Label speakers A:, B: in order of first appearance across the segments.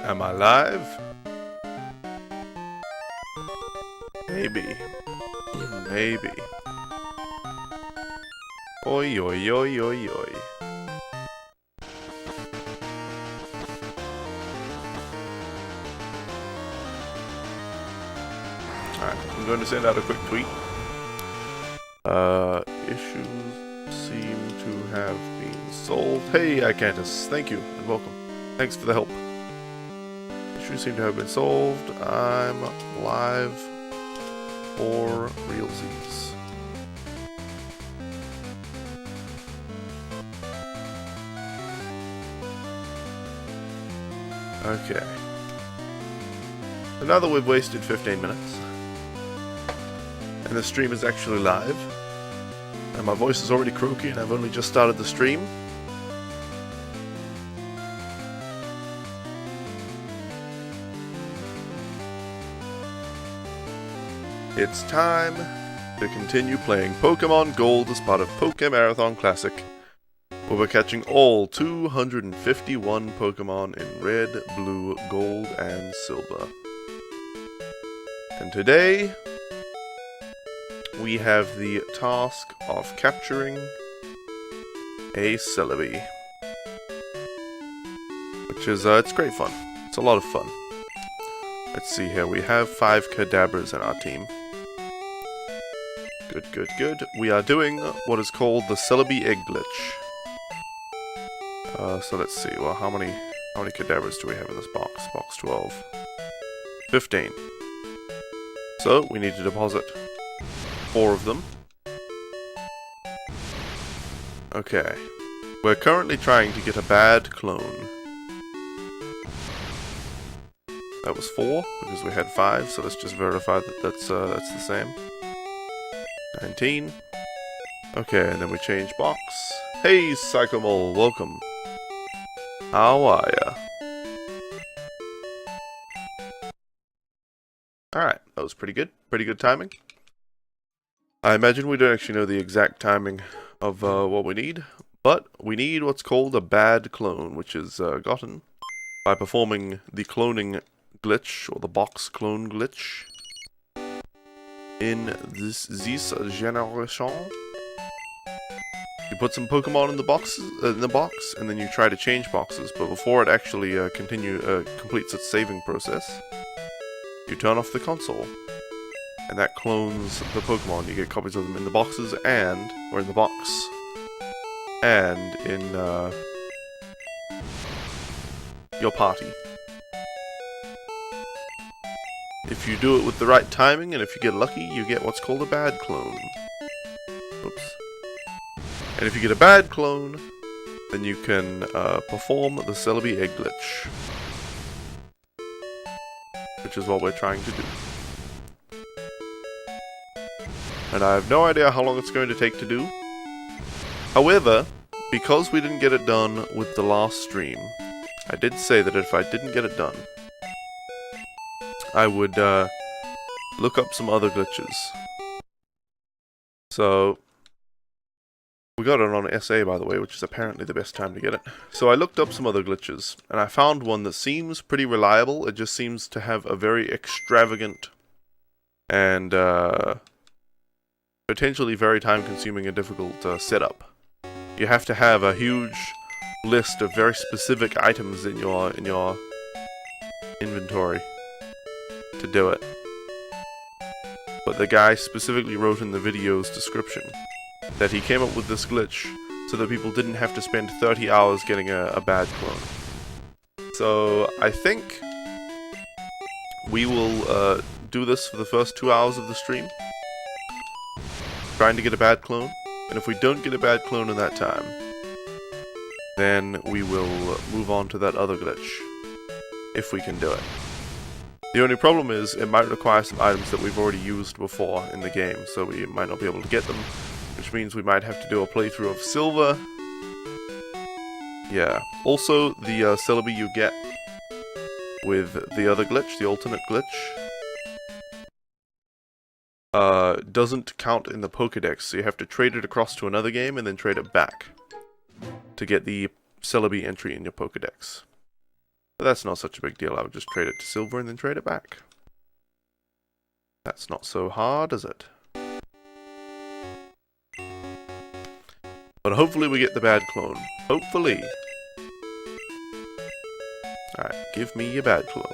A: Am I live? Maybe. Maybe. Oi, oi, oi, oi, oi. Alright, I'm going to send out a quick tweet. Issues seem to have been solved. Hey, Icantus, thank you and welcome. Thanks for the help. Issues seem to have been solved. I'm live for realsies. Okay. So now that we've wasted 15 minutes, and the stream is actually live, and my voice is already croaky and I've only just started the stream, it's time to continue playing Pokemon Gold as part of Pokemon Marathon Classic, where we're catching all 251 Pokemon in Red, Blue, Gold, and Silver. And today, we have the task of capturing a Celebi. Which is, it's great fun. It's a lot of fun. Let's see here, we have 5 Kadabras in our team. Good, good, good. We are doing what is called the Celebi Egg Glitch. So let's see, well, how many Kadabras do we have in this box? Box 12. 15. So, we need to deposit 4 of them. Okay. We're currently trying to get a bad clone. That was 4, because we had 5, so let's just verify that that's the same. 19. Okay, and then we change box. Hey, Psychomole, welcome. How are ya? Alright, that was pretty good. Pretty good timing. I imagine we don't actually know the exact timing of what we need, but we need what's called a bad clone, which is gotten by performing the cloning glitch, or the box clone glitch, in this generation. You put some Pokemon in the box, and then you try to change boxes, but before it actually completes its saving process, you turn off the console, and that clones the Pokemon. You get copies of them in the boxes or in the box, and in your party. If you do it with the right timing, and if you get lucky, you get what's called a bad clone. Oops. And if you get a bad clone, then you can perform the Celebi Egg Glitch, which is what we're trying to do. And I have no idea how long it's going to take to do. However, because we didn't get it done with the last stream, I did say that if I didn't get it done, I would look up some other glitches. So, we got it on SA, by the way, which is apparently the best time to get it. So I looked up some other glitches, and I found one that seems pretty reliable. It just seems to have a very extravagant and potentially very time-consuming and difficult setup. You have to have a huge list of very specific items in your inventory to do it. But the guy specifically wrote in the video's description that he came up with this glitch so that people didn't have to spend 30 hours getting a bad clone. So I think we will do this for the first 2 hours of the stream, trying to get a bad clone, and if we don't get a bad clone in that time, then we will move on to that other glitch, if we can do it. The only problem is, it might require some items that we've already used before in the game, so we might not be able to get them, which means we might have to do a playthrough of Silver. Yeah. Also, the Celebi you get with the other glitch, the alternate glitch, doesn't count in the Pokédex, so you have to trade it across to another game and then trade it back to get the Celebi entry in your Pokédex. But that's not such a big deal. I would just trade it to silver and then trade it back. That's not so hard, is it? But hopefully we get the bad clone. Hopefully. Alright, give me your bad clone.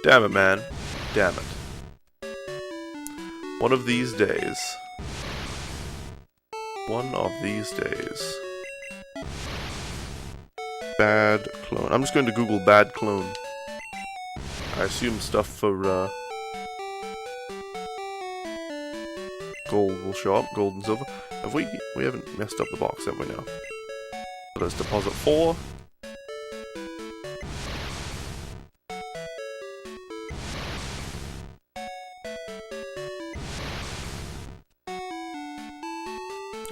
A: Damn it, man. Damn it. One of these days. One of these days. Bad clone. I'm just going to Google bad clone. I assume stuff for gold will show up, gold and silver. Have we haven't messed up the box, have we now? So let's deposit 4.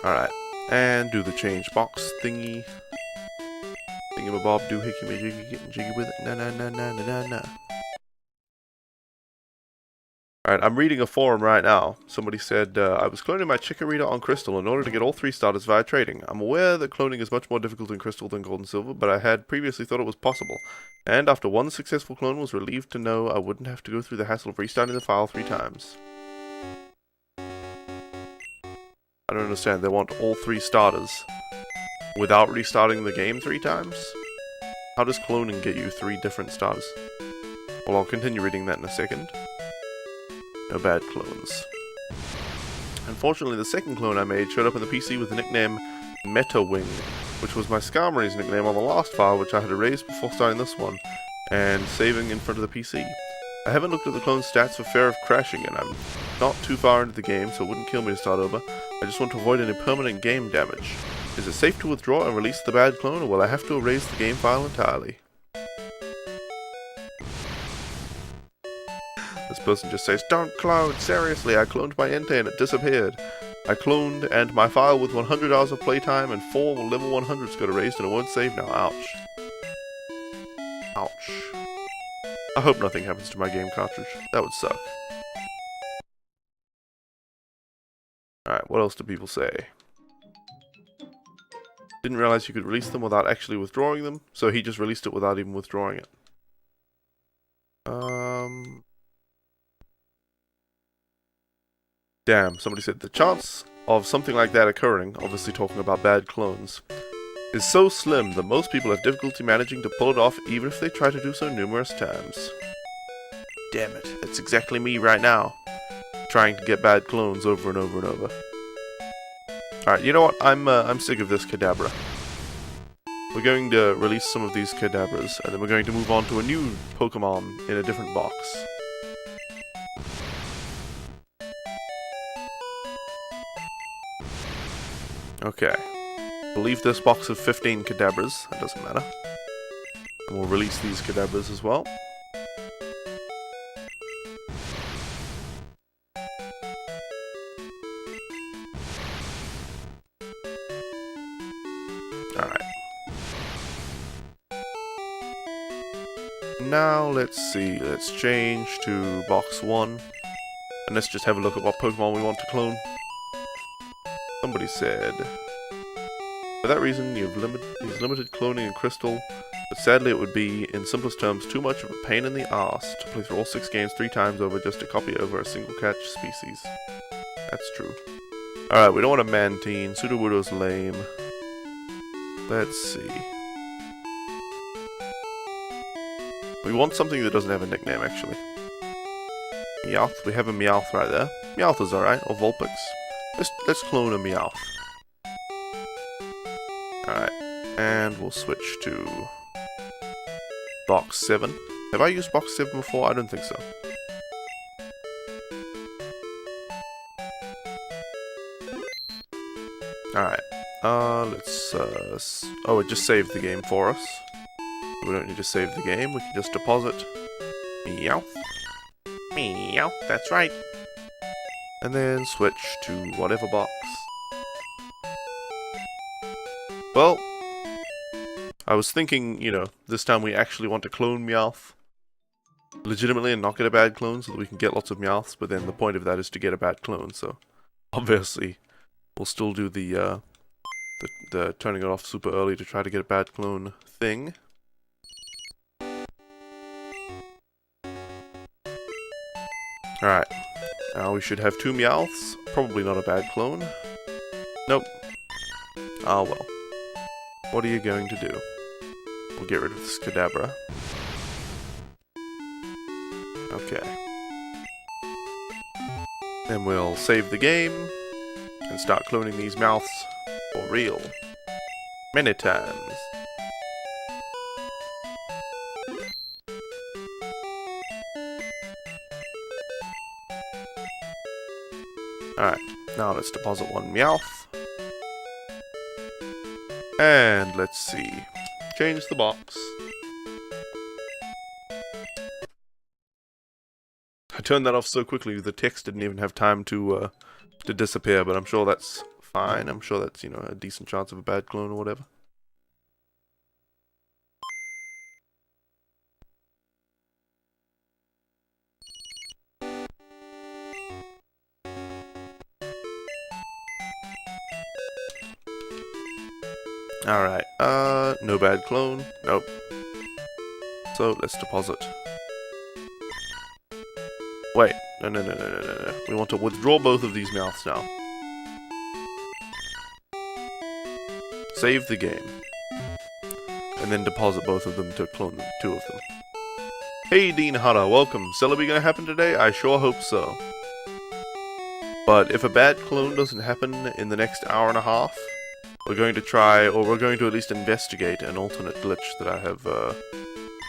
A: Alright. And do the change box thingy. Thingamabob, do hickey me jiggy, getting jiggy with it. Na. Alright, I'm reading a forum right now. Somebody said, I was cloning my Chikorita on Crystal in order to get all 3 starters via trading. I'm aware that cloning is much more difficult in Crystal than Gold and Silver, but I had previously thought it was possible. And after one successful clone, was relieved to know I wouldn't have to go through the hassle of restarting the file 3 times. I don't understand, they want all 3 starters without restarting the game 3 times? How does cloning get you 3 different starters? Well, I'll continue reading that in a second. No bad clones. Unfortunately, the second clone I made showed up on the PC with the nickname Metawing, which was my Skarmory's nickname on the last file, which I had erased before starting this one, and saving in front of the PC. I haven't looked at the clone's stats for fear of crashing, and I'm not too far into the game, so it wouldn't kill me to start over. I just want to avoid any permanent game damage. Is it safe to withdraw and release the bad clone, or will I have to erase the game file entirely? This person just says, "Don't clone! Seriously, I cloned my Entei and it disappeared. I cloned and my file with 100 hours of playtime and 4 level 100s got erased and it won't save now. Ouch. Ouch. I hope nothing happens to my game cartridge. That would suck." Alright, what else do people say? Didn't realize you could release them without actually withdrawing them, so he just released it without even withdrawing it. Damn, somebody said, the chance of something like that occurring, obviously talking about bad clones, is so slim that most people have difficulty managing to pull it off even if they try to do so numerous times. Damn it, that's exactly me right now. Trying to get bad clones over and over and over. Alright, you know what, I'm sick of this Kadabra. We're going to release some of these Kadabras, and then we're going to move on to a new Pokemon in a different box. Okay. We'll leave this box of 15 Kadabras, that doesn't matter. And we'll release these Kadabras as well. Alright. Now let's see, let's change to box 1. And let's just have a look at what Pokemon we want to clone. Somebody said, for that reason, he's limited cloning in Crystal, but sadly it would be, in simplest terms, too much of a pain in the arse to play through all 6 games 3 times over just to copy over a single catch species. That's true. Alright, we don't want a Mantine. Sudowoodo's lame. Let's see. We want something that doesn't have a nickname, actually. Meowth. We have a Meowth right there. Meowth is alright, or Vulpix. Let's clone a Meowth. Alright, and we'll switch to box 7. Have I used box 7 before? I don't think so. Alright, let's, oh, it just saved the game for us. We don't need to save the game, we can just deposit Meowth. Meowth, that's right. And then switch to whatever box. Well, I was thinking, you know, this time we actually want to clone Meowth legitimately and not get a bad clone so that we can get lots of Meowths, but then the point of that is to get a bad clone, so obviously we'll still do the the turning it off super early to try to get a bad clone thing. Alright. Now we should have 2 Meowths. Probably not a bad clone. Nope. Ah well. What are you going to do? We'll get rid of this Kadabra. Okay. Then we'll save the game and start cloning these Meowths for real. Many times. Alright, now let's deposit 1 Meowth. And let's see. Change the box. I turned that off so quickly the text didn't even have time to disappear, but I'm sure that's fine. I'm sure that's, you know, a decent chance of a bad clone or whatever. Alright, no bad clone. Nope. So, let's deposit. Wait, no. We want to withdraw both of these Meowths now. Save the game. And then deposit both of them to clone 2 of them. Hey Dean Hara, welcome. Celebi gonna happen today? I sure hope so. But if a bad clone doesn't happen in the next hour and a half, we're going to try, or we're going to at least investigate an alternate glitch that I have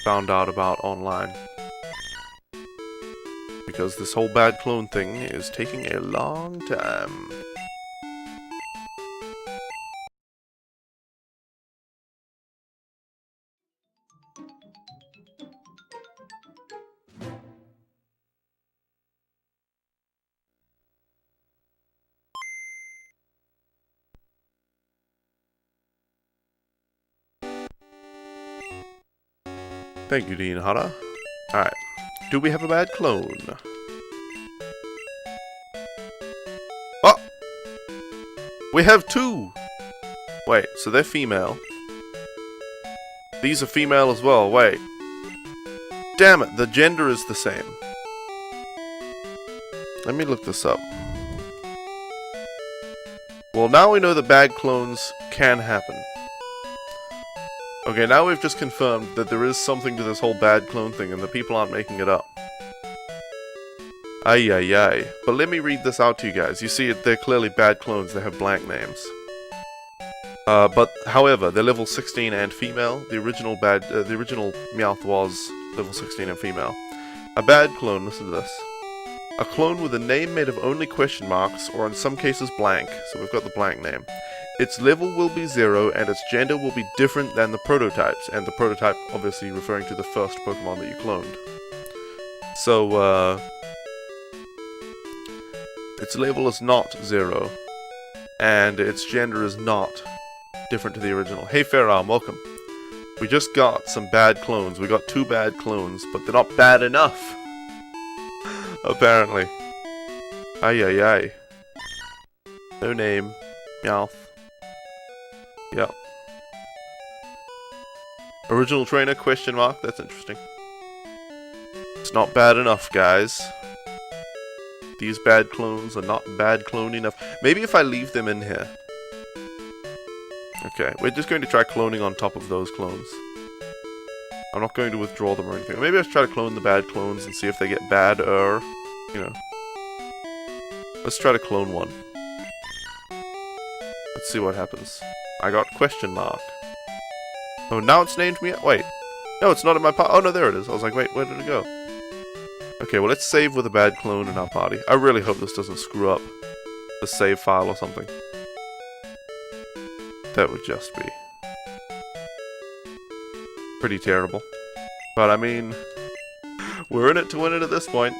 A: found out about online. Because this whole bad clone thing is taking a long time. Thank you, Dean Hara. Alright. Do we have a bad clone? Oh! We have 2! Wait, so they're female. These are female as well, wait. Damn it, the gender is the same. Let me look this up. Well, now we know that bad clones can happen. Okay, now we've just confirmed that there is something to this whole bad clone thing and the people aren't making it up. Ay. But let me read this out to you guys. You see, they're clearly bad clones, they have blank names. But, however, they're level 16 and female. The original Meowth was level 16 and female. A bad clone, listen to this. A clone with a name made of only question marks, or in some cases blank, so we've got the blank name. Its level will be 0, and its gender will be different than the prototypes, and the prototype obviously referring to the first Pokemon that you cloned. So, its level is not 0, and its gender is not different to the original. Hey Farah, welcome. We just got some bad clones. We got 2 bad clones, but they're not bad enough. Apparently. Ay. No name. Meowth. Yep. Original trainer, question mark. That's interesting. It's not bad enough, guys. These bad clones are not bad clone enough. Maybe if I leave them in here. Okay, we're just going to try cloning on top of those clones. I'm not going to withdraw them or anything. Maybe I'll try to clone the bad clones and see if they get badder. You know. Let's try to clone one. Let's see what happens. I got question mark. Oh, now it's named me. Wait. No, it's not in my party. Oh, no, there it is. I was like, wait, where did it go? Okay, well, let's save with a bad clone in our party. I really hope this doesn't screw up the save file or something. That would just be pretty terrible. But, I mean, we're in it to win it at this point.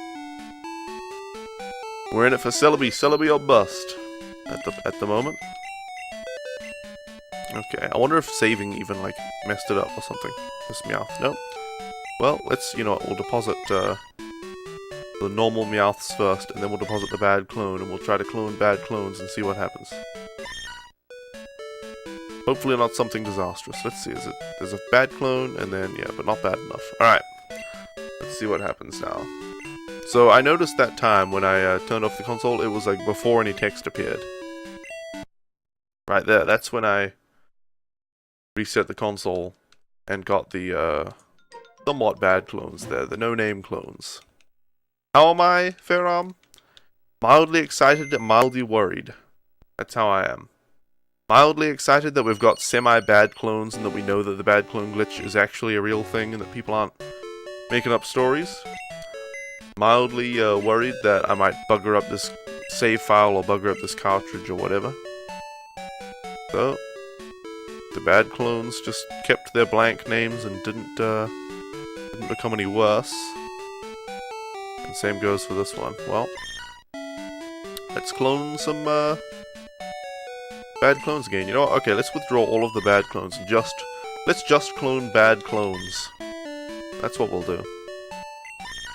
A: We're in it for Celebi. Celebi or bust at the moment. Okay, I wonder if saving even, like, messed it up or something. This Meowth. Nope. Well, let's, you know what, we'll deposit, the normal Meowths first, and then we'll deposit the bad clone, and we'll try to clone bad clones and see what happens. Hopefully not something disastrous. Let's see, there's a bad clone, and then, yeah, but not bad enough. Alright, let's see what happens now. So I noticed that time when I turned off the console, it was like before any text appeared. Right there, that's when I reset the console and got the somewhat bad clones there, the no-name clones. How am I, Fairarm? Mildly excited and mildly worried. That's how I am. Mildly excited that we've got semi-bad clones and that we know that the bad clone glitch is actually a real thing and that people aren't making up stories. Mildly worried that I might bugger up this save file or bugger up this cartridge or whatever. So, the bad clones just kept their blank names and didn't become any worse. And same goes for this one. Well, let's clone some bad clones again. You know what? Okay, let's withdraw all of the bad clones and let's just clone bad clones. That's what we'll do.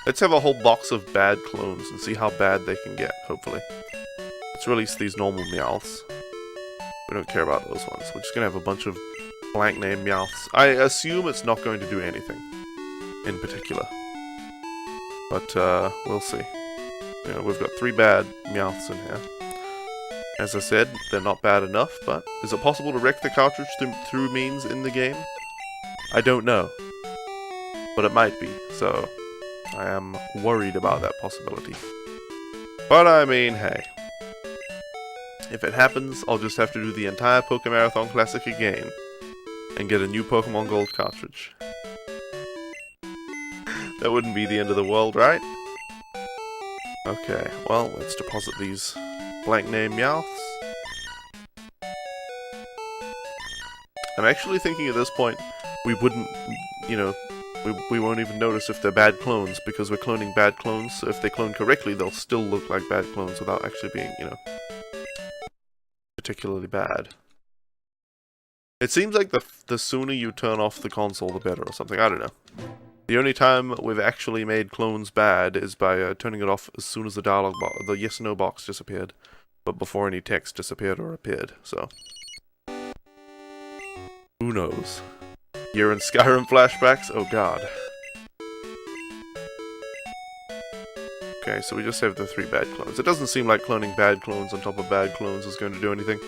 A: Let's have a whole box of bad clones and see how bad they can get, hopefully. Let's release these normal Meowths. We don't care about those ones. We're just gonna have a bunch of blank name Meowths. I assume it's not going to do anything in particular. But, we'll see. You know, we've got 3 bad Meowths in here. As I said, they're not bad enough, but is it possible to wreck the cartridge through means in the game? I don't know. But it might be, so I am worried about that possibility. But I mean, hey. If it happens, I'll just have to do the entire Pokemarathon Classic again and get a new Pokemon Gold cartridge. That wouldn't be the end of the world, right? Okay, well, let's deposit these blank name Meowths. I'm actually thinking at this point, we wouldn't, you know, we won't even notice if they're bad clones, because we're cloning bad clones, so if they clone correctly, they'll still look like bad clones without actually being, you know, particularly bad. It seems like the sooner you turn off the console, the better, or something, I don't know. The only time we've actually made clones bad is by turning it off as soon as the dialogue box, the yes or no box disappeared, but before any text disappeared or appeared, so. Who knows? Year in Skyrim flashbacks? Oh god. Okay, so we just have the 3 bad clones. It doesn't seem like cloning bad clones on top of bad clones is going to do anything.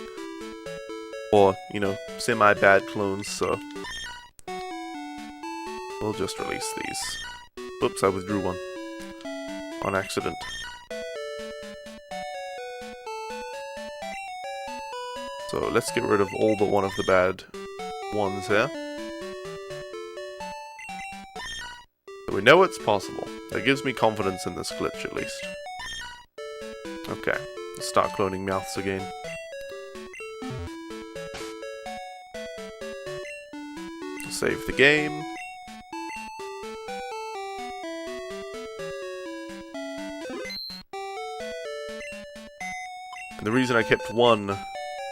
A: Or, you know, semi-bad clones, so we'll just release these. Oops, I withdrew one. On accident. So let's get rid of all but one of the bad ones here. So we know it's possible. That gives me confidence in this glitch, at least. Okay, let's start cloning Meowths again. Save the game. And the reason I kept one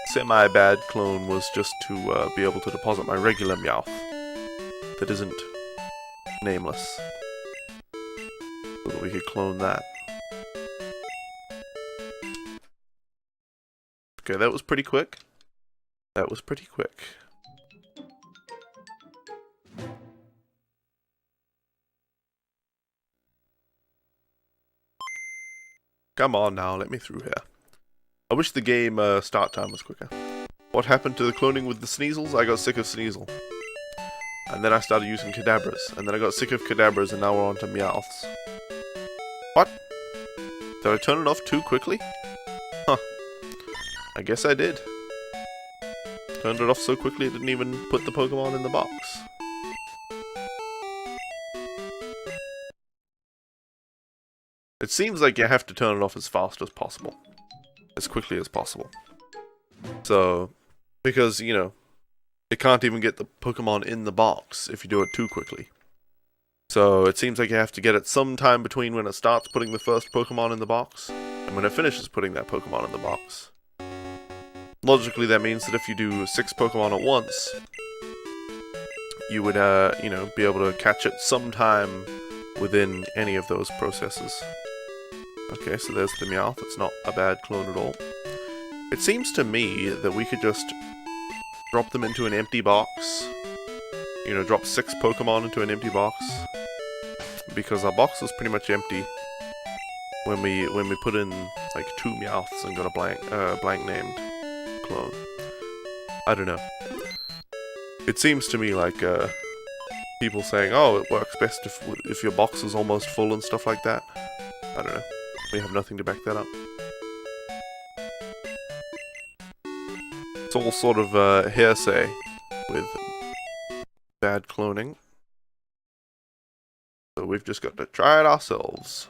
A: semi-bad clone was just to be able to deposit my regular Meowth that isn't nameless, so that we could clone that. Okay, that was pretty quick. That was pretty quick. Come on now, let me through here. I wish the game start time was quicker. What happened to the cloning with the Sneasels? I got sick of Sneasel. And then I started using Kadabras. And then I got sick of Kadabras and now we're on to Meowths. What? Did I turn it off too quickly? Huh. I guess I did. Turned it off so quickly it didn't even put the Pokemon in the box. It seems like you have to turn it off as fast as possible. As quickly as possible. So, because, you know, it can't even get the Pokemon in the box if you do it too quickly. So, it seems like you have to get it sometime between when it starts putting the first Pokemon in the box and when it finishes putting that Pokemon in the box. Logically, that means that if you do 6 Pokemon at once, you would, you know, be able to catch it sometime within any of those processes. Okay, so there's the Meowth. It's not a bad clone at all. It seems to me that we could just drop them into an empty box. You know, drop 6 Pokemon into an empty box. Because our box was pretty much empty when we put in like 2 Meowths and got a blank named clone. I don't know. It seems to me like people saying, "Oh, it works best if your box is almost full and stuff like that." I don't know. We have nothing to back that up. It's all sort of hearsay with bad cloning. So we've just got to try it ourselves.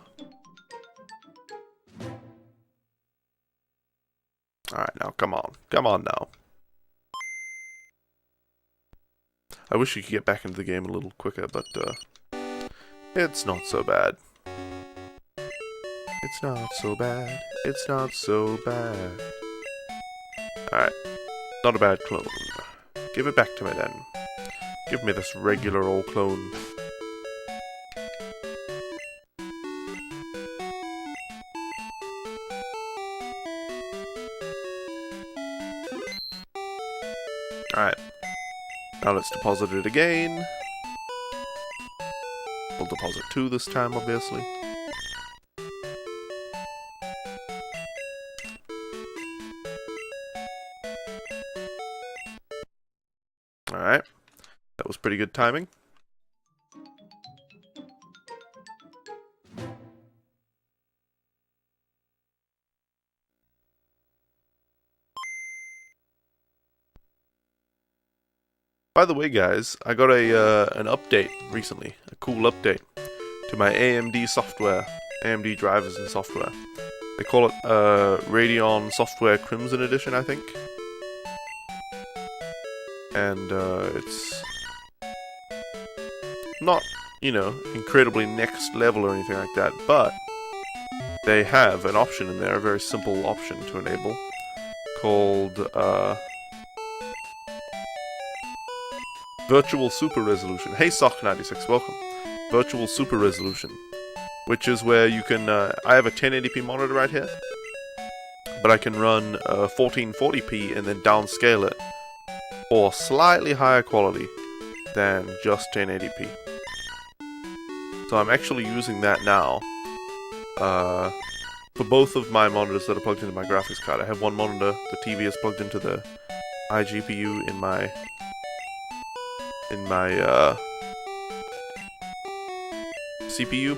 A: Alright, now come on. Come on now. I wish you could get back into the game a little quicker, but it's not so bad. It's not so bad. It's not so bad. Alright. Not a bad clone. Give it back to me then. Give me this regular old clone. Alright. Now let's deposit it again. We'll deposit 2 this time, obviously. Alright. That was pretty good timing. By the way, guys, I got an update recently, a cool update to my AMD software, AMD drivers and software. They call it Radeon Software Crimson Edition, I think. And it's not, you know, incredibly next level or anything like that, but they have an option in there, a very simple option to enable, called Virtual Super Resolution. Hey Sock96, welcome. Virtual Super Resolution, which is where you can, I have a 1080p monitor right here, but I can run 1440p and then downscale it for slightly higher quality than just 1080p. So I'm actually using that now for both of my monitors that are plugged into my graphics card. I have one monitor, the TV is plugged into the iGPU in my CPU,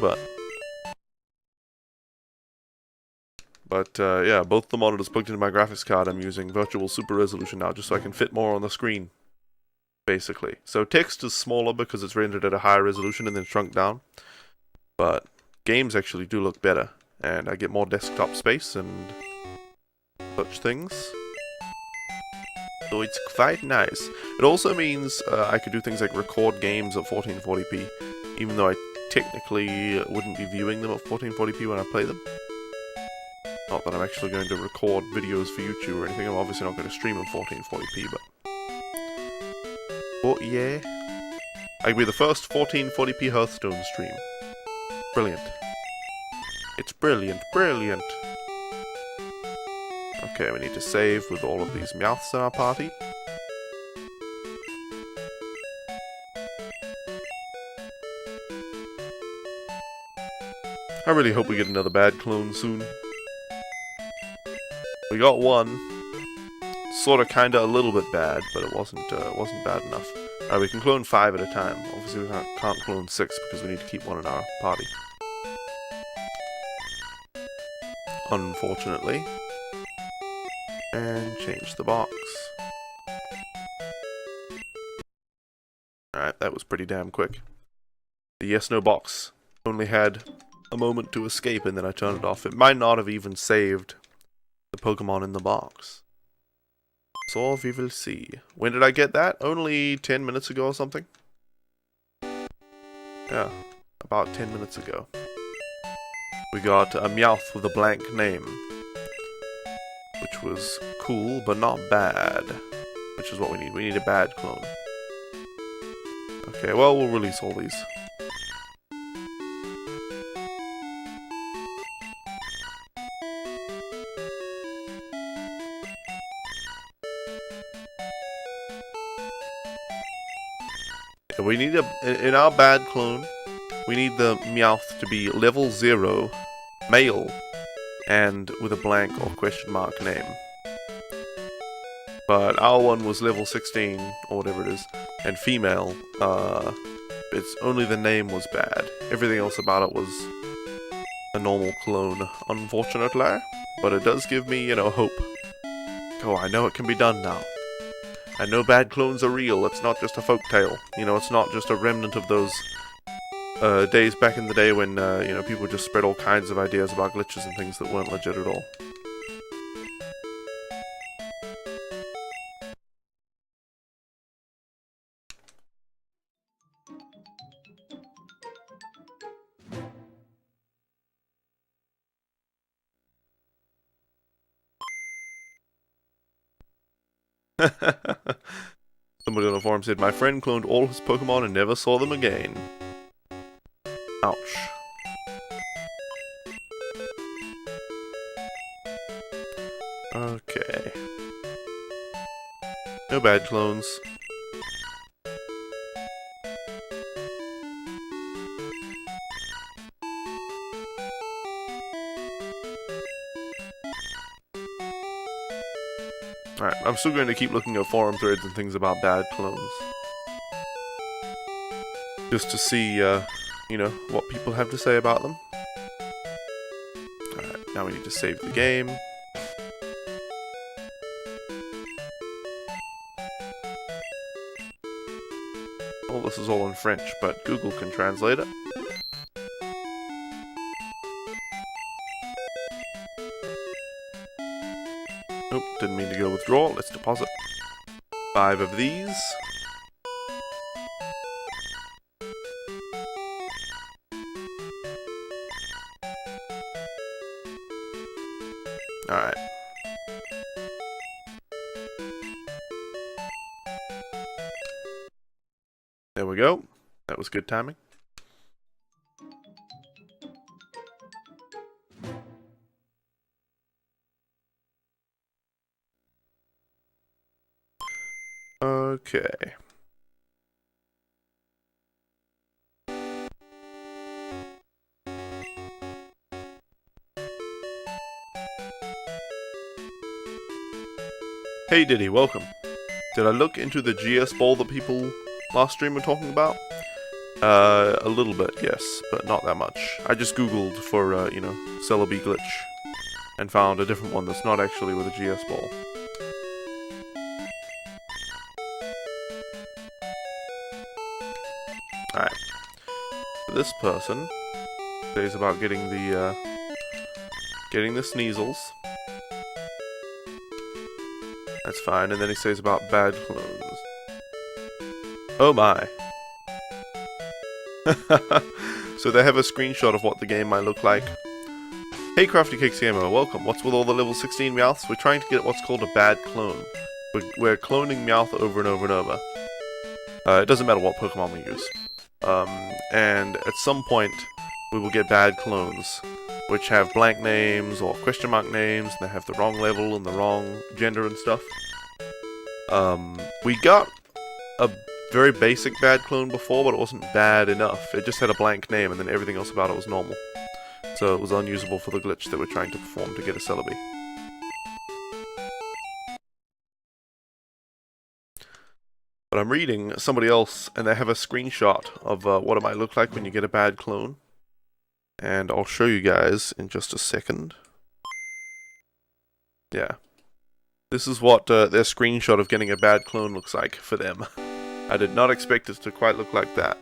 A: but yeah, both the monitors plugged into my graphics card, I'm using Virtual Super Resolution now, just so I can fit more on the screen, basically. So text is smaller because it's rendered at a higher resolution and then shrunk down, but games actually do look better, and I get more desktop space and such things. So it's quite nice. It also means I could do things like record games at 1440p, even though I technically wouldn't be viewing them at 1440p when I play them. Not that I'm actually going to record videos for YouTube or anything. I'm obviously not going to stream in 1440p, but yeah, I could be the first 1440p Hearthstone stream. Brilliant. It's brilliant, brilliant. Okay, we need to save with all of these Meowths in our party. I really hope we get another bad clone soon. We got one. Sorta, kinda, a little bit bad, but it wasn't bad enough. Alright, we can clone 5 at a time. Obviously we can't clone 6 because we need to keep one in our party. Unfortunately. And change the box. Alright, that was pretty damn quick. The yes-no box only had a moment to escape and then I turned it off. It might not have even saved the Pokemon in the box. So we will see. When did I get that? Only 10 minutes ago or something? Yeah, about 10 minutes ago. We got a Meowth with a blank name, which was cool, but not bad, which is what we need. We need a bad clone. Okay, well, we'll release all these. We need in our bad clone, we need the Meowth to be level 0, male, and with a blank or question mark name. But our one was level 16, or whatever it is, and female. It's only the name was bad. Everything else about it was a normal clone, unfortunately. But it does give me, hope. Oh, I know it can be done now. I know bad clones are real. It's not just a folktale. It's not just a remnant of those days back in the day when, people just spread all kinds of ideas about glitches and things that weren't legit at all. Somebody on the forum said, my friend cloned all his Pokemon and never saw them again. Ouch. Okay. No bad clones. Alright, I'm still going to keep looking at forum threads and things about bad clones. Just to see, what people have to say about them. Alright, now we need to save the game. Well, this is all in French, but Google can translate it. Nope, didn't mean to go withdraw. Let's deposit 5 of these. Alright. There we go. That was good timing. Okay. Hey Diddy, welcome. Did I look into the GS ball that people last stream were talking about? A little bit, yes, but not that much. I just googled for, Celebi glitch, and found a different one that's not actually with a GS ball. Alright. This person says about getting the Sneasels. That's fine, and then he says about bad clones. Oh my. So they have a screenshot of what the game might look like. Hey Crafty Cakes Gamer, welcome. What's with all the level 16 Meowths? We're trying to get what's called a bad clone. We're cloning Meowth over and over and over. It doesn't matter what Pokemon we use. And at some point, we will get bad clones, which have blank names or question mark names, and they have the wrong level and the wrong gender and stuff. We got a very basic bad clone before, but it wasn't bad enough. It just had a blank name, and then everything else about it was normal. So it was unusable for the glitch that we're trying to perform to get a Celebi. But I'm reading somebody else, and they have a screenshot of what it might look like when you get a bad clone. And I'll show you guys in just a second. Yeah. This is what their screenshot of getting a bad clone looks like for them. I did not expect it to quite look like that.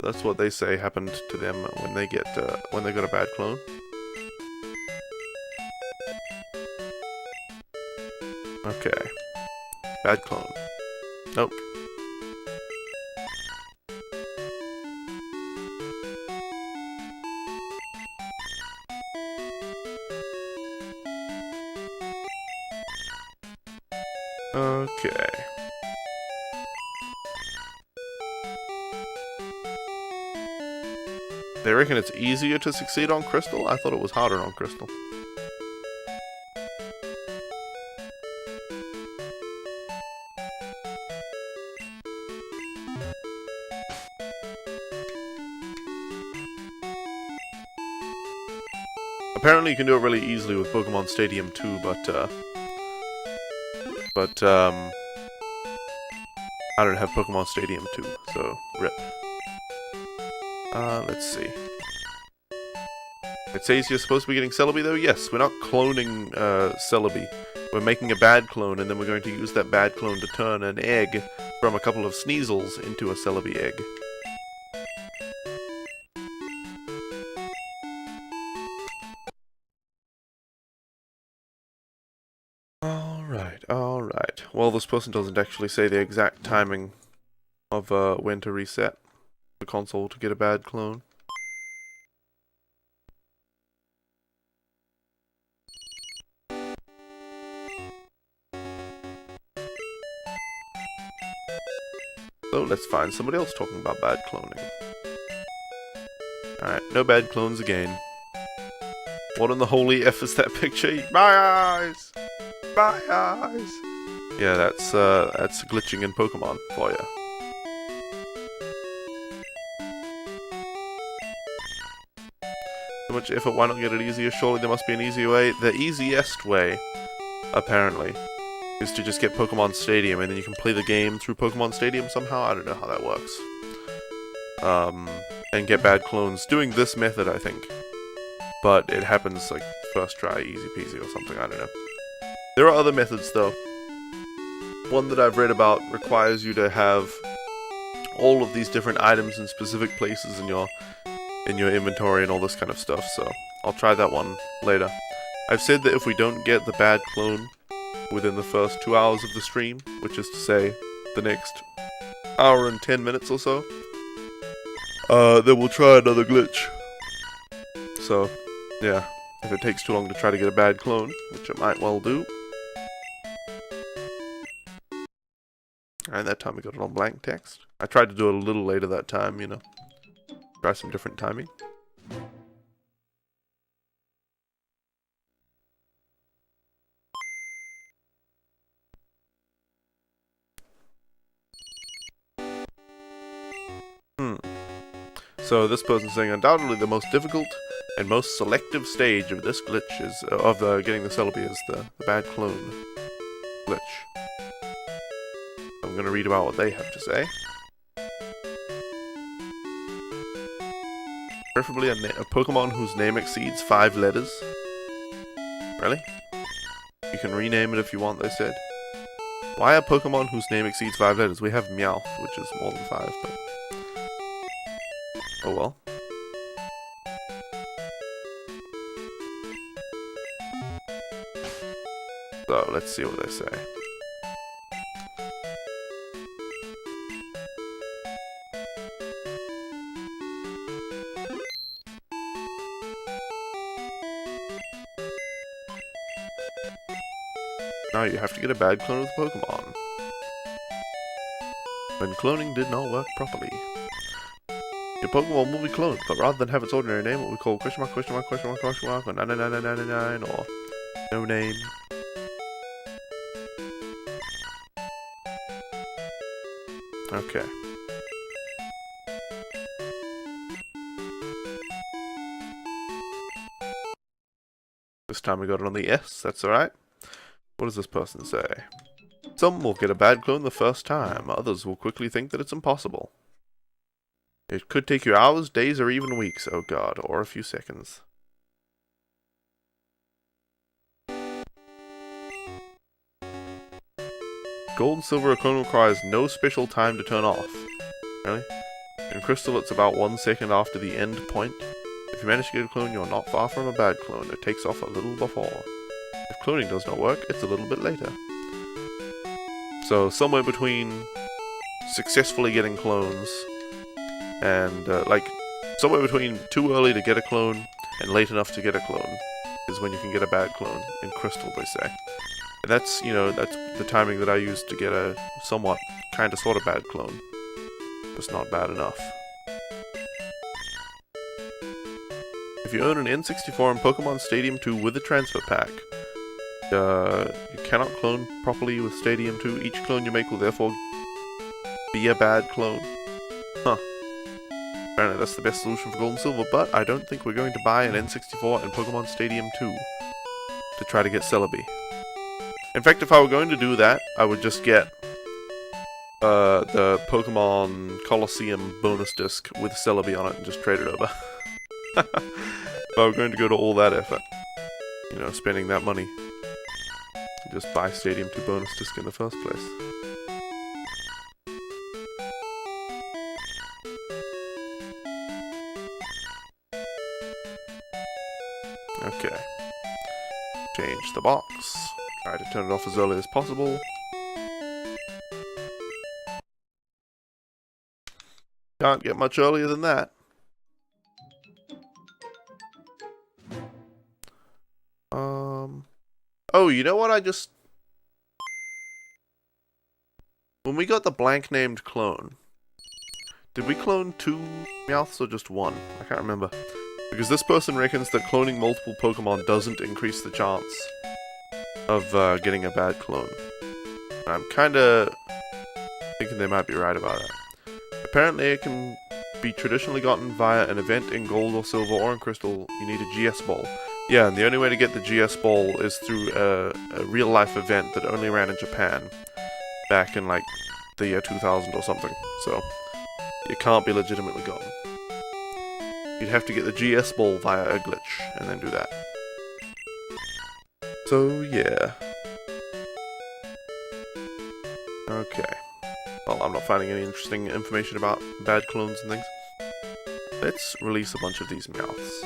A: That's what they say happened to them when they got a bad clone. Okay. Bad clone. Nope. Okay. They reckon it's easier to succeed on Crystal? I thought it was harder on Crystal. Apparently you can do it really easily with Pokemon Stadium 2, but I don't have Pokemon Stadium 2, so rip. Let's see. It says you're supposed to be getting Celebi though? Yes, we're not cloning Celebi. We're making a bad clone, and then we're going to use that bad clone to turn an egg from a couple of Sneasels into a Celebi egg. Alright. Well, this person doesn't actually say the exact timing of when to reset the console to get a bad clone. So let's find somebody else talking about bad cloning. Alright, no bad clones again. What in the holy F is that picture? My eyes! My eyes! Yeah, that's glitching in Pokemon for you. So much effort, why not get it easier? Surely there must be an easier way. The easiest way, apparently, is to just get Pokemon Stadium, and then you can play the game through Pokemon Stadium somehow. I don't know how that works. And get bad clones doing this method, I think. But it happens like first try, easy peasy or something, I don't know. There are other methods though. One that I've read about requires you to have all of these different items in specific places in your inventory and all this kind of stuff, so I'll try that one later. I've said that if we don't get the bad clone within the first 2 hours of the stream, which is to say the next hour and 10 minutes or so, then we'll try another glitch. So, yeah, if it takes too long to try to get a bad clone, which it might well do. And that time we got it on blank text. I tried to do it a little later that time, you know. Try some different timing. So this person's saying, undoubtedly the most difficult and most selective stage of this glitch is, getting the Celebi is the bad clone glitch. I'm gonna read about what they have to say. Preferably a Pokemon whose name exceeds 5 letters. Really? You can rename it if you want, they said. Why a Pokemon whose name exceeds 5 letters? We have Meowth, which is more than 5, but... oh well. So, let's see what they say. Now you have to get a bad clone of the Pokemon. When cloning did not work properly. Your Pokemon will be cloned, but rather than have its ordinary name, what we call question mark, question mark, question mark, question mark, or 99999, or no name. Okay. This time we got it on the S, that's alright. What does this person say? Some will get a bad clone the first time, others will quickly think that it's impossible. It could take you hours, days, or even weeks, oh god, or a few seconds. Gold and silver, a clone requires no special time to turn off. Really? In Crystal, it's about 1 second after the end point. If you manage to get a clone, you're not far from a bad clone. It takes off a little before. If cloning does not work, it's a little bit later. So, somewhere between successfully getting clones and, somewhere between too early to get a clone and late enough to get a clone is when you can get a bad clone in Crystal, they say. And that's, you know, that's the timing that I used to get a somewhat, kinda sorta bad clone. Just not bad enough. If you own an N64 and Pokemon Stadium 2 with a transfer pack, you cannot clone properly with Stadium 2. Each clone you make will therefore be a bad clone. Huh. Apparently that's the best solution for Gold and Silver, but I don't think we're going to buy an N64 in Pokemon Stadium 2 to try to get Celebi. In fact, if I were going to do that, I would just get the Pokemon Colosseum bonus disc with Celebi on it and just trade it over. If I were going to go to all that effort, you know, spending that money, just buy Stadium 2 bonus disc in the first place. Okay. Change the box. Try to turn it off as early as possible. Can't get much earlier than that. Oh, you know what? When we got the blank named clone, did we clone 2 Meowths or just 1? I can't remember. Because this person reckons that cloning multiple Pokemon doesn't increase the chance of getting a bad clone. I'm kinda thinking they might be right about that. Apparently it can be traditionally gotten via an event in Gold or Silver or in Crystal. You need a GS Ball. Yeah, and the only way to get the GS Ball is through a real-life event that only ran in Japan back in, like, the year 2000 or something. So, it can't be legitimately gotten. You'd have to get the GS Ball via a glitch, and then do that. So, yeah. Okay. Well, I'm not finding any interesting information about bad clones and things. Let's release a bunch of these Meowths.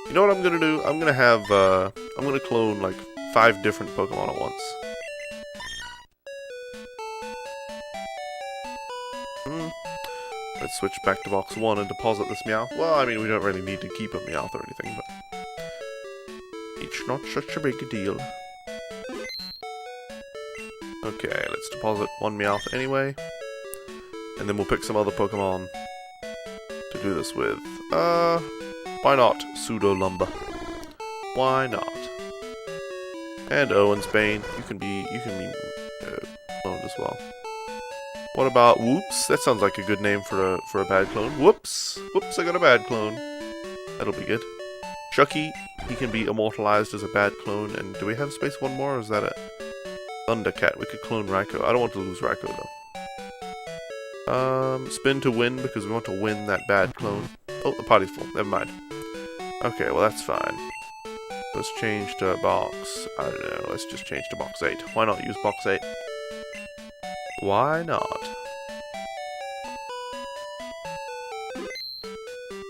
A: You know what I'm gonna do? I'm gonna clone like 5 different Pokemon at once. Let's switch back to box 1 and deposit this Meowth. Well, I mean, we don't really need to keep a Meowth or anything, but it's not such a big deal. Okay, let's deposit 1 Meowth anyway, and then we'll pick some other Pokemon to do this with. Why not Pseudo Lumber? Why not? And Owen's Bane. You can be cloned as well. What about Whoops? That sounds like a good name for a bad clone. Whoops! Whoops! I got a bad clone. That'll be good. Chucky. He can be immortalized as a bad clone. And do we have space 1 more, or is that it? Thundercat. We could clone Raikou. I don't want to lose Raikou though. Spin to win because we want to win that bad clone. Oh, the party's full. Never mind. Okay, well that's fine. Let's change to box. I don't know. Let's just change to box 8. Why not use box 8? Why not?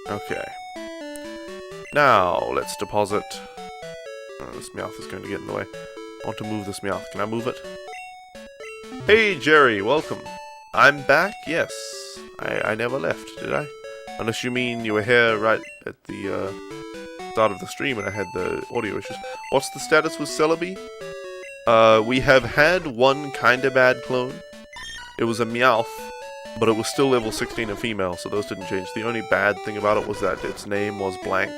A: Okay. Now, let's deposit. Oh, this Meowth is going to get in the way. I want to move this Meowth. Can I move it? Hey, Jerry, welcome. I'm back? Yes. I never left, did I? Unless you mean you were here right at the start of the stream and I had the audio issues. What's the status with Celebi? We have had 1 kinda bad clone. It was a Meowth, but it was still level 16 and female, so those didn't change. The only bad thing about it was that its name was blank,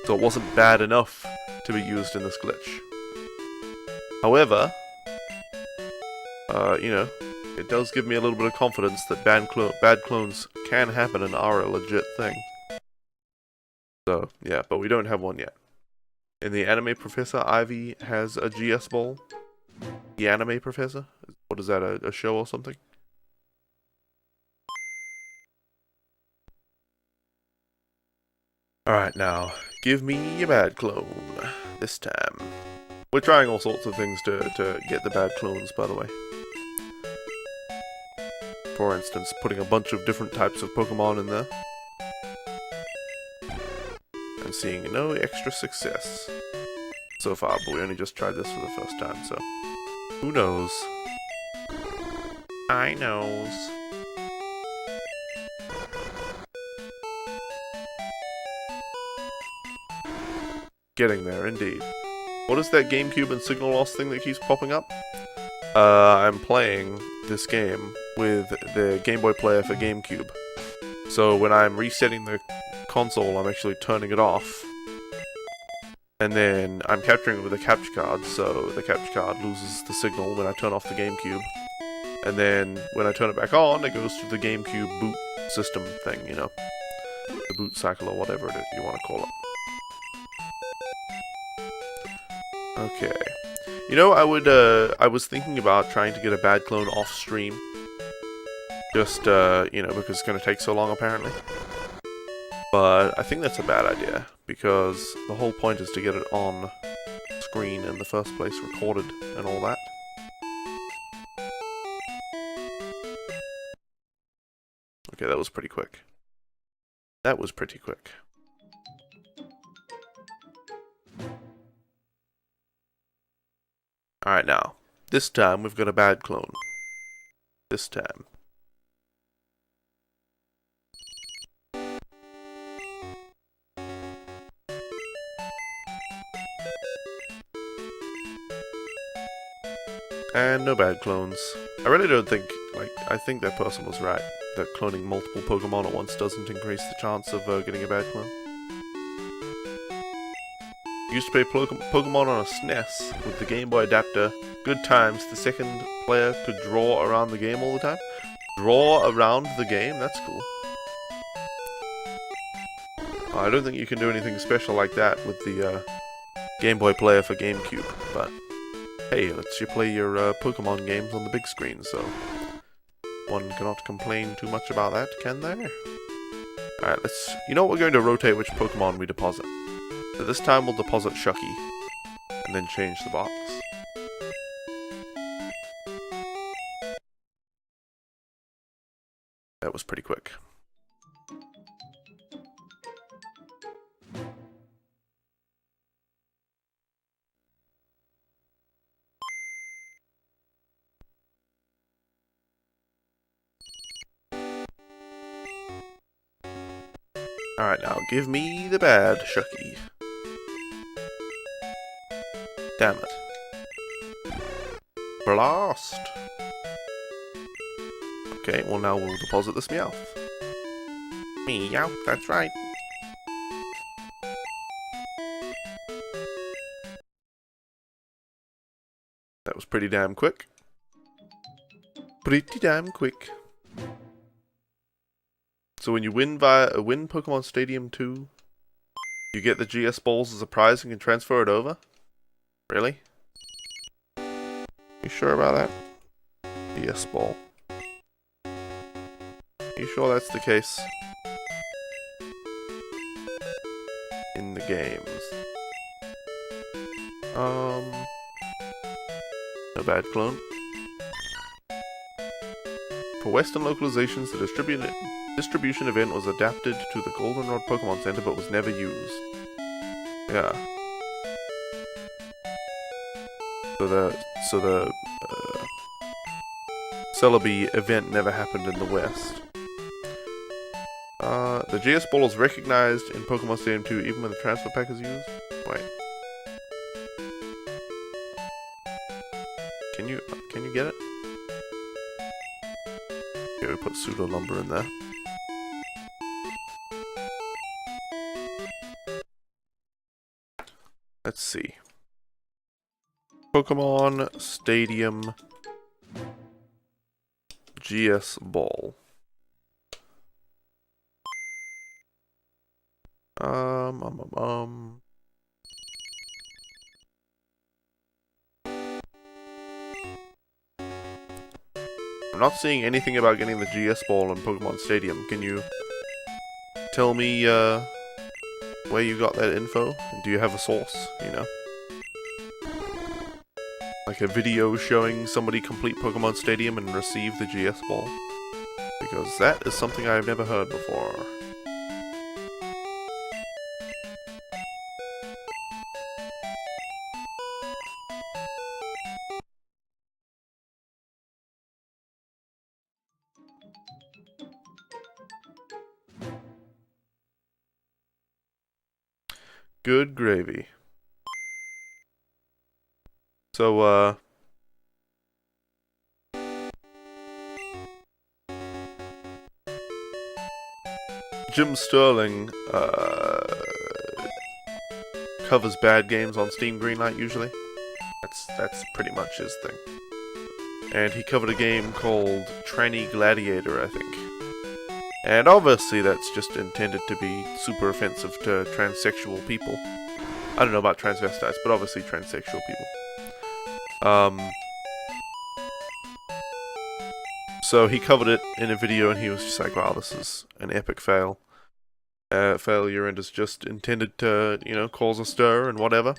A: so it wasn't bad enough to be used in this glitch. However, you know, it does give me a little bit of confidence that bad clones can happen and are a legit thing. So, yeah, but we don't have 1 yet. In the Anime Professor, Ivy has a GS Ball. The Anime Professor? What is that, a show or something? Alright, now, give me a bad clone. This time. We're trying all sorts of things to get the bad clones, by the way. For instance, putting a bunch of different types of Pokemon in there. And seeing no extra success so far, but we only just tried this for the first time, so who knows? I knows. Getting there, indeed. What is that GameCube and signal loss thing that keeps popping up? I'm playing this game with the Game Boy player for GameCube. So when I'm resetting the console, I'm actually turning it off. And then I'm capturing it with a capture card, so the capture card loses the signal when I turn off the GameCube. And then when I turn it back on, it goes to the GameCube boot system thing, you know, the boot cycle or whatever you want to call it. Okay. You know, I was thinking about trying to get a bad clone off stream. Just, you know, because it's going to take so long, apparently. But I think that's a bad idea, because the whole point is to get it on screen in the first place, recorded and all that. Okay, that was pretty quick. That was pretty quick. Alright, now, this time we've got a bad clone. This time. And no bad clones. I really don't think, like, I think that person was right, that cloning multiple Pokemon at once doesn't increase the chance of getting a bad clone. Used to play Pokemon on a SNES with the Game Boy adapter. Good times. The second player could draw around the game all the time. Draw around the game? That's cool. I don't think you can do anything special like that with the Game Boy player for GameCube, but hey, it lets you play your Pokemon games on the big screen, so one cannot complain too much about that, can there? Alright, let's... You know what, we're going to rotate which Pokemon we deposit. So this time we'll deposit Shucky, and then change the box. That was pretty quick. Alright, now give me the bad Shucky. Damn it. Blast! Okay, well now we'll deposit this Meowth. Meowth, that's right. That was pretty damn quick. Pretty damn quick. So when you win via Win Pokemon Stadium 2, you get the GS Balls as a prize and can transfer it over? Really? You sure about that? GS Ball. You sure that's the case? In the games. No bad clone. For Western localizations, the distribution event was adapted to the Goldenrod Pokemon Center but was never used. Yeah. So the Celebi event never happened in the West. The GS Ball is recognized in Pokemon Stadium 2 even when the transfer pack is used? Wait. Can you get it? Okay, we put pseudo number in there. Let's see. Pokemon Stadium GS Ball. I'm not seeing anything about getting the GS Ball in Pokemon Stadium. Can you tell me where you got that info? And do you have a source, you know? Like a video showing somebody complete Pokemon Stadium and receive the GS Ball? Because that is something I've never heard before. Good gravy. So, Jim Sterling, covers bad games on Steam Greenlight usually. That's pretty much his thing. And he covered a game called Tranny Gladiator, I think. And obviously that's just intended to be super offensive to transsexual people. I don't know about transvestites, but obviously transsexual people. So he covered it in a video and he was just like, wow, this is an epic failure, and is just intended to, you know, cause a stir and whatever.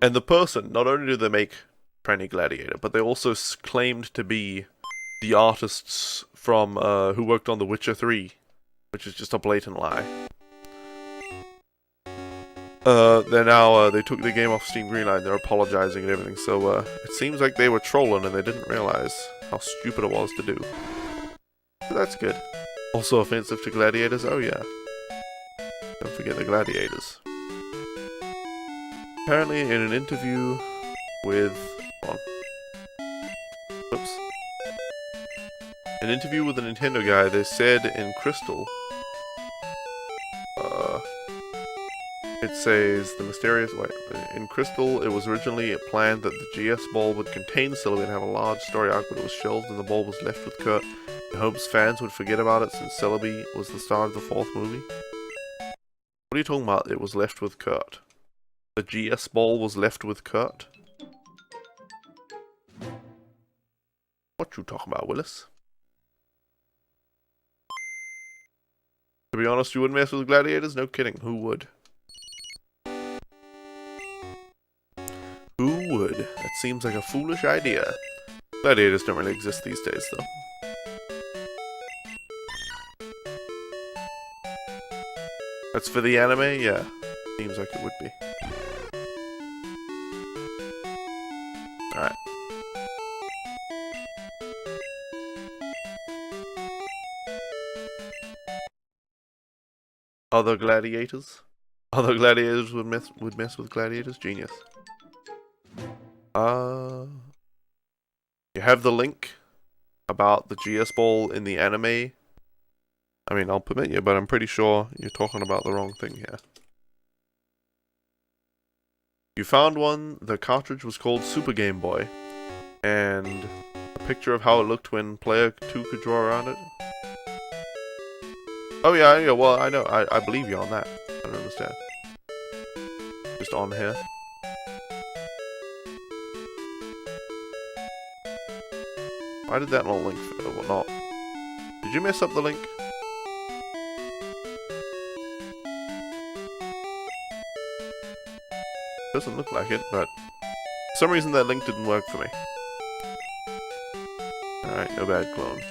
A: And the person, not only do they make Tranny Gladiator, but they also claimed to be the artists from who worked on The Witcher 3, which is just a blatant lie. They're now, they took the game off Steam Greenlight, they're apologizing and everything, so it seems like they were trolling and they didn't realize how stupid it was to do. So that's good. Also offensive to gladiators, oh yeah. Don't forget the gladiators. Apparently in an interview with... Oops. An interview with a Nintendo guy, they said in Crystal... it says the mysterious... Wait, in Crystal, it was originally planned that the GS ball would contain Celebi and have a large story arc, but it was shelved and the ball was left with Kurt. In hopes fans would forget about it since Celebi was the star of the 4th movie. What are you talking about? It was left with Kurt. The GS ball was left with Kurt? What you talking about, Willis? To be honest, you wouldn't mess with gladiators? No kidding. Who would? Who would? That seems like a foolish idea. Gladiators don't really exist these days, though. That's for the anime? Yeah. Seems like it would be. Alright. Other gladiators? Other gladiators would mess with gladiators? Genius. You have the link about the GS ball in the anime. I mean, I'll permit you, but I'm pretty sure you're talking about the wrong thing here. You found one, the cartridge was called Super Game Boy, and a picture of how it looked when player 2 could draw around it. Oh yeah, well, I know, I believe you on that. I don't understand. Just on here. Why did that not link? Well, not. Did you mess up the link? Doesn't look like it, but for some reason that link didn't work for me. Alright, no bad clone.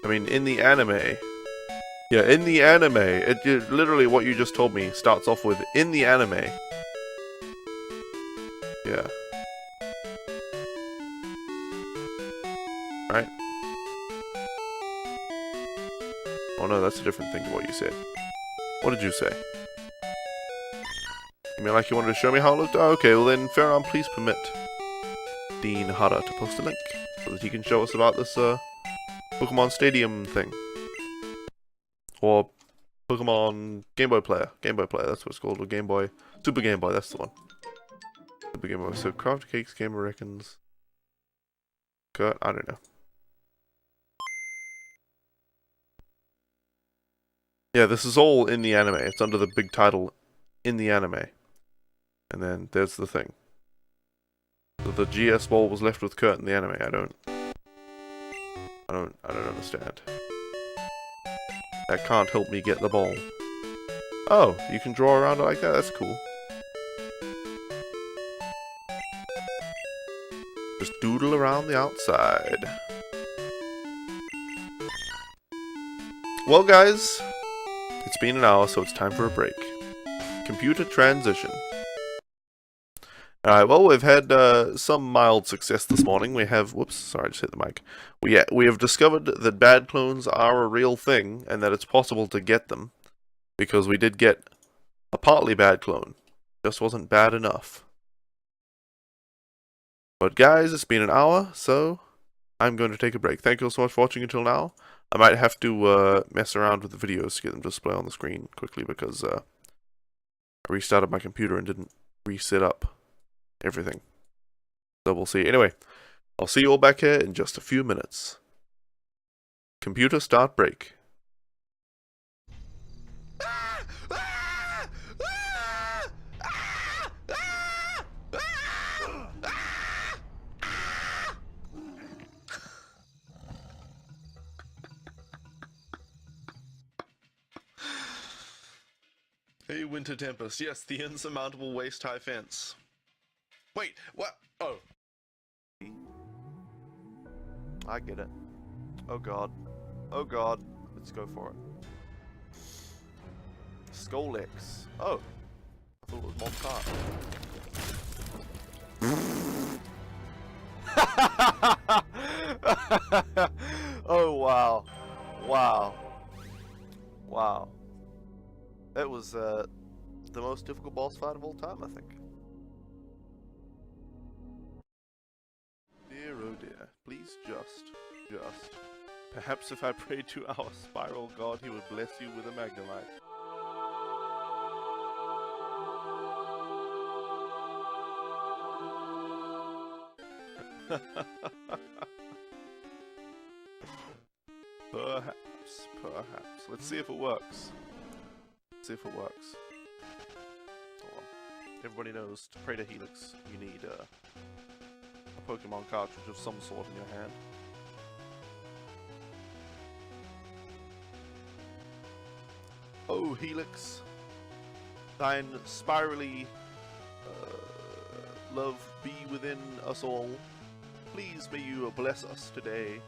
A: I mean, in the anime... Yeah, in the anime, it literally what you just told me starts off with, in the anime. Yeah. Right? Oh no, that's a different thing to what you said. What did you say? You mean like you wanted to show me how it looked? Oh, okay, well then, fair enough, please permit Dean Hara to post a link so that he can show us about this Pokemon Stadium thing. Or Pokemon Game Boy Player. Game Boy Player, that's what it's called. Or Game Boy. Super Game Boy, that's the one. Super Game Boy. So Craft Cakes, Game Boy Reckons. Kurt, I don't know. Yeah, this is all in the anime. It's under the big title, in the anime. And then there's the thing. So the GS ball was left with Kurt in the anime. I don't understand. That can't help me get the ball. Oh, you can draw around it like that? That's cool. Just doodle around the outside. Well, guys, it's been an hour, so it's time for a break. Computer transition. Alright, well, we've had some mild success this morning. We have... Whoops, sorry, I just hit the mic. We have discovered that bad clones are a real thing, and that it's possible to get them. Because we did get a partly bad clone. Just wasn't bad enough. But guys, it's been an hour, so I'm going to take a break. Thank you all so much for watching until now. I might have to mess around with the videos to get them to display on the screen quickly, because I restarted my computer and didn't reset up everything. So we'll see. Anyway, I'll see you all back here in just a few minutes. Computer start break. Hey, Winter Tempest. Yes, the insurmountable waist-high fence. Wait, what? Oh. I get it. Oh god. Oh god. Let's go for it. Skolex. Oh. I thought it was Montart. Oh wow. Wow. Wow. That was the most difficult boss fight of all time, I think. Dear oh dear, please just. Perhaps if I prayed to our spiral god, he would bless you with a magnemite. Perhaps. Let's see if it works. Hold on. Everybody knows to pray to Helix, you need a Pokemon cartridge of some sort in your hand. Oh, Helix, thine spirally love be within us all. Please may you bless us today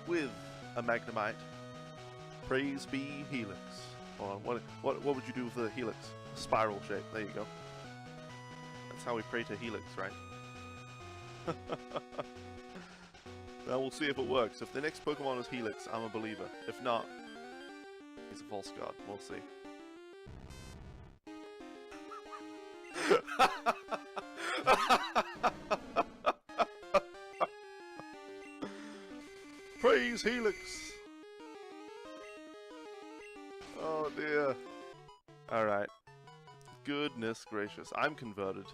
A: with a Magnemite. Praise be Helix. Hold on, what would you do with the Helix? A spiral shape. There you go. That's how we pray to Helix, right? Well, we'll see if it works. If the next Pokemon is Helix, I'm a believer. If not, he's a false god. We'll see. Praise Helix! Oh dear. Alright. Goodness gracious. I'm converted.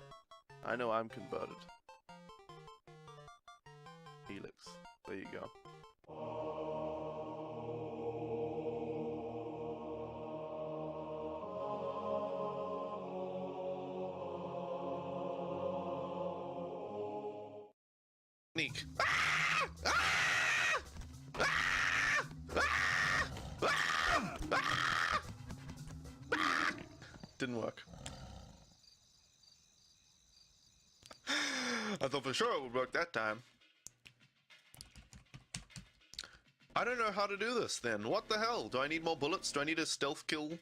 A: I know I'm converted. Helix. There you go. Sneak. Didn't work. I thought for sure it would work that time. I don't know how to do this then. What the hell? Do I need more bullets? Do I need a stealth kill?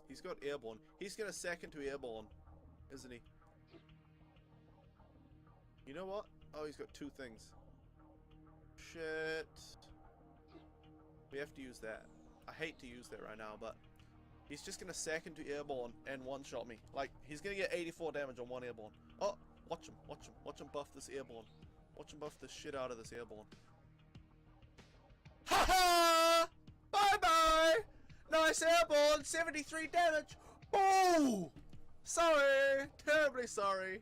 A: He's got airborne. He's got a second to airborne, isn't he? You know what? Oh, he's got two things. Shit. We have to use that. I hate to use that right now, but he's just gonna second to airborne and one-shot me. Like, he's gonna get 84 damage on one airborne. Oh, watch him buff this airborne. Watch him buff the shit out of this airborne. Ha ha! Bye-bye! Nice airborne, 73 damage! Oh! Sorry! Terribly sorry.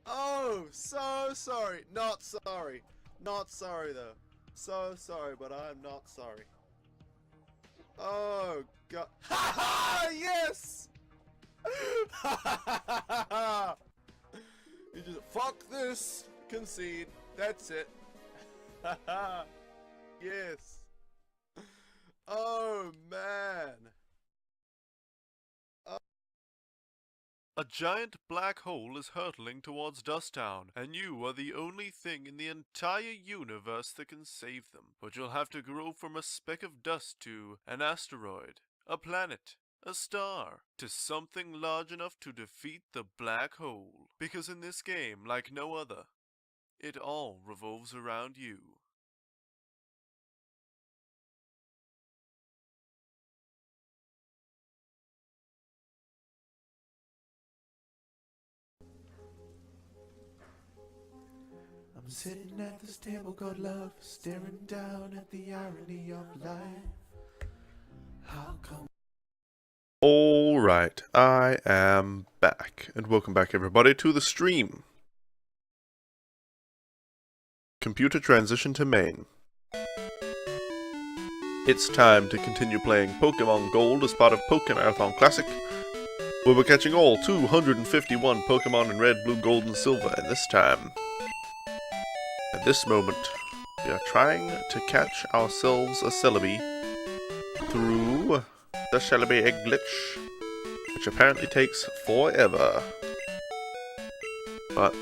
A: Oh, so sorry. Not sorry. Not sorry, though. So sorry, but I'm not sorry. Oh, God. Ha ha! Yes! Ha ha ha ha ha! You just, fuck this! Concede. That's it. Ha ha! Yes! Oh, man! A giant black hole is hurtling towards Dusttown, and you are the only thing in the entire universe that can save them. But you'll have to grow from a speck of dust to an asteroid, a planet, a star, to something large enough to defeat the black hole. Because in this game, like no other, it all revolves around you. sitting at this table called love, staring down at the irony of life. How come? Alright, I am back, and welcome back everybody to the stream. Computer transition to main. It's time to continue playing Pokemon Gold as part of Pokemarathon Classic, where we're catching all 251 Pokemon in Red, Blue, Gold, and Silver, and this time, at this moment, we are trying to catch ourselves a Celebi through the Celebi egg glitch, which apparently takes forever. But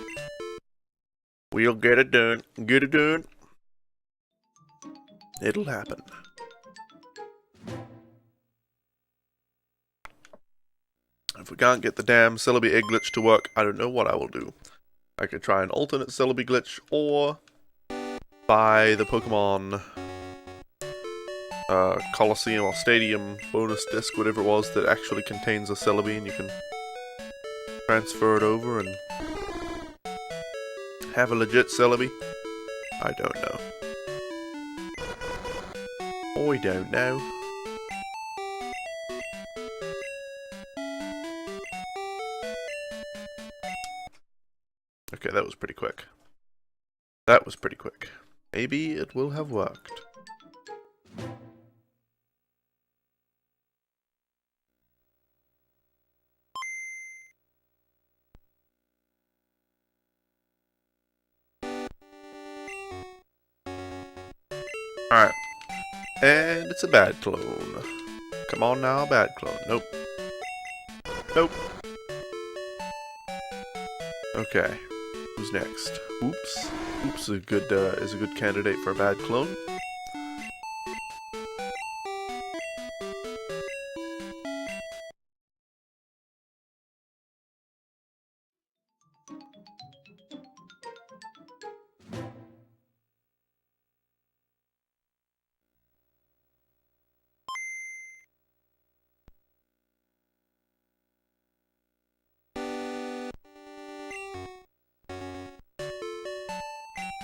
A: we'll get it done. Get it done. It'll happen. If we can't get the damn Celebi egg glitch to work, I don't know what I will do. I could try an alternate Celebi glitch, or buy the Pokemon Coliseum or Stadium bonus disc, whatever it was, that actually contains a Celebi, and you can transfer it over and have a legit Celebi. I don't know. I don't know. Okay, that was pretty quick. That was pretty quick. Maybe it will have worked. Alright. And it's a bad clone. Come on now, bad clone. Nope. Nope. Okay. Who's next? Oops. Oops is a good candidate for a bad clone.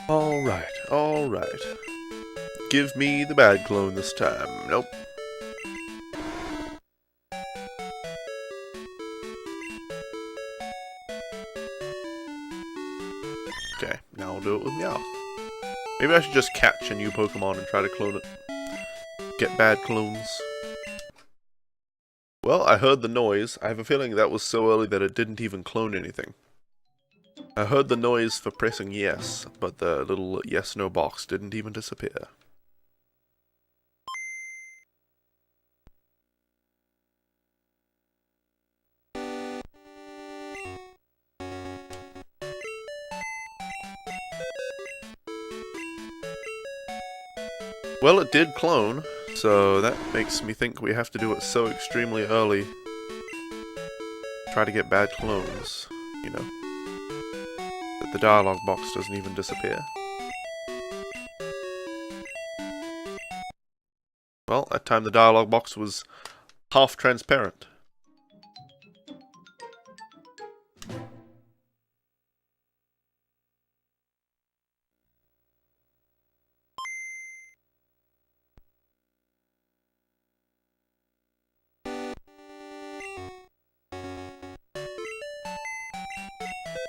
A: Alright, alright. Give me the bad clone this time. Nope. Okay, now I'll do it with Meow. Maybe I should just catch a new Pokemon and try to clone it. Get bad clones. Well, I heard the noise. I have a feeling that was so early that it didn't even clone anything. I heard the noise for pressing yes, but the little yes-no box didn't even disappear. Well, it did clone, so that makes me think we have to do it so extremely early. Try to get bad clones, you know. That the dialogue box doesn't even disappear. Well, that time the dialogue box was half transparent.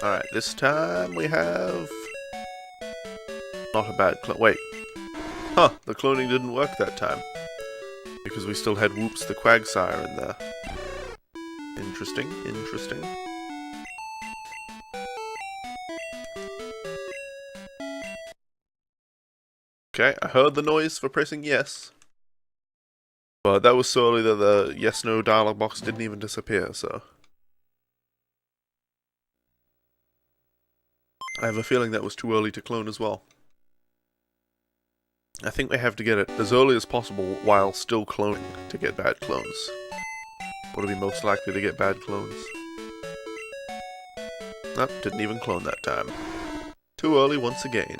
A: Alright, this time we have... not a bad clone. Wait. Huh, the cloning didn't work that time. Because we still had Whoops the Quagsire in there. Interesting, interesting. Okay, I heard the noise for pressing yes. But that was so early that the yes-no dialog box didn't even disappear, so... I have a feeling that was too early to clone as well. I think we have to get it as early as possible while still cloning to get bad clones. What are we most likely to get bad clones? Nope, didn't even clone that time. Too early once again.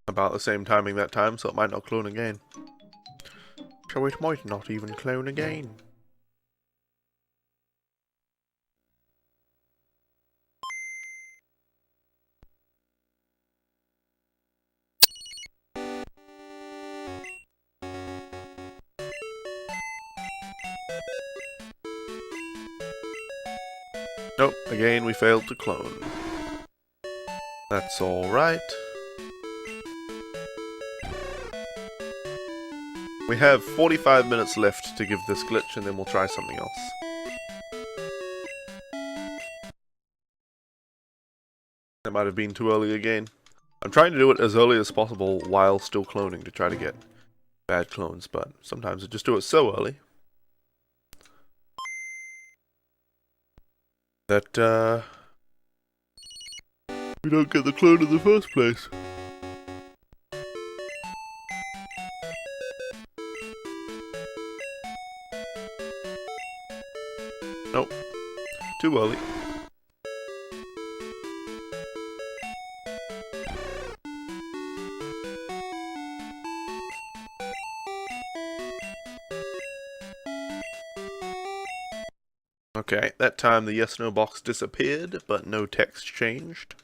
A: About the same timing that time, so it might not clone again. so it might not even clone again. Nope, again we failed to clone. That's alright. We have 45 minutes left to give this glitch and then we'll try something else. That might have been too early again. I'm trying to do it as early as possible while still cloning to try to get bad clones, but sometimes I just do it so early that we don't get the clone in the first place. Nope. Too early. Okay, that time the yes/no box disappeared, but no text changed.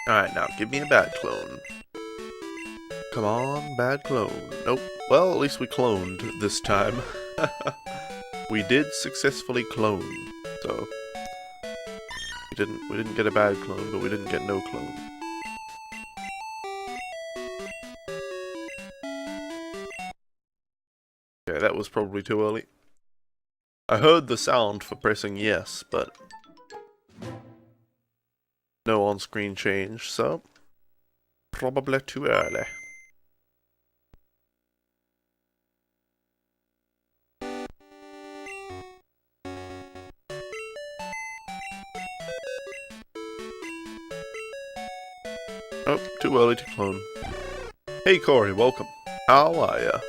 A: Alright, now give me a bad clone. Come on, bad clone. Nope. Well, at least we cloned this time. We did successfully clone, so we didn't get a bad clone, but we didn't get no clone. Okay, that was probably too early. I heard the sound for pressing yes, but no on-screen change, so probably too early. Oh, too early to clone. Hey Corey, welcome. How are ya?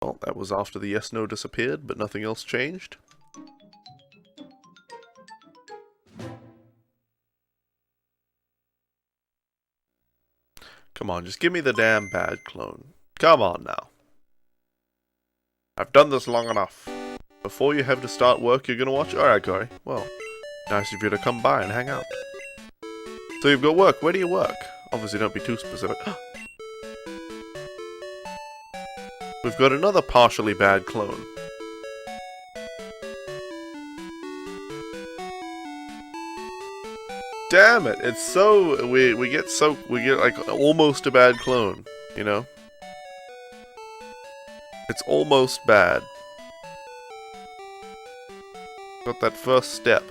A: Well, that was after the yes/no disappeared, but nothing else changed. Come on, just give me the damn bad clone. Come on now. I've done this long enough. Before you have to start work, you're gonna watch? Alright, Corey. Well, nice of you to come by and hang out. So you've got work. Where do you work? Obviously, don't be too specific. We've got another partially bad clone. Damn it! It's so we get like almost a bad clone, you know? It's almost bad. Got that first step.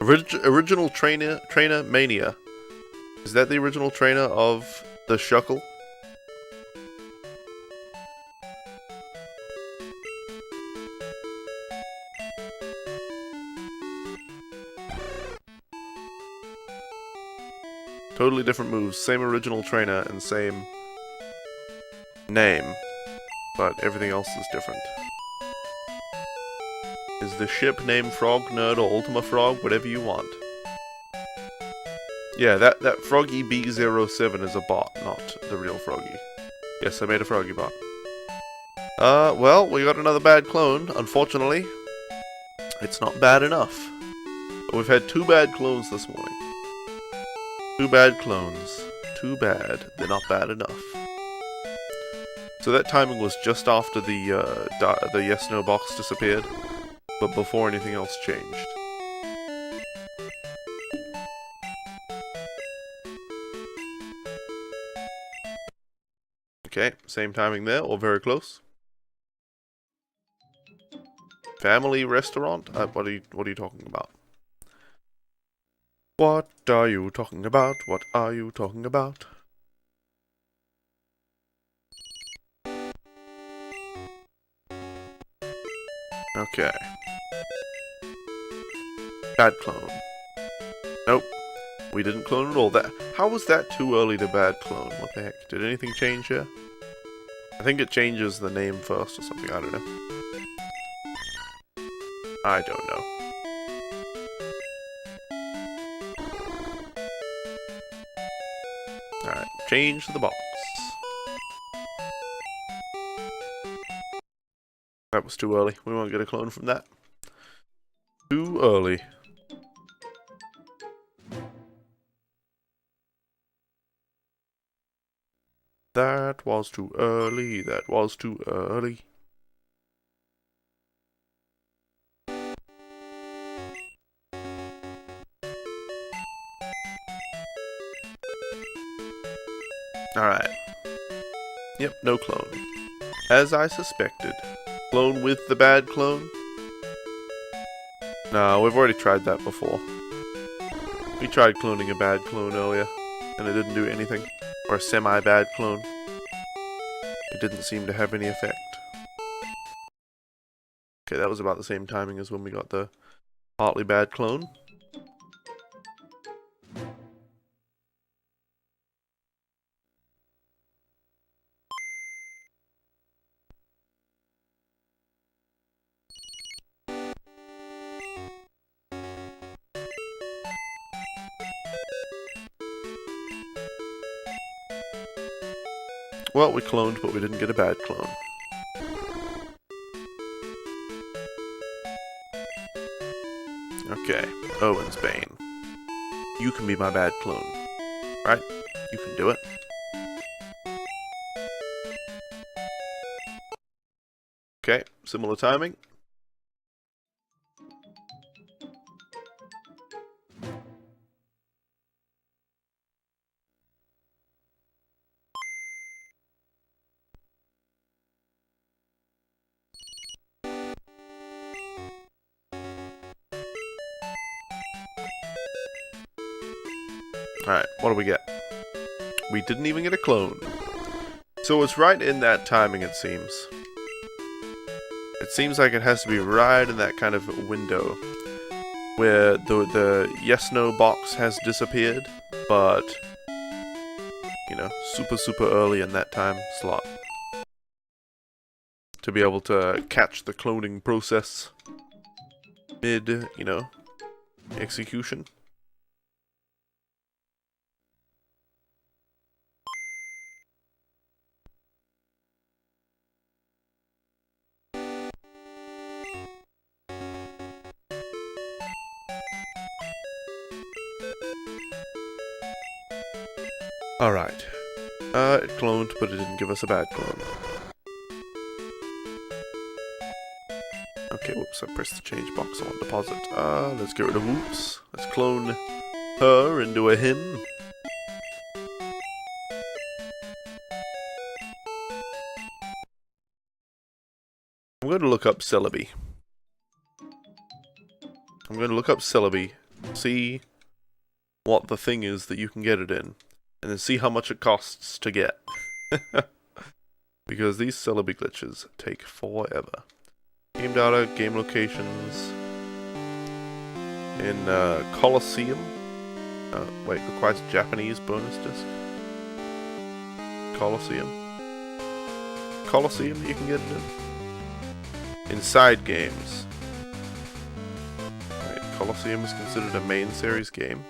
A: Original trainer mania. Is that the original trainer of the Shuckle? Totally different moves, same original trainer and same name, but everything else is different. Is the ship named Frog Nerd or Ultima Frog? Whatever you want. Yeah, that Froggy B07 is a bot, not the real Froggy. Yes, I made a Froggy bot. Well, we got another bad clone, unfortunately. It's not bad enough. But we've had 2 bad clones this morning. 2 bad clones. Too bad. They're not bad enough. So that timing was just after the yes/no box disappeared, but before anything else changed. Okay, same timing there, or very close. Family restaurant? What are you talking about? What are you talking about? What are you talking about? Okay. Bad clone. Nope. We didn't clone at all. How was that too early to bad clone? What the heck? Did anything change here? I think it changes the name first or something. I don't know. I don't know. Alright, change the box. That was too early. We won't get a clone from that. Too early. That was too early. That was too early. Alright. Yep, no clone. As I suspected. Clone with the bad clone? No, we've already tried that before. We tried cloning a bad clone earlier, and it didn't do anything. Or a semi-bad clone. It didn't seem to have any effect. Okay, that was about the same timing as when we got the partly bad clone. Well, we cloned, but we didn't get a bad clone. Okay, Owen's Bane. You can be my bad clone. Right? You can do it. Okay, similar timing. Alright, what do we get? We didn't even get a clone. So it's right in that timing, it seems. It seems like it has to be right in that kind of window where the yes-no box has disappeared, but, you know, super early in that time slot. To be able to catch the cloning process mid, you know, execution. Alright. It cloned, but it didn't give us a bad clone. Okay, whoops, I pressed the change box on deposit. Let's get rid of whoops. Let's clone her into a him. I'm going to look up Celebi. I'm going to look up Celebi, see what the thing is that you can get it in, and then see how much it costs to get. Because these Celebi glitches take forever. Game data, game locations. In Colosseum. Wait, requires Japanese bonus disc. Colosseum. Colosseum, you can get it in. Inside games. Right, Colosseum is considered a main series game.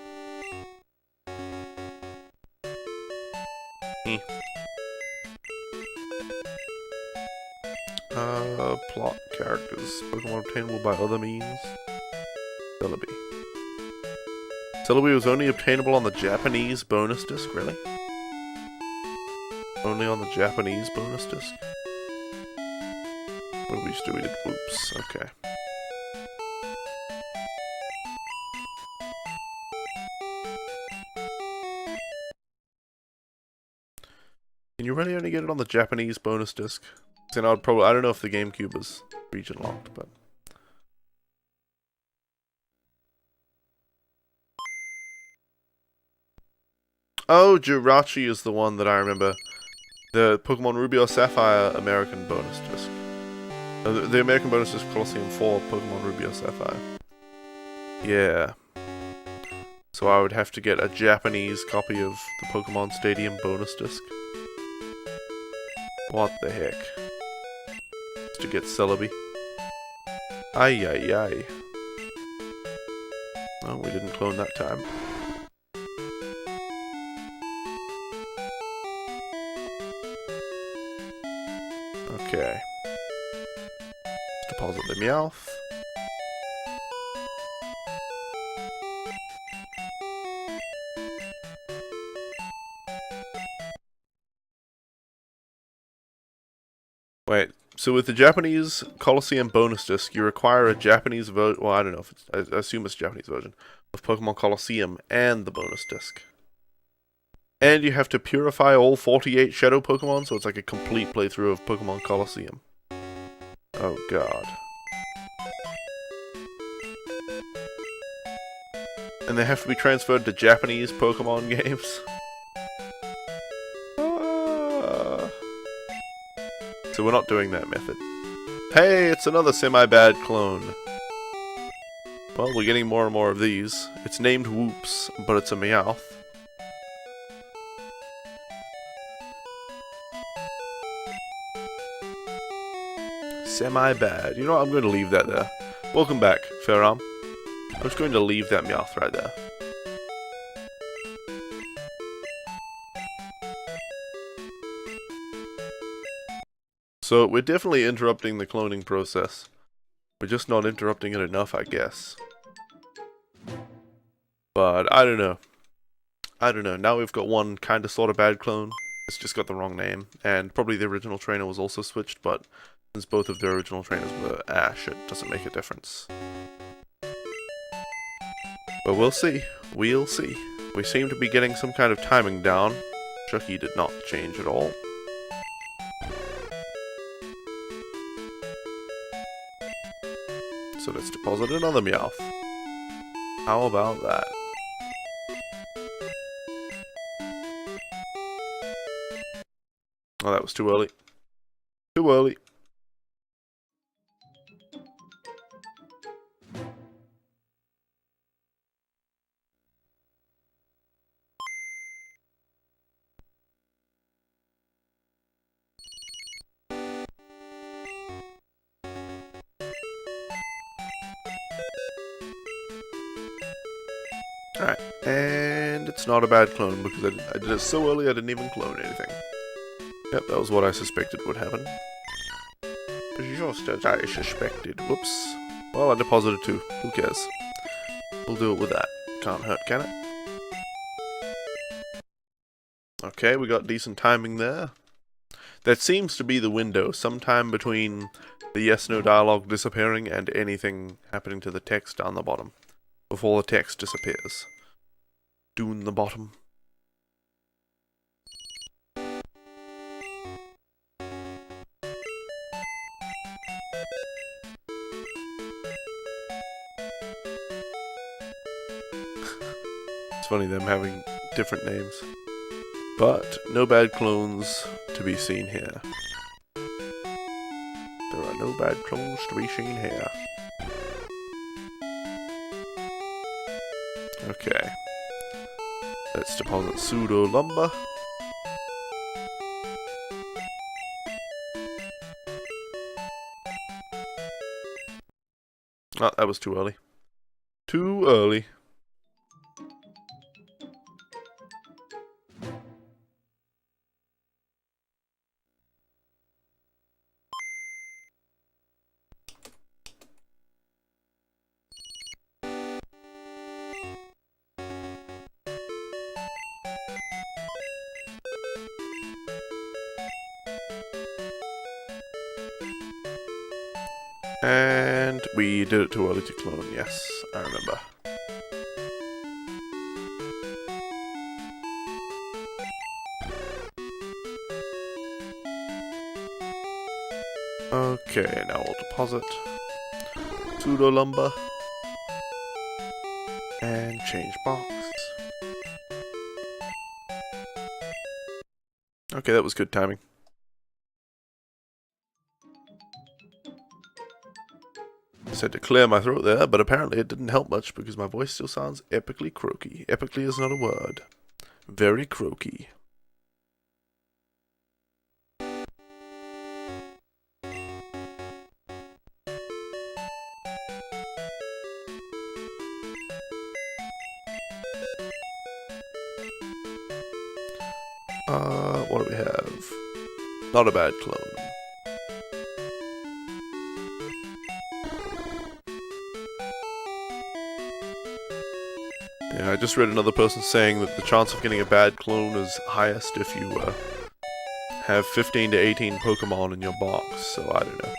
A: Plot, characters, Pokemon obtainable by other means. Celebi. Celebi was only obtainable on the Japanese bonus disc, really? Only on the Japanese bonus disc? What did we just do? We did whoops, okay. Can you really only get it on the Japanese bonus disc? And I don't know if the GameCube is region locked, but oh, Jirachi is the one that I remember. The Pokemon Ruby or Sapphire American bonus disc. The American bonus disc Colosseum for Pokemon Ruby or Sapphire. Yeah. So I would have to get a Japanese copy of the Pokemon Stadium bonus disc. What the heck? Just to get Celebi. Ay ay ay. Oh, we didn't clone that time. Okay. Let's deposit the Meowth. Wait, so with the Japanese Colosseum bonus disc, you require a Japanese version. Well, I don't know if it's. I assume it's a Japanese version of Pokemon Colosseum and the bonus disc. And you have to purify all 48 Shadow Pokemon, so it's like a complete playthrough of Pokemon Colosseum. Oh god. And they have to be transferred to Japanese Pokemon games. So we're not doing that method. Hey, it's another semi-bad clone. Well, we're getting more and more of these. It's named Whoops, but it's a Meowth. Semi-bad. You know what? I'm going to leave that there. Welcome back, Fairarm. I'm just going to leave that Meowth right there. So, we're definitely interrupting the cloning process. We're just not interrupting it enough, I guess. But, I don't know. Now we've got one kinda sorta bad clone. It's just got the wrong name. And probably the original trainer was also switched, but since both of the original trainers were Ash, it doesn't make a difference. But we'll see. We'll see. We seem to be getting some kind of timing down. Chucky did not change at all. So let's deposit another Meowth. How about that? Oh, that was too early. Too early. Alright, and it's not a bad clone because I did it so early I didn't even clone anything. Yep, that was what I suspected would happen. Just as I suspected. Whoops. Well, I deposited two. Who cares? We'll do it with that. Can't hurt, can it? Okay, we got decent timing there. That seems to be the window, sometime between the yes-no dialogue disappearing and anything happening to the text down the bottom. Before the text disappears. Doon the bottom. It's funny them having different names. But no bad clones to be seen here. There are no bad clones to be seen here. Okay. Let's deposit pseudo lumber. Oh, that was too early. Too early. And we did it too early to clone, yes, I remember. Okay, now we'll deposit pseudo lumber and change box. Okay, that was good timing. had to clear my throat there, but apparently it didn't help much because my voice still sounds epically croaky. Epically is not a word. Very croaky. What do we have? Not a bad clone. Yeah, I just read another person saying that the chance of getting a bad clone is highest if you have 15 to 18 Pokemon in your box, so I don't know.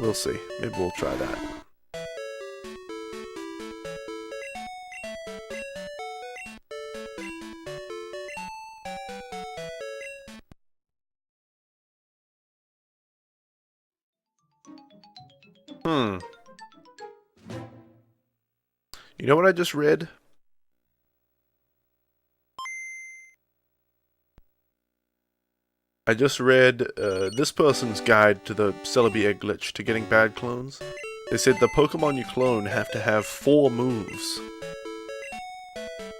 A: We'll see. Maybe we'll try that. You know what I just read? I just read this person's guide to the Celebi egg glitch to getting bad clones. They said the Pokemon you clone have to have 4 moves.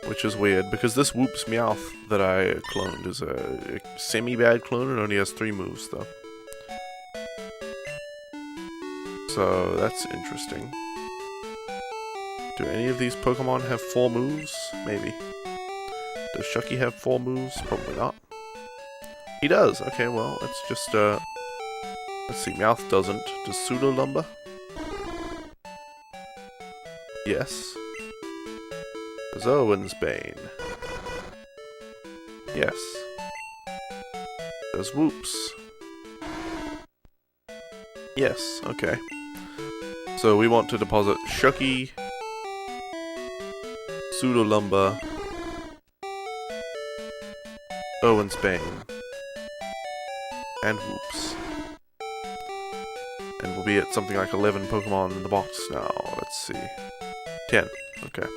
A: Which is weird, because this Whoops Meowth that I cloned is a semi-bad clone and only has 3 moves, though. So, that's interesting. Do any of these Pokemon have 4 moves? Maybe. Does Shucky have 4 moves? Probably not. He does! Okay, well, let's just, let's see, Meowth doesn't. Does Pseudolumber? Yes. Does Owen's Bane? Yes. Does Whoops? Yes, okay. So we want to deposit Shucky, Pseudolumber, Owen's Bane, and Whoops. And we'll be at something like 11 Pokemon in the box now. Let's see. 10. Okay.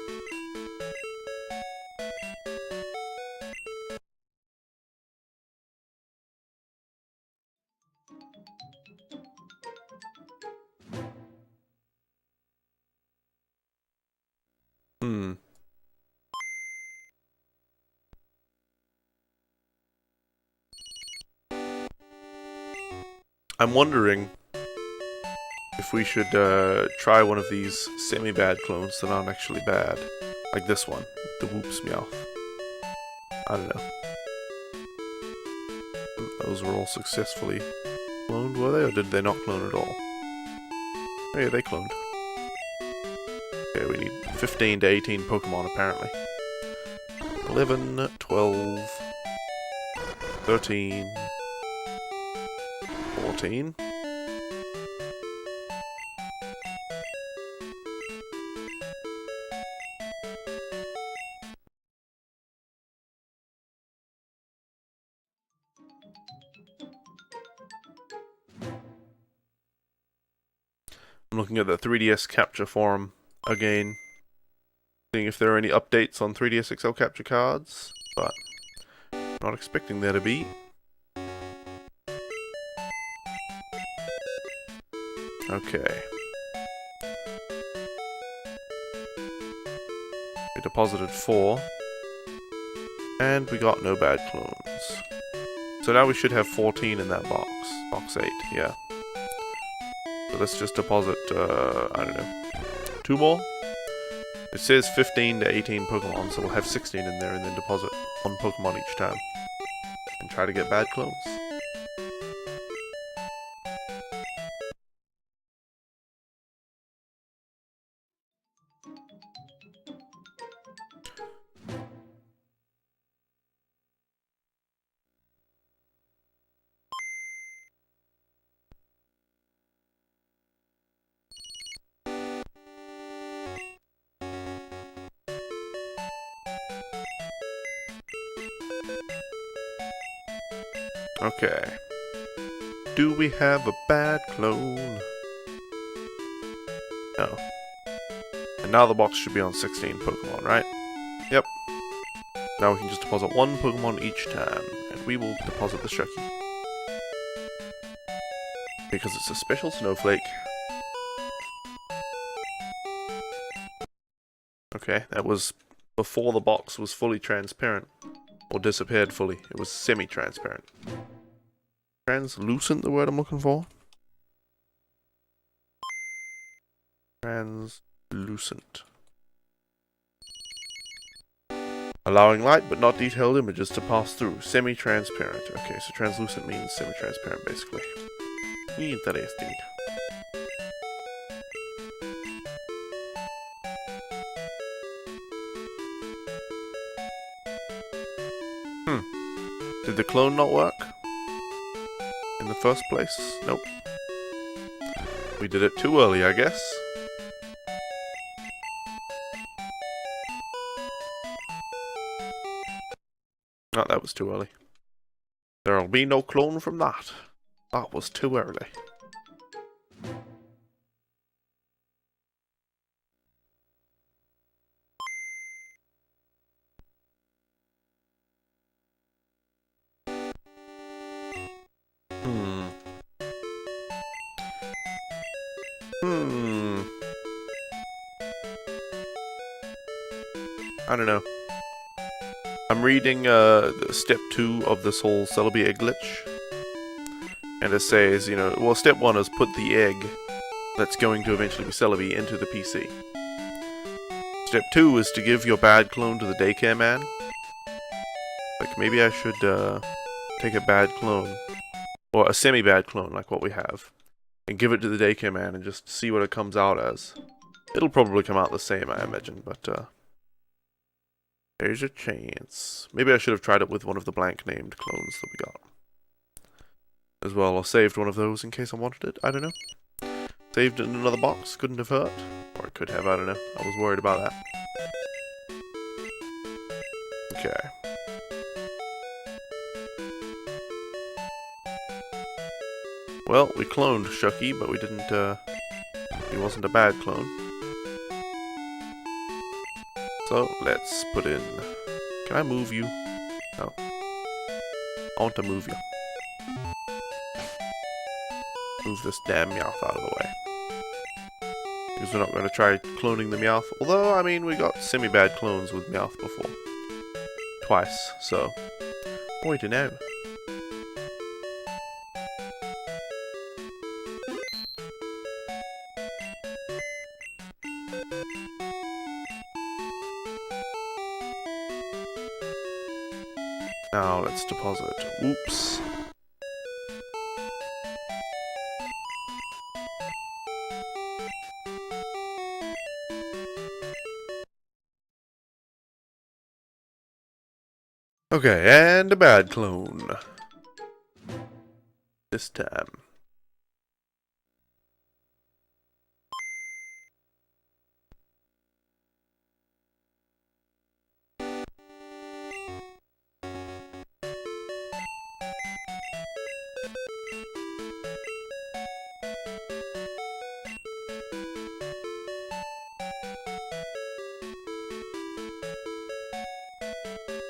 A: I'm wondering if we should try one of these semi-bad clones that aren't actually bad. Like this one, the Whoops Meowth. I don't know. Those were all successfully cloned, were they? Or did they not clone at all? Oh yeah, they cloned. Okay, we need 15 to 18 Pokemon apparently. 11, 12, 13, 14. I'm looking at the 3DS capture forum again, seeing if there are any updates on 3DS XL capture cards, but not expecting there to be. Okay. We deposited 4, and we got no bad clones. So now we should have 14 in that box. Box 8, yeah. So let's just deposit, I don't know, 2 more? It says 15 to 18 Pokemon, so we'll have 16 in there and then deposit 1 Pokemon each time. And try to get bad clones. Okay. Do we have a bad clone? No. And now the box should be on 16 Pokemon, right? Yep. Now we can just deposit 1 Pokemon each time, and we will deposit the Shucky. Because it's a special snowflake. Okay, that was before the box was fully transparent. Or disappeared fully. It was semi-transparent. Translucent, the word I'm looking for? Translucent. Allowing light but not detailed images to pass through. Semi-transparent. Okay, so translucent means semi-transparent, basically. Interesting. Did the clone not work? In the first place? Nope. We did it too early, I guess. Oh, that was too early. There'll be no clone from that. That was too early. I don't know. I'm reading step 2 of this whole Celebi egg glitch. And it says, you know, well, step 1 is put the egg that's going to eventually be Celebi into the PC. Step 2 is to give your bad clone to the daycare man. Like, maybe I should take a bad clone, or a semi-bad clone like what we have, and give it to the daycare man and just see what it comes out as. It'll probably come out the same, I imagine, but there's a chance. Maybe I should have tried it with one of the blank named clones that we got as well, or saved one of those in case I wanted it. I don't know. Saved it in another box, couldn't have hurt. Or it could have, I don't know. I was worried about that. Okay. Well, we cloned Shucky, but we didn't, he wasn't a bad clone. So, let's put in... Can I move you? No. I want to move you. Move this damn Meowth out of the way. Because we're not going to try cloning the Meowth. Although, I mean, we got semi-bad clones with Meowth before. Twice, so... Boy to know. Now let's deposit. Oops. Okay, and a bad clone. This time.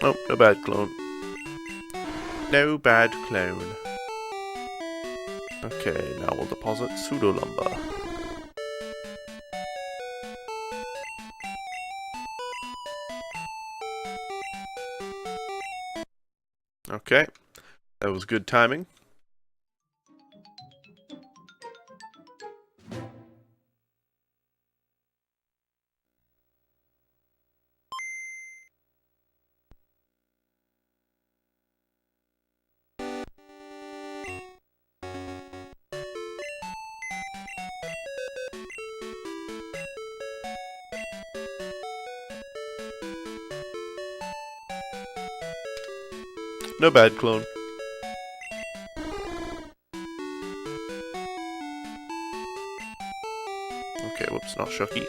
A: Nope, no bad clone. No bad clone. Okay, now we'll deposit pseudo lumber. Okay, that was good timing. No bad clone. Okay, whoops, not Shucky.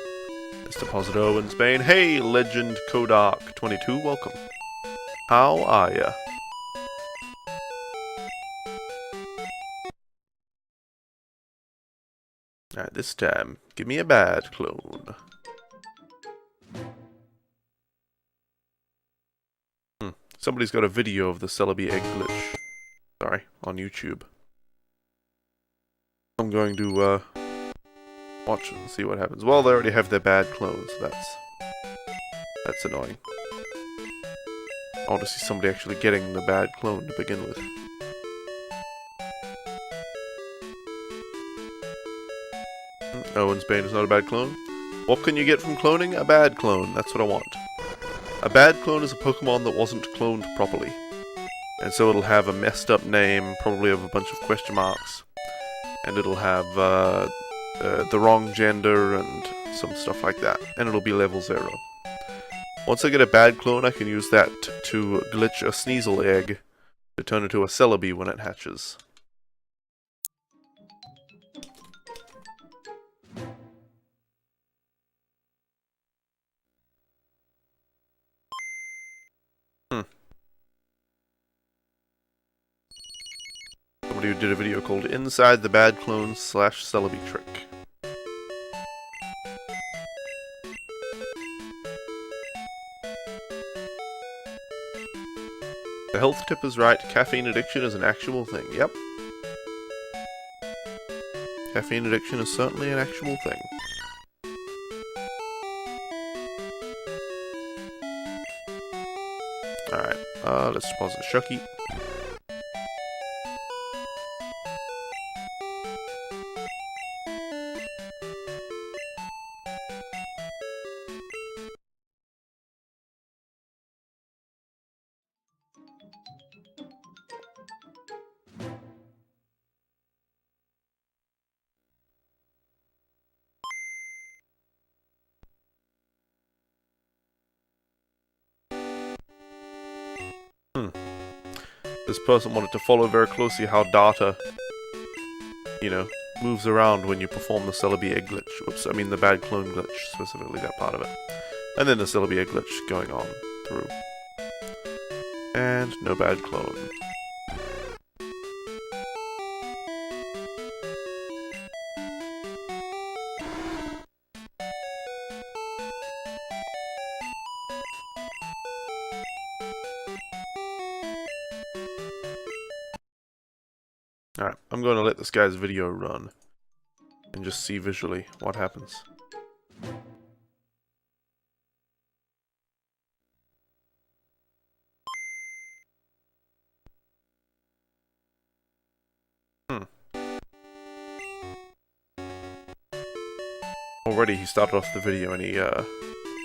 A: Let's deposit Owen's Bane. Hey, Legend Kodark22, welcome. How are ya? Alright, this time, give me a bad clone. Somebody's got a video of the Celebi egg glitch. Sorry, on YouTube. I'm going to watch it and see what happens. Well, they already have their bad clones, so That's annoying. I want to see somebody actually getting the bad clone to begin with. Owen's Bane is not a bad clone. What can you get from cloning? A bad clone. That's what I want. A bad clone is a Pokemon that wasn't cloned properly. And so it'll have a messed up name, probably of a bunch of question marks. And it'll have the wrong gender and some stuff like that. And it'll be level 0. Once I get a bad clone, I can use that to glitch a Sneasel egg to turn into a Celebi when it hatches. Somebody who did a video called Inside the Bad Clone / Celebi Trick. The health tip is right, caffeine addiction is an actual thing. Yep. Caffeine addiction is certainly an actual thing. Alright, let's deposit Shucky. This person wanted to follow very closely how data, you know, moves around when you perform the Celebi egg glitch. Oops, I mean the bad clone glitch, specifically that part of it. And then the Celebi egg glitch going on through. And no bad clone. Alright, I'm going to let this guy's video run and just see visually what happens. Already he started off the video and he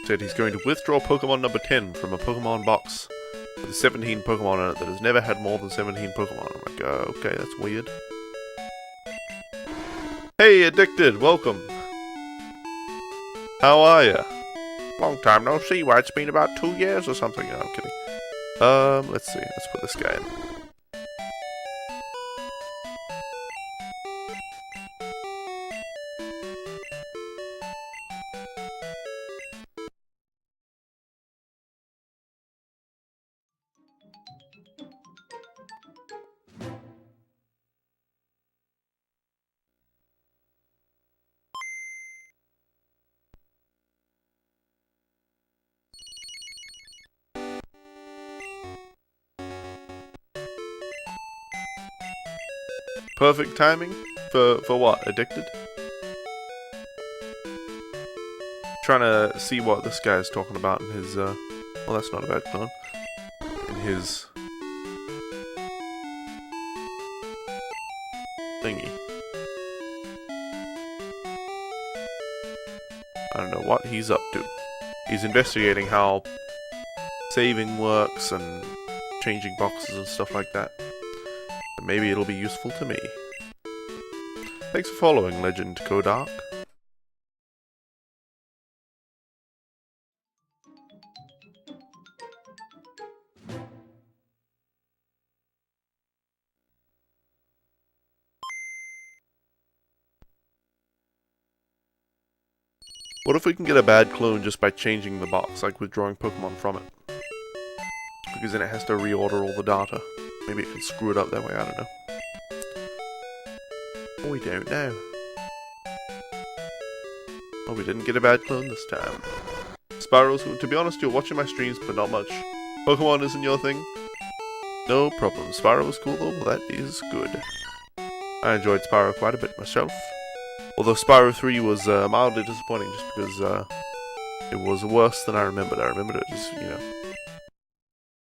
A: said he's going to withdraw Pokemon number 10 from a Pokemon box with 17 Pokemon in it that has never had more than 17 Pokemon. I'm like, okay, that's weird. Hey, Addicted, welcome. How are ya? Long time no see. Why, it's been about 2 years or something. No, I'm kidding. Let's see. Let's put this guy in. Perfect timing? For what? Addicted? Trying to see what this guy is talking about in his, well, that's not a bad clone. In his thingy. I don't know what he's up to. He's investigating how saving works and changing boxes and stuff like that. But maybe it'll be useful to me. Thanks for following, Legend Kodark. What if we can get a bad clone just by changing the box, like withdrawing Pokemon from it? Because then it has to reorder all the data. Maybe it can screw it up that way, I don't know. We don't know. Oh, we didn't get a bad clone this time. Spyro's, to be honest, you're watching my streams, but not much. Pokemon isn't your thing? No problem. Spyro was cool though, well that is good. I enjoyed Spyro quite a bit myself. Although Spyro 3 was mildly disappointing just because It was worse than I remembered. I remembered it as, you know,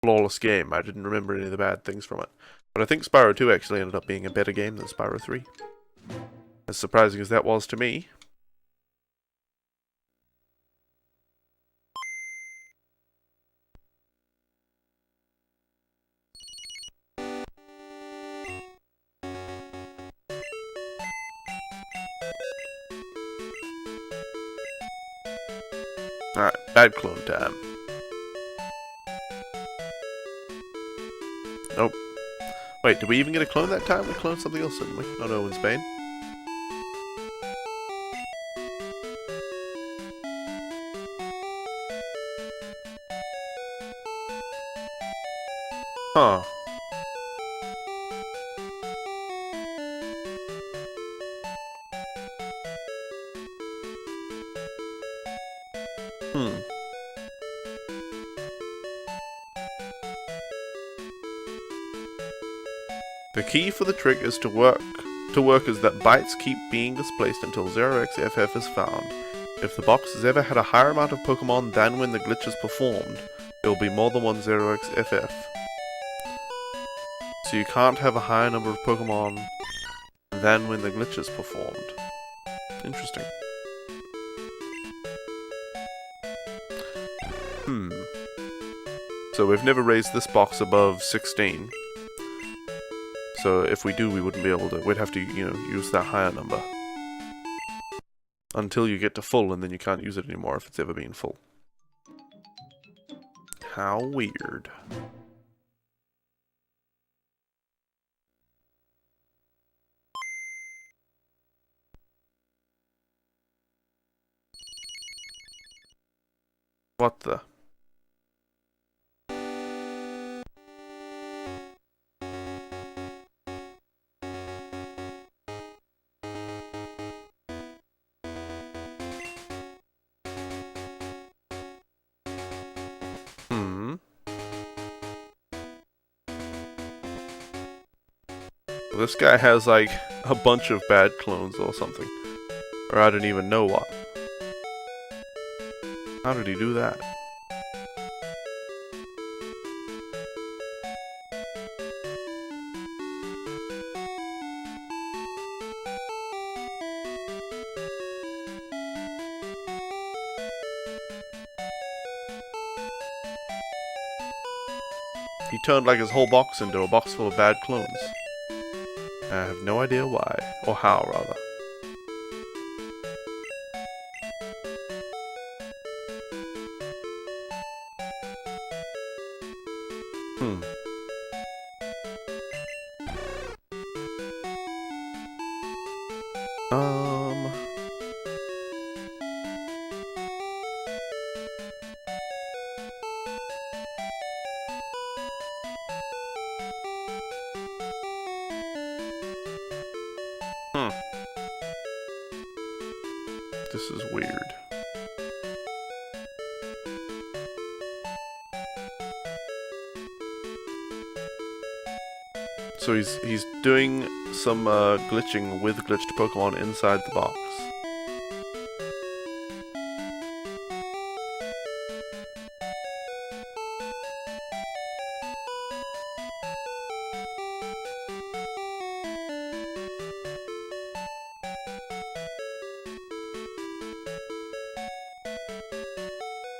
A: flawless game. I didn't remember any of the bad things from it. But I think Spyro 2 actually ended up being a better game than Spyro 3. As surprising as that was to me. Alright, bad clone time. Nope. Wait, did we even get a clone that time? We cloned something else, didn't we? Oh no, in Spain. Huh. Hmm. The key for the trick is to work is that bytes keep being displaced until 0xFF is found. If the box has ever had a higher amount of Pokemon than when the glitch is performed, there will be more than one 0xFF. So you can't have a higher number of Pokemon than when the glitch is performed. Interesting. So we've never raised this box above 16. So if we do, we wouldn't be able to. We'd have to, you know, use that higher number. Until you get to full, and then you can't use it anymore if it's ever been full. How weird. What the? This guy has, like, a bunch of bad clones or something. Or I don't even know what. How did he do that? He turned, like, his whole box into a box full of bad clones. I have no idea why. Or how, rather. Hmm. This is weird. So he's doing some glitching with glitched Pokemon inside the box.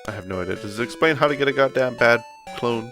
A: I have no idea. Does it explain how to get a goddamn bad clone?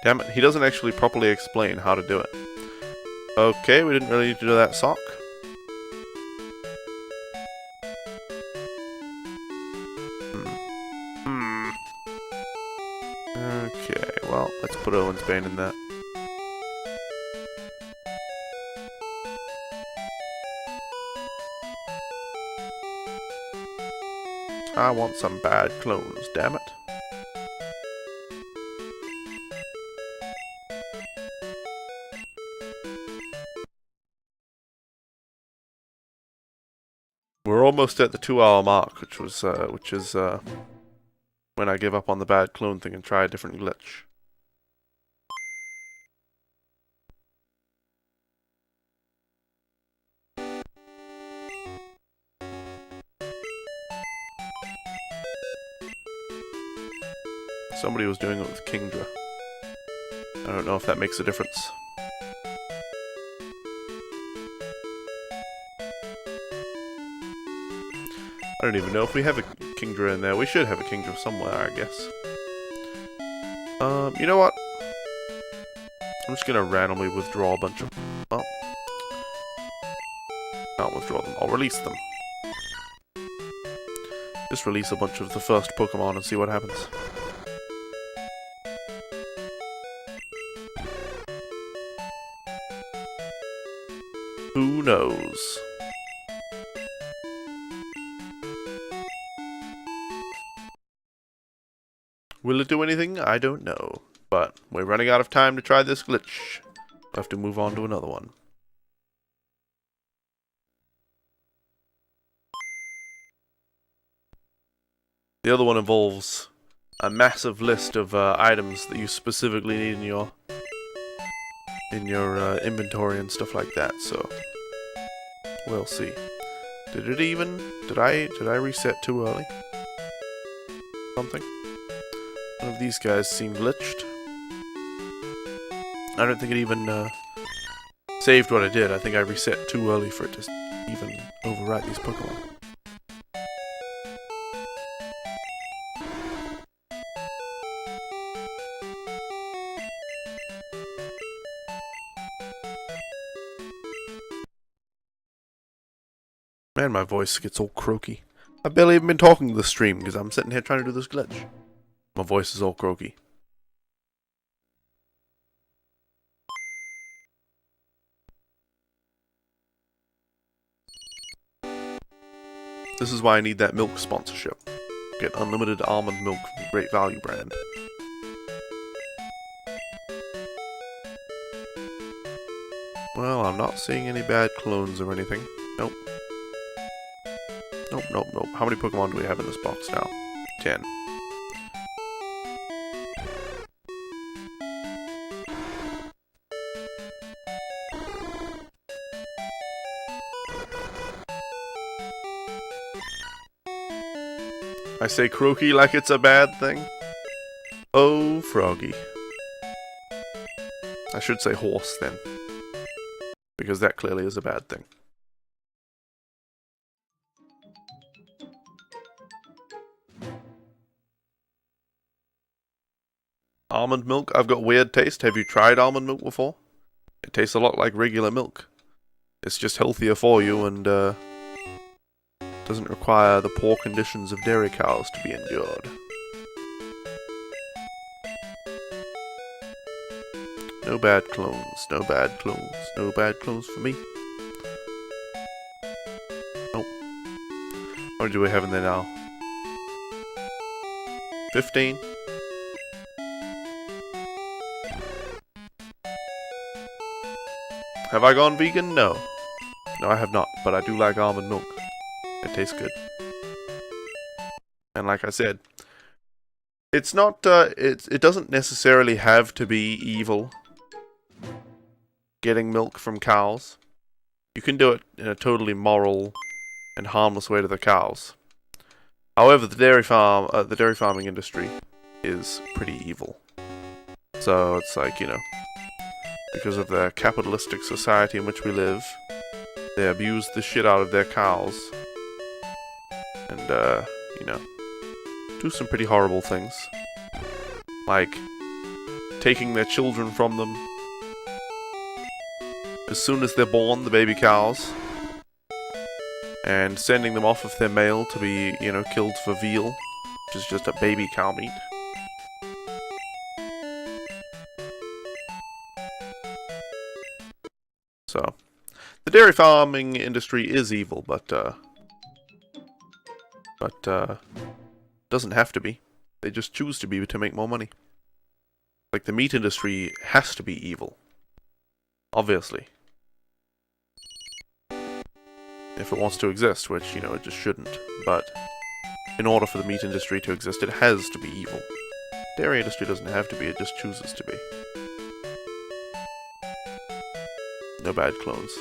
A: Damn it, he doesn't actually properly explain how to do it. Okay, we didn't really need to do that sock. Okay, well, let's put Owen's Bane in that. I want some bad clones, damn it. almost at the 2-hour mark, which is when I give up on the bad clone thing and try a different glitch. Somebody was doing it with Kingdra. I don't know if that makes a difference. I don't even know if we have a Kingdra in there. We should have a Kingdra somewhere, I guess. You know what? I'm just gonna randomly withdraw a bunch of... Oh. Can't withdraw them. I'll release them. Just release a bunch of the first Pokemon and see what happens. Who knows? Will it do anything? I don't know. But we're running out of time to try this glitch. We'll have to move on to another one. The other one involves a massive list of items that you specifically need in your inventory and stuff like that. So we'll see. Did it even? Did I reset too early? Something. One of these guys seemed glitched. I don't think it even saved what I did. I think I reset too early for it to even overwrite these Pokemon. Man, my voice gets all croaky. I've barely even been talking to the stream because I'm sitting here trying to do this glitch. My voice is all croaky. This is why I need that milk sponsorship. Get unlimited almond milk from the Great Value brand. Well, I'm not seeing any bad clones or anything. Nope. Nope, nope, nope. How many Pokemon do we have in this box now? 10. I say croaky like it's a bad thing. Oh, froggy. I should say horse then. Because that clearly is a bad thing. Almond milk? I've got weird taste. Have you tried almond milk before? It tastes a lot like regular milk. It's just healthier for you and doesn't require the poor conditions of dairy cows to be endured. No bad clones, no bad clones, no bad clones for me. Nope. How many do we have in there now? 15? Have I gone vegan? No. No, I have not, but I do like almond milk. It tastes good. And like I said, it's not, it doesn't necessarily have to be evil getting milk from cows. You can do it in a totally moral and harmless way to the cows. However, the dairy farming industry is pretty evil. So it's like, you know, because of the capitalistic society in which we live, they abuse the shit out of their cows. And, you know, do some pretty horrible things. Like, taking their children from them as soon as they're born, the baby cows, and sending them off if they're male to be, you know, killed for veal, which is just a baby cow meat. So, the dairy farming industry is evil, but doesn't have to be. They just choose to be to make more money. Like, the meat industry has to be evil. Obviously. if it wants to exist, which, you know, it just shouldn't. But in order for the meat industry to exist, it has to be evil. Dairy industry doesn't have to be, it just chooses to be. No bad clones.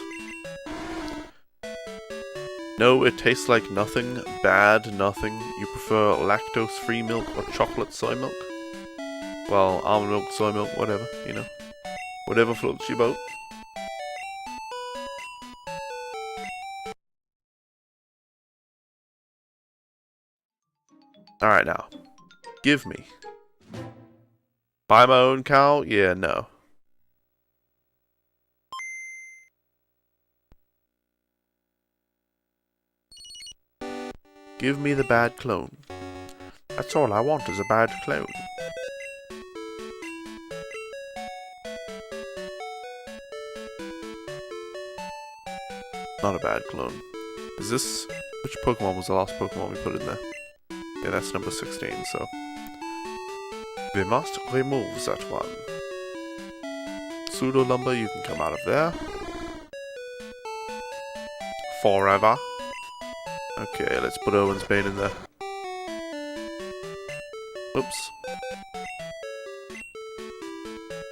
A: No, it tastes like nothing. Bad nothing. You prefer lactose-free milk or chocolate soy milk? Well, almond milk, soy milk, whatever, you know. Whatever floats your boat. Alright now. Give me. Buy my own cow? Yeah, no. Give me the bad clone. That's all I want is a bad clone. Not a bad clone. Is this... Which Pokemon was the last Pokemon we put in there? Yeah, that's number 16, so... We must remove that one. Pseudo Lumber, you can come out of there. Forever. Okay, let's put Owen's Bane in there. Oops.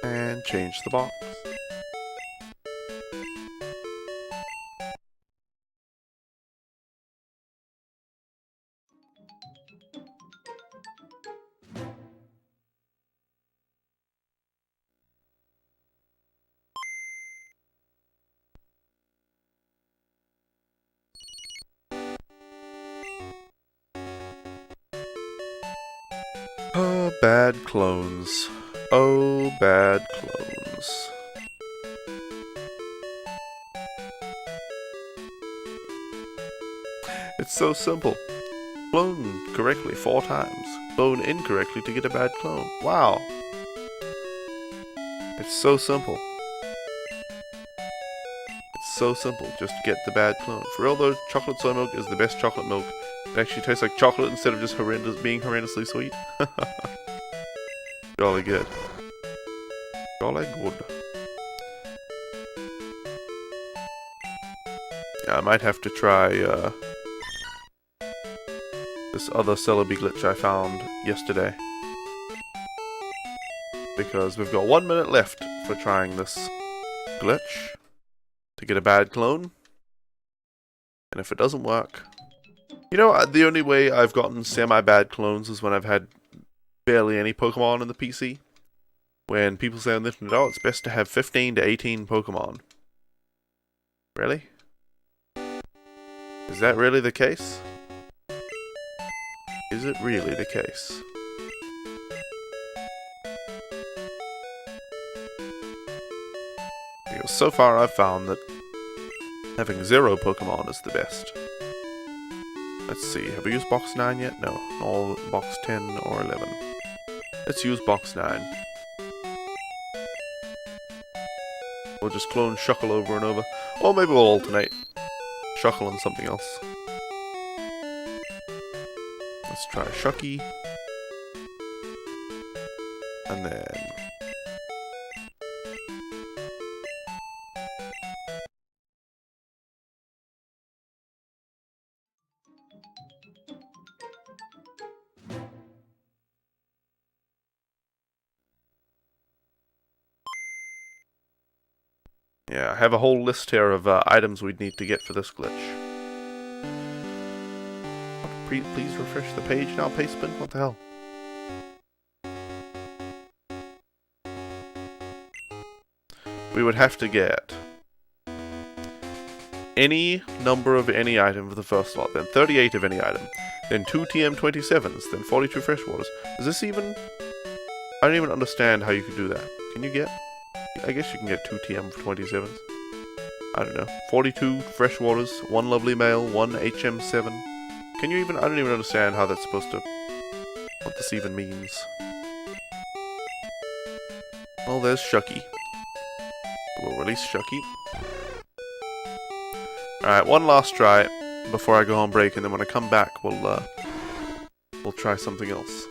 A: And change the box. Oh, bad clones. Oh, bad clones. It's so simple. Clone correctly 4 times. Clone incorrectly to get a bad clone. Wow. It's so simple. It's so simple. Just get the bad clone. For real though, chocolate soy milk is the best chocolate milk. It actually tastes like chocolate instead of just being horrendously sweet. Jolly good. Jolly good. Yeah, I might have to try this other Celebi glitch I found yesterday. Because we've got 1 minute left for trying this glitch to get a bad clone. And if it doesn't work... You know, the only way I've gotten semi-bad clones is when I've had barely any Pokemon in the PC. When people say on the internet, oh, it's best to have 15 to 18 Pokemon. Really? Is that really the case? Is it really the case? Because so far I've found that having 0 Pokemon is the best. Let's see, have we used box 9 yet? No, all box 10 or 11. Let's use box 9. We'll just clone Shuckle over and over. Or maybe we'll alternate. Shuckle and something else. Let's try Shucky. And then... yeah, I have a whole list here of items we'd need to get for this glitch. Please refresh the page now, Pastebin? What the hell? We would have to get any number of any item for the first slot, then 38 of any item, then 2 TM27s, then 42 freshwaters. Is this even... I don't even understand how you could do that. Can you get... I guess you can get 2 TM27s. I don't know. 42 freshwaters, 1 lovely male, 1 HM7. Can you even... I don't even understand how that's supposed to... what this even means. Well, there's Shucky. We'll release Shucky. Alright, one last try before I go on break, and then when I come back, we'll try something else.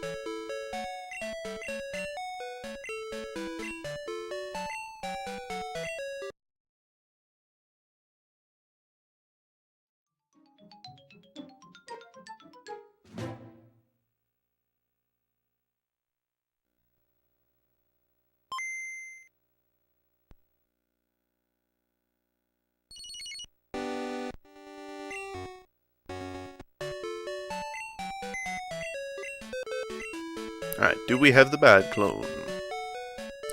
A: Alright, do we have the bad clone?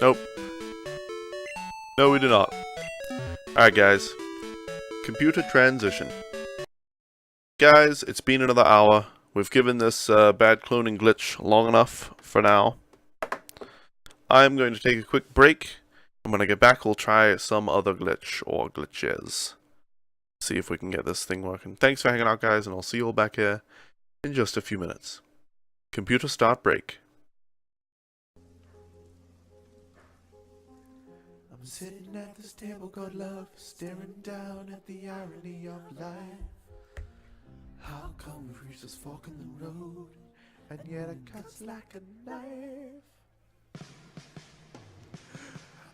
A: Nope. No, we do not. Alright, guys. Computer transition. Guys, it's been another hour. We've given this bad cloning glitch long enough for now. I'm going to take a quick break. And when I get back, we'll try some other glitch or glitches. See if we can get this thing working. Thanks for hanging out, guys, and I'll see you all back here in just a few minutes. Computer start break.
B: I'm sitting at this table called love, staring down at the irony of life. How come we've reached this fork in the road, and yet it cuts like a knife?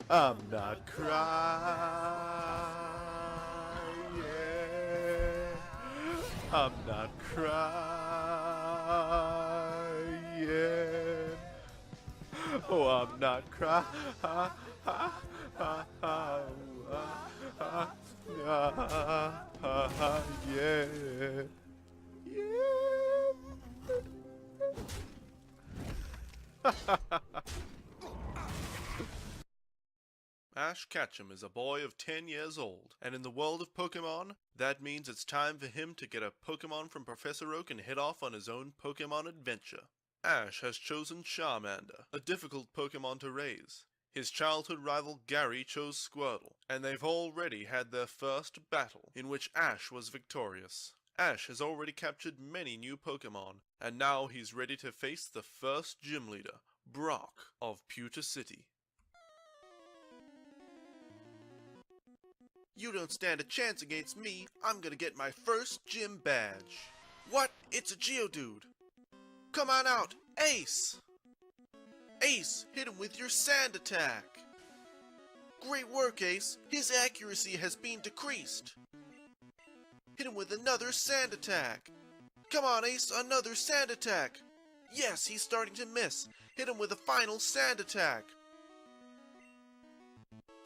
B: I'm not crying, I'm not crying. Oh, I'm not crying. Yeah.
A: Ash Ketchum is a boy of 10 years old, and in the world of Pokemon, that means it's time for him to get a Pokemon from Professor Oak and head off on his own Pokemon adventure. Ash has chosen Charmander, a difficult Pokemon to raise. His childhood rival Gary chose Squirtle, and they've already had their first battle, in which Ash was victorious. Ash has already captured many new Pokemon, and now he's ready to face the first gym leader, Brock of Pewter City. You don't stand a chance against me. I'm gonna get my first gym badge. What? It's a Geodude. Come on out, Ace! Ace, hit him with your sand attack. Great work, Ace. His accuracy has been decreased. Hit him with another sand attack. Come on, Ace, another sand attack. Yes, he's starting to miss. Hit him with a final sand attack.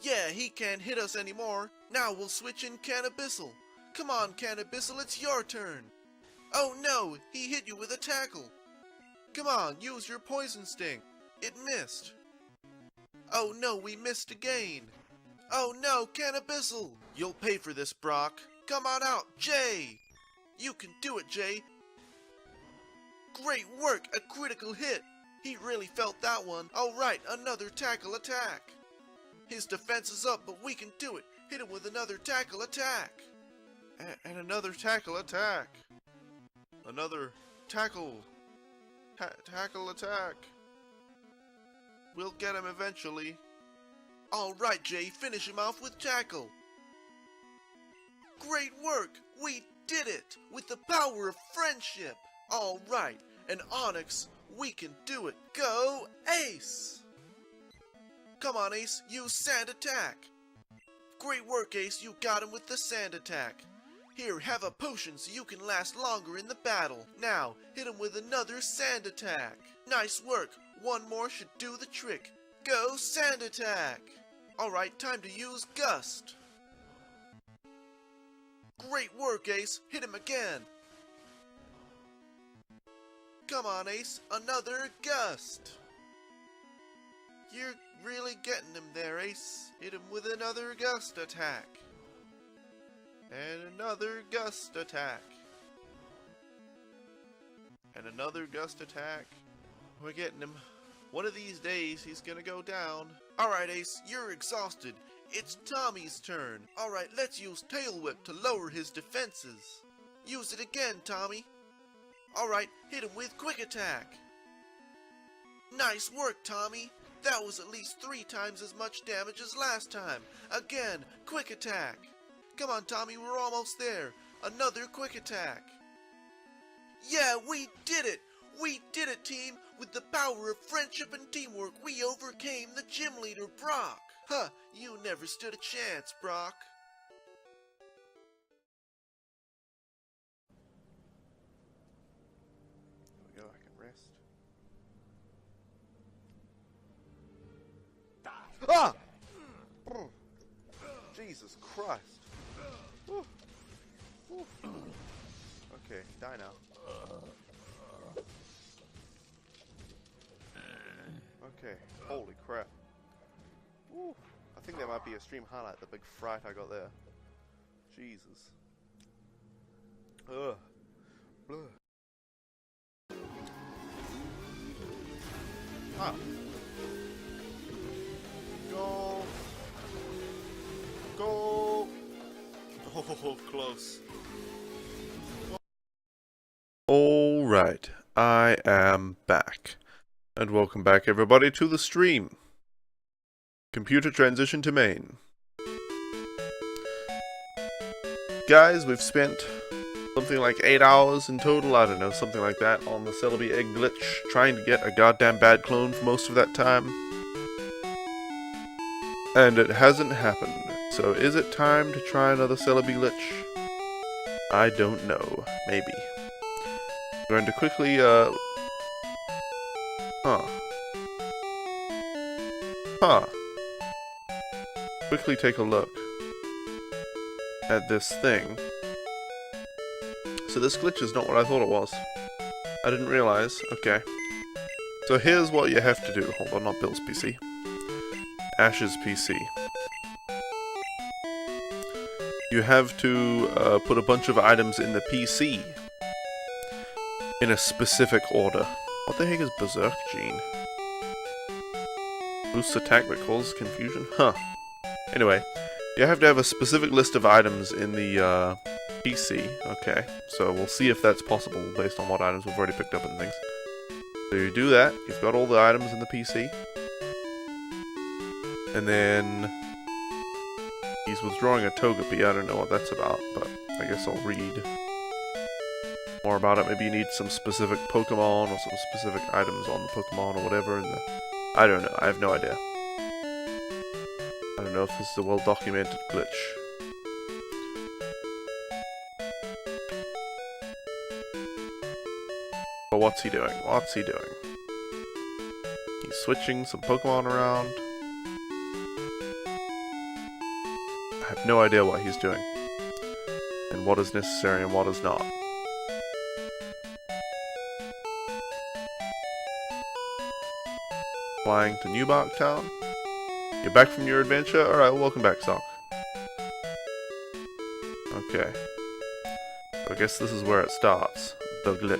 A: Yeah, he can't hit us anymore. Now we'll switch in Cannabissel. Come on, Cannabissel, it's your turn. Oh no, he hit you with a tackle. Come on, use your poison sting. It missed. Oh no, we missed again. Oh no, Cannabissel. You'll pay for this, Brock. Come on out, Jay. You can do it, Jay. Great work, a critical hit. He really felt that one. Alright, another tackle attack. His defense is up, but we can do it. Hit him with another tackle attack. And another tackle attack. Another tackle. Tackle attack. We'll get him eventually. Alright, Jay, finish him off with tackle. Great work! We did it! With the power of friendship! Alright, and Onyx, we can do it. Go, Ace! Come on, Ace, use sand attack. Great work, Ace, you got him with the sand attack. Here, have a potion so you can last longer in the battle. Now, hit him with another sand attack. Nice work. One more should do the trick. Go sand attack. Alright, time to use Gust. Great work, Ace. Hit him again. Come on, Ace. Another Gust. You're really getting him there, Ace. Hit him with another Gust attack. And another Gust attack. And another Gust attack. We're getting him. One of these days, he's gonna go down. Alright, Ace, you're exhausted. It's Tommy's turn. Alright, let's use Tail Whip to lower his defenses. Use it again, Tommy. Alright, hit him with Quick Attack. Nice work, Tommy. That was at least 3 times as much damage as last time. Again, Quick Attack. Come on, Tommy, we're almost there. Another Quick Attack. Yeah, we did it! We did it, team! With the power of friendship and teamwork, we overcame the gym leader, Brock! Huh, you never stood a chance, Brock. Ah! Jesus Christ. Woo. Woo. Okay, die now. Okay, holy crap. Woo. I think that might be a stream highlight, the big fright I got there. Jesus. Ugh. Bleh. Ah. Go. Go. Oh, close. Alright, I am back. And welcome back everybody to the stream. Computer transition to main. Guys, we've spent something like 8 hours in total, I don't know, something like that, on the Celebi egg glitch, trying to get a goddamn bad clone for most of that time. And it hasn't happened. So is it time to try another Celebi glitch? I don't know. Maybe. I'm going to quickly, quickly take a look at this thing. So this glitch is not what I thought it was. I didn't realize. Okay. So here's what you have to do. Hold on, not Bill's PC. Ash's PC. You have to put a bunch of items in the PC in a specific order. What the heck is Berserk Gene? Boosts attack but causes confusion? Huh. Anyway, you have to have a specific list of items in the PC. Okay, so we'll see if that's possible based on what items we've already picked up and things. So you do that, you've got all the items in the PC. And then he's withdrawing a Togepi. I don't know what that's about, but I guess I'll read more about it. Maybe you need some specific Pokemon or some specific items on the Pokemon or whatever. I don't know. I have no idea. I don't know if this is a well-documented glitch. But what's he doing? What's he doing? He's switching some Pokemon around. I have no idea what he's doing. And what is necessary and what is not. Flying to New Bark Town. You're back from your adventure? Alright, well, welcome back, Sock. Okay. So I guess this is where it starts. The glitch.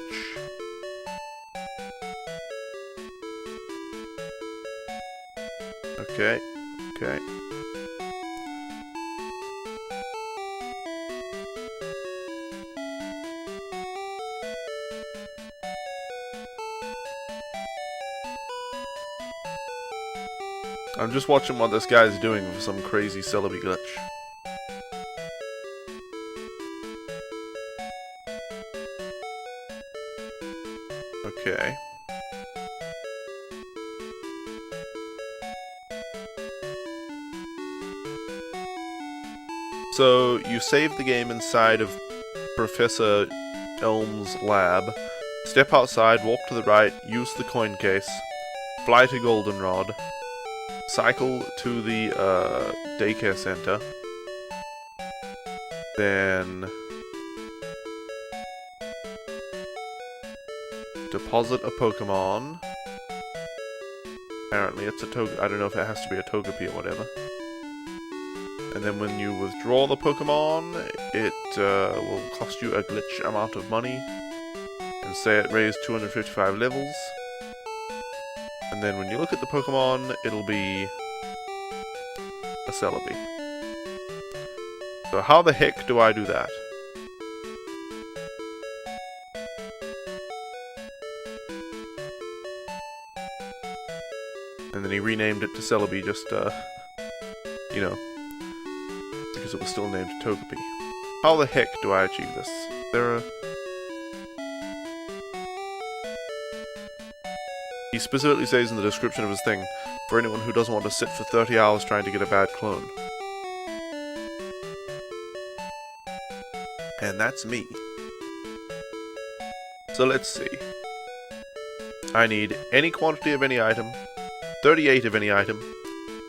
A: Okay. Okay. I'm just watching what this guy's doing with some crazy Celebi glitch. Okay. So, you save the game inside of Professor Elm's lab, step outside, walk to the right, use the coin case, fly to Goldenrod, cycle to the daycare center, then deposit a Pokemon. Apparently it's a I don't know if it has to be a Togepi or whatever. And then when you withdraw the Pokemon, it will cost you a glitch amount of money, and say it raised 255 levels. And then when you look at the Pokemon, it'll be a Celebi. So how the heck do I do that? And then he renamed it to Celebi just, you know, because it was still named Togepi. How the heck do I achieve this? He specifically says in the description of his thing, for anyone who doesn't want to sit for 30 hours trying to get a bad clone. And that's me. So let's see. I need any quantity of any item, 38 of any item,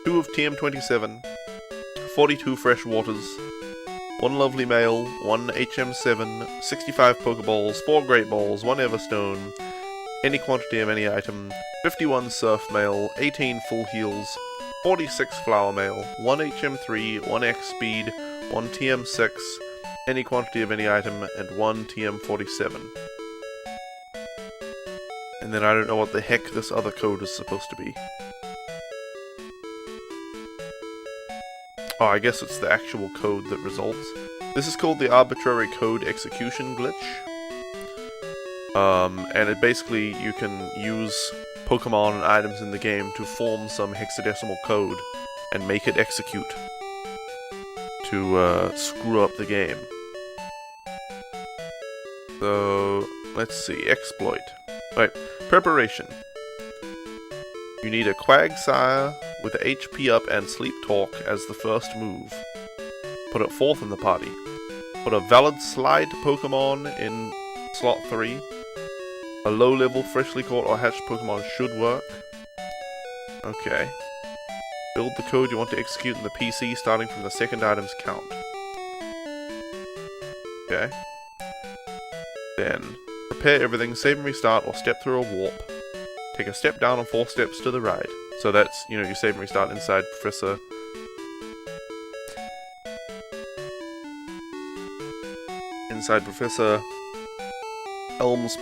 A: 2 of TM27, 42 fresh waters, 1 lovely mail, 1 HM7, 65 Pokeballs, 4 Great Balls, 1 Everstone, any quantity of any item, 51 Surf Mail, 18 Full Heals, 46 Flower Mail, 1 HM3, 1 X Speed, 1 TM6, any quantity of any item, and 1 TM47. And then I don't know what the heck this other code is supposed to be. Oh, I guess it's the actual code that results. This is called the arbitrary code execution glitch. And it basically, you can use Pokemon and items in the game to form some hexadecimal code and make it execute to screw up the game. So, let's see, exploit. Right, preparation. You need a Quagsire with HP up and Sleep Talk as the first move. Put it 4th in the party. Put a valid Slide Pokemon in slot 3. A low-level freshly caught or hatched Pokemon should work. Okay. Build the code you want to execute in the PC starting from the second item's count. Okay. Then, prepare everything, save and restart, or step through a warp. Take a step down and 4 steps to the right. So that's, you know, you save and restart inside Professor Elm's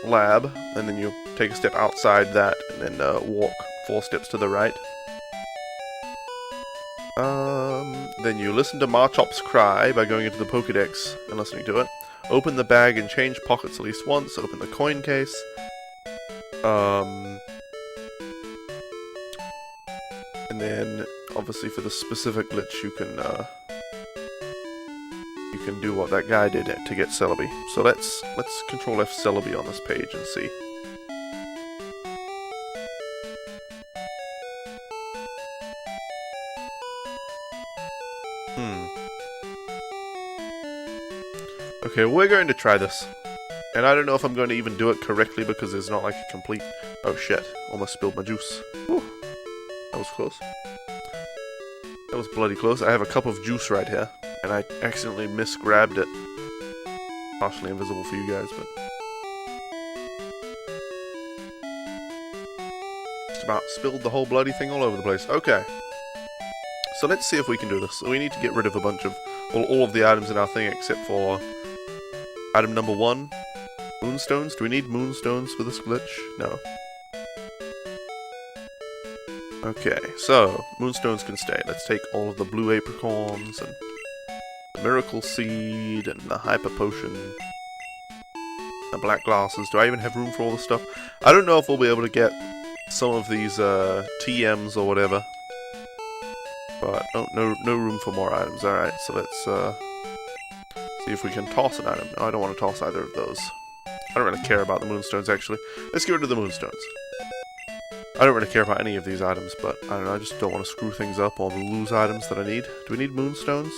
A: lab, and then you take a step outside that, and then walk 4 steps to the right. Then you listen to Marchop's cry by going into the Pokedex and listening to it. Open the bag and change pockets at least once. Open the coin case. And then, obviously, for the specific glitch, you can do what that guy did to get Celebi. So let's Control F Celebi on this page and see. Okay, we're going to try this. And I don't know if I'm going to even do it correctly because there's not like a complete... Oh shit, almost spilled my juice. Whew. That was close. That was bloody close. I have a cup of juice right here, and I accidentally misgrabbed it. Partially invisible for you guys, but... just about spilled the whole bloody thing all over the place. Okay. So let's see if we can do this. So we need to get rid of a bunch of... well, all of the items in our thing except for... item number 1. Moonstones? Do we need moonstones for this glitch? No. Okay, so, moonstones can stay. Let's take all of the blue apricorns, and the miracle seed, and the hyper potion, the black glasses. Do I even have room for all this stuff? I don't know if we'll be able to get some of these TMs or whatever. But, oh, no room for more items. Alright, so let's see if we can toss an item. No, I don't want to toss either of those. I don't really care about the moonstones, actually. Let's get rid of the moonstones. I don't really care about any of these items, but I don't know, I just don't want to screw things up or lose items that I need. Do we need moonstones?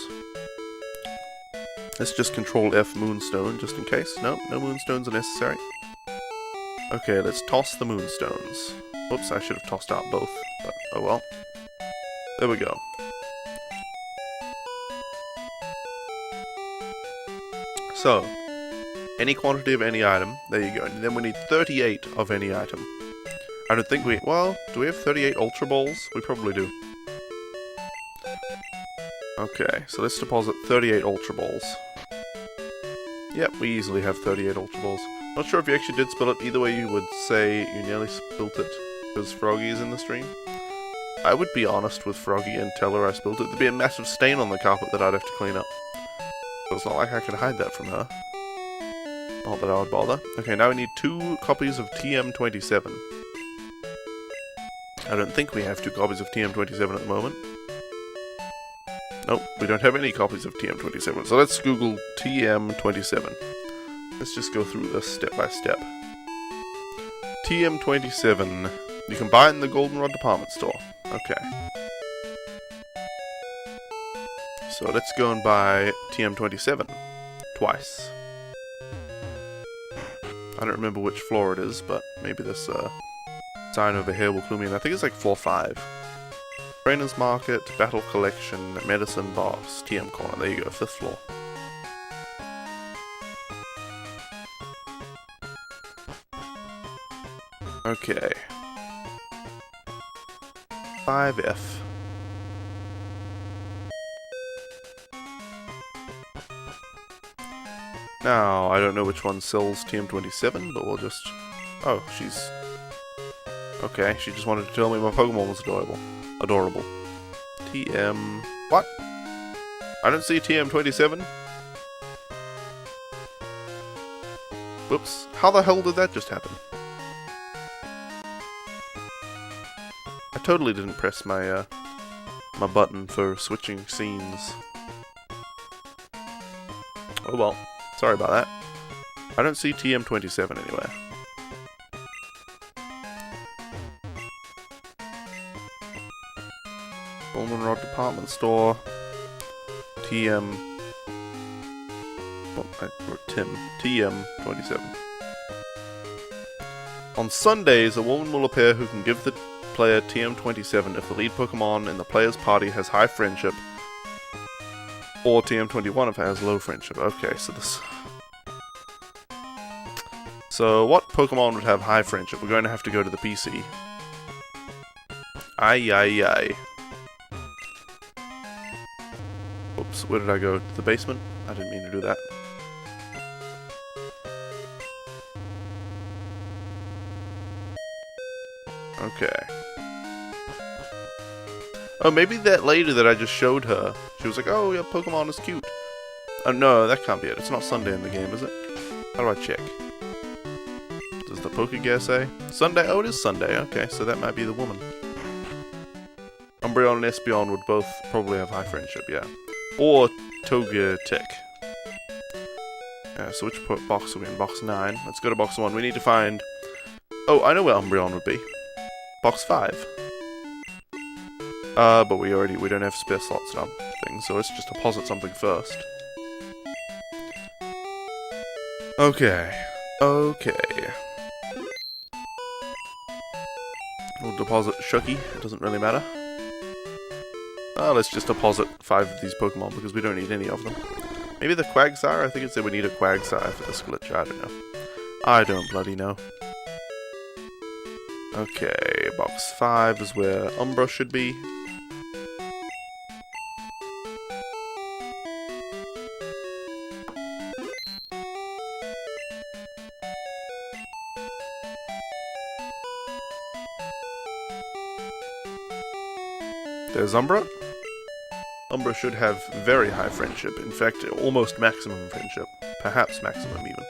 A: Let's just Control F moonstone, just in case. No, no moonstones are necessary. Okay, let's toss the moonstones. Whoops, I should have tossed out both, but oh well. There we go. So, any quantity of any item, there you go. And then we need 38 of any item. I don't think we... well, do we have 38 Ultra Balls? We probably do. Okay, so let's deposit 38 Ultra Balls. Yep, we easily have 38 Ultra Balls. Not sure if you actually did spill it. Either way, you would say you nearly spilt it because Froggy is in the stream. I would be honest with Froggy and tell her I spilled it. There'd be a massive stain on the carpet that I'd have to clean up. So it's not like I could hide that from her. Not that I would bother. Okay, now we need 2 copies of TM27. I don't think we have 2 copies of TM27 at the moment. Nope, we don't have any copies of TM27. So let's Google TM27. Let's just go through this step by step. TM27. You can buy it in the Goldenrod department store. Okay. So let's go and buy TM27. Twice. I don't remember which floor it is, but maybe this sign over here will clue me in. I think it's like floor 5. Trainer's Market, Battle Collection, Medicine Box, TM Corner. There you go, 5th floor. Okay. 5F. Now, I don't know which one sells TM27, but we'll just... Oh, she's... Okay, she just wanted to tell me my Pokemon was adorable. TM... What? I don't see TM27. Whoops. How the hell did that just happen? I totally didn't press my, my button for switching scenes. Oh well. Sorry about that. I don't see TM27 anywhere. Goldenrod Department Store. TM... Oh, I wrote Tim. TM27. On Sundays, a woman will appear who can give the player TM27 if the lead Pokemon in the player's party has high friendship, or TM21 if it has low friendship. Okay, so this... So, what Pokemon would have high friendship? We're going to have to go to the PC. Aye. Oops, where did I go? To the basement? I didn't mean to do that. Okay. Oh, maybe that lady that I just showed her, she was like, oh, your Pokemon is cute. Oh, no, that can't be it. It's not Sunday in the game, is it? How do I check? Does the Pokegear say? Sunday? Oh, it is Sunday. Okay, so that might be the woman. Umbreon and Espeon would both probably have high friendship, yeah. Or Togetic. Yeah, so which box are we in? Box 9. Let's go to box 1. We need to find... Oh, I know where Umbreon would be. Box 5. But we don't have spare slots in our thing, so let's just deposit something first. Okay. We'll deposit Shucky, it doesn't really matter. Let's just deposit 5 of these Pokemon because we don't need any of them. Maybe the Quagsire? I think it said we need a Quagsire for this glitch, I don't know. I don't bloody know. Okay, box 5 is where Umbra should be. There's Umbra. Umbra should have very high friendship. In fact, almost maximum friendship. Perhaps maximum, even.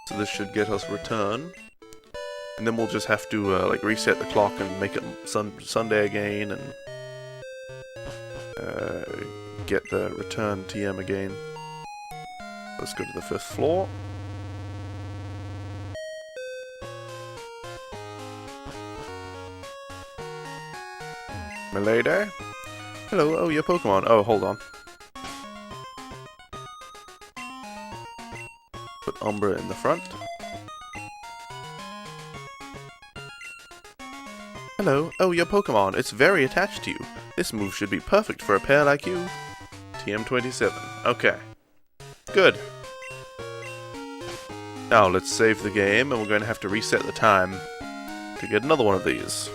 A: So this should get us return. And then we'll just have to, like, reset the clock and make it Sunday again and... get the return TM again. Let's go to the 5th floor. Milady? Hello, oh, your Pokemon. Oh, hold on. Put Umbra in the front. Hello, oh, your Pokemon. It's very attached to you. This move should be perfect for a pair like you. TM27. Okay. Good. Now, let's save the game, and we're going to have to reset the time to get another one of these.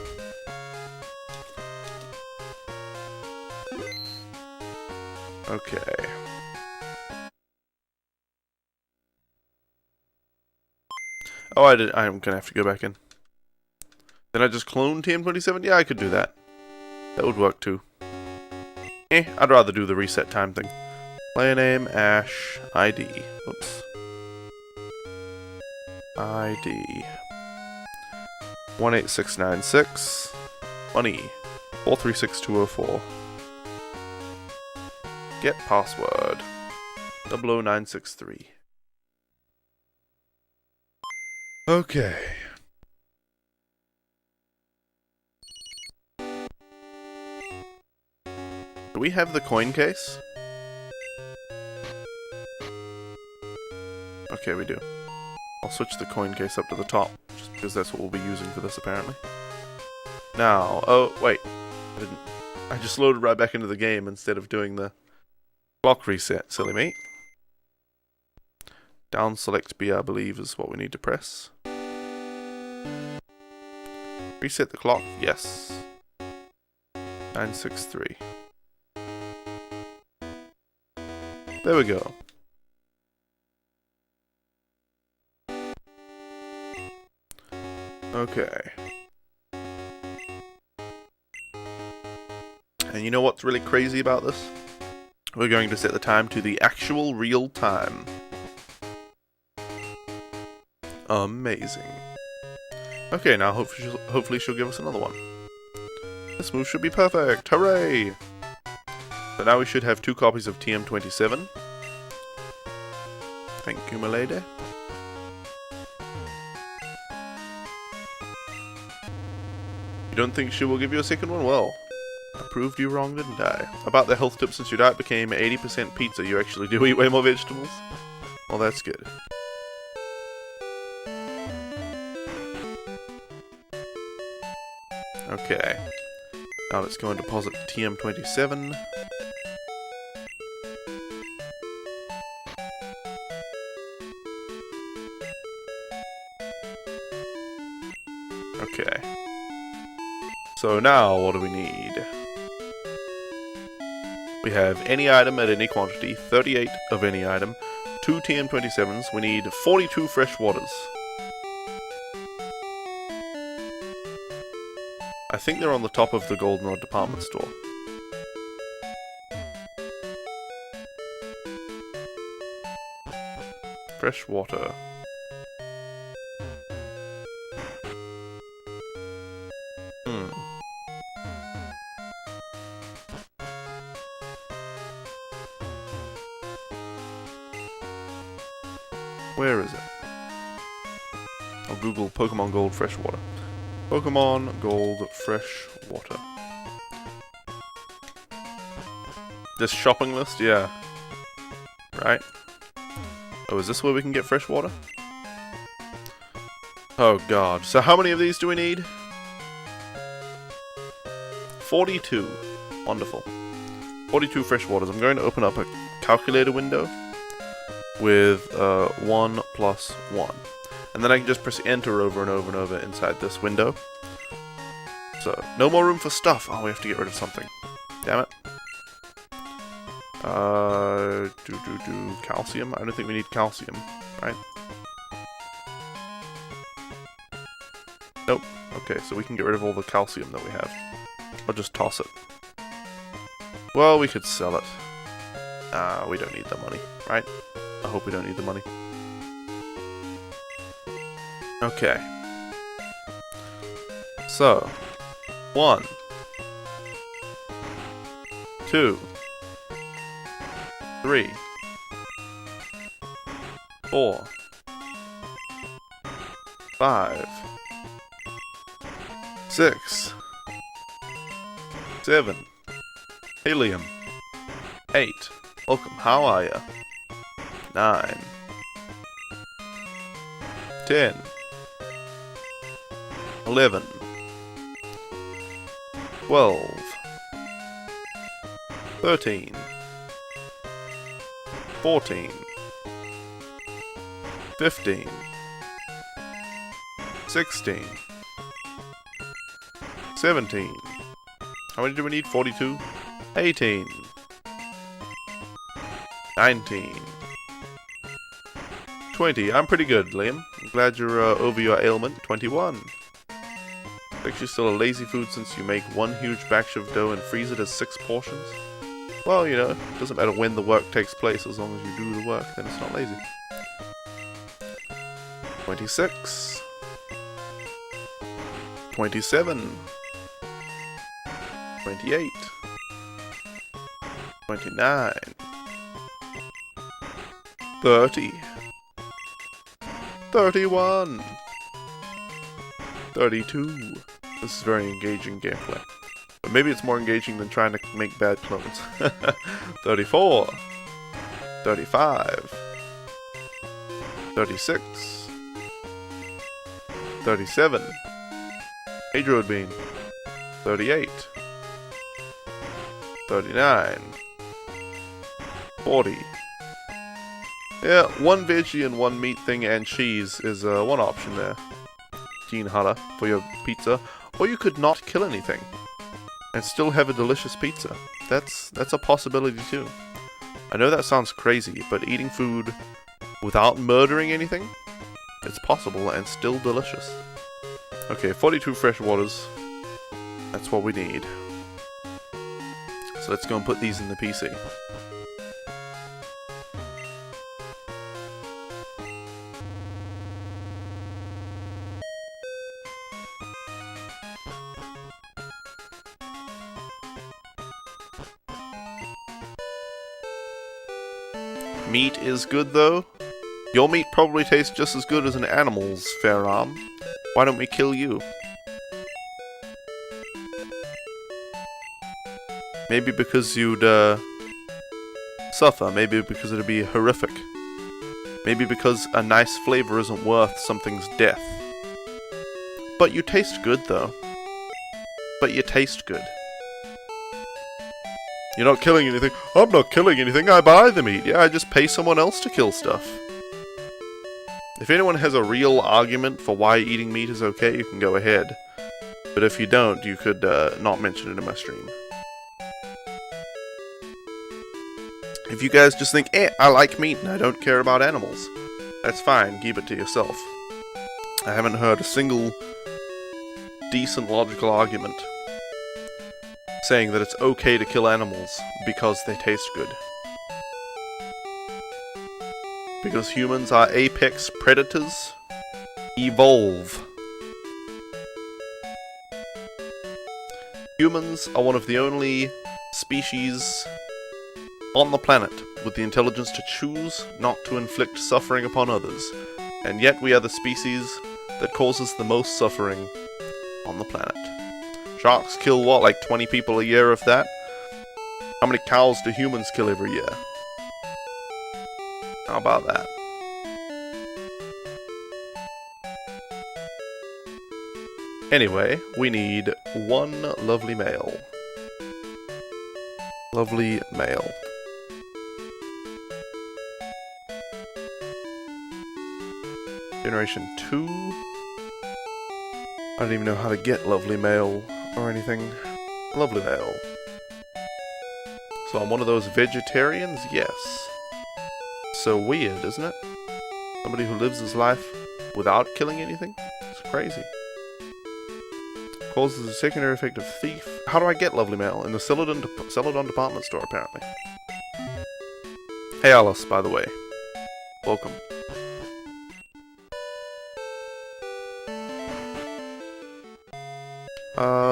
A: Okay. Oh, I'm gonna have to go back in. Did I just clone TM27? Yeah, I could do that. That would work too. I'd rather do the reset time thing. Player name, Ash, ID. Oops. ID. 18696. Money. 436204. Get password. 00963. Okay. Do we have the coin case? Okay, we do. I'll switch the coin case up to the top, just because that's what we'll be using for this, apparently. Now, oh, wait. I didn't. I just loaded right back into the game instead of doing the clock reset, silly me. Down select B, I believe, is what we need to press. Reset the clock, yes. 963. There we go. Okay. And you know what's really crazy about this? We're going to set the time to the actual real time. Amazing. Okay, now hopefully she'll give us another one. This move should be perfect. Hooray! So now we should have 2 copies of TM27. Thank you, my lady. You don't think she will give you a second one? Well, I proved you wrong, didn't I? About the health tip, since your diet became 80% pizza, you actually do eat way more vegetables? Well, that's good. Okay. Now let's go and deposit TM27. Okay. So now, what do we need? We have any item at any quantity, 38 of any item, 2 TM27s, we need 42 fresh waters. I think they're on the top of the Goldenrod department store. Fresh water. Where is it? I'll Google Pokemon Gold fresh water. Pokemon Gold fresh water. This shopping list? Yeah. Right? Oh, is this where we can get fresh water? Oh god. So how many of these do we need? 42. Wonderful. 42 fresh waters. I'm going to open up a calculator window with 1 plus 1. And then I can just press enter over and over and over inside this window. So, no more room for stuff. Oh, we have to get rid of something. Damn it. Calcium? I don't think we need calcium, right? Nope. Okay, so we can get rid of all the calcium that we have. I'll just toss it. Well, we could sell it. We don't need the money, right? I hope we don't need the money. Okay. So, 1, 2, 3, 4, 5, 6, 7, helium, 8, welcome, how are ya? 9, 10, 11, 12, 13, 14, 15, 16, 17. How many do we need? 42? 18, 19, 20. I'm pretty good, Liam. I'm glad you're over your ailment. 21. Makes you still a lazy food since you make one huge batch of dough and freeze it as 6 portions. Well, you know, it doesn't matter when the work takes place, as long as you do the work, then it's not lazy. 26. 27. 28. 29. 30. 31. 32. This is very engaging gameplay. But maybe it's more engaging than trying to make bad clones. 34. 35. 36. 37. Hey, Druid Bean. 38. 39. 40. Yeah, one veggie and one meat thing and cheese is one option there, Gene Hunter, for your pizza. Or you could not kill anything and still have a delicious pizza. That's a possibility too. I know that sounds crazy, but eating food without murdering anything, it's possible and still delicious. Okay, 42 fresh waters. That's what we need. So let's go and put these in the PC. Meat is good though. Your meat probably tastes just as good as an animal's, Faram. Why don't we kill you? Maybe because you'd suffer. Maybe because it'd be horrific. Maybe because a nice flavor isn't worth something's death. But you taste good though. But you taste good. You're not killing anything. I'm not killing anything, I buy the meat. Yeah, I just pay someone else to kill stuff. If anyone has a real argument for why eating meat is okay, you can go ahead. But if you don't, you could not mention it in my stream. If you guys just think, I like meat and I don't care about animals, that's fine, keep it to yourself. I haven't heard a single decent logical argument saying that it's okay to kill animals because they taste good. Because humans are apex predators. Evolve. Humans are one of the only species on the planet with the intelligence to choose not to inflict suffering upon others. And yet we are the species that causes the most suffering on the planet. Sharks kill what, like 20 people a year if that? How many cows do humans kill every year? How about that? Anyway, we need one lovely male. Lovely male. Generation 2. I don't even know how to get lovely male or anything. Lovely male. So I'm one of those vegetarians? Yes. So weird, isn't it? Somebody who lives his life without killing anything? It's crazy. Causes a secondary effect of thief. How do I get lovely male? In the Celadon department store, apparently. Hey Alice, by the way. Welcome.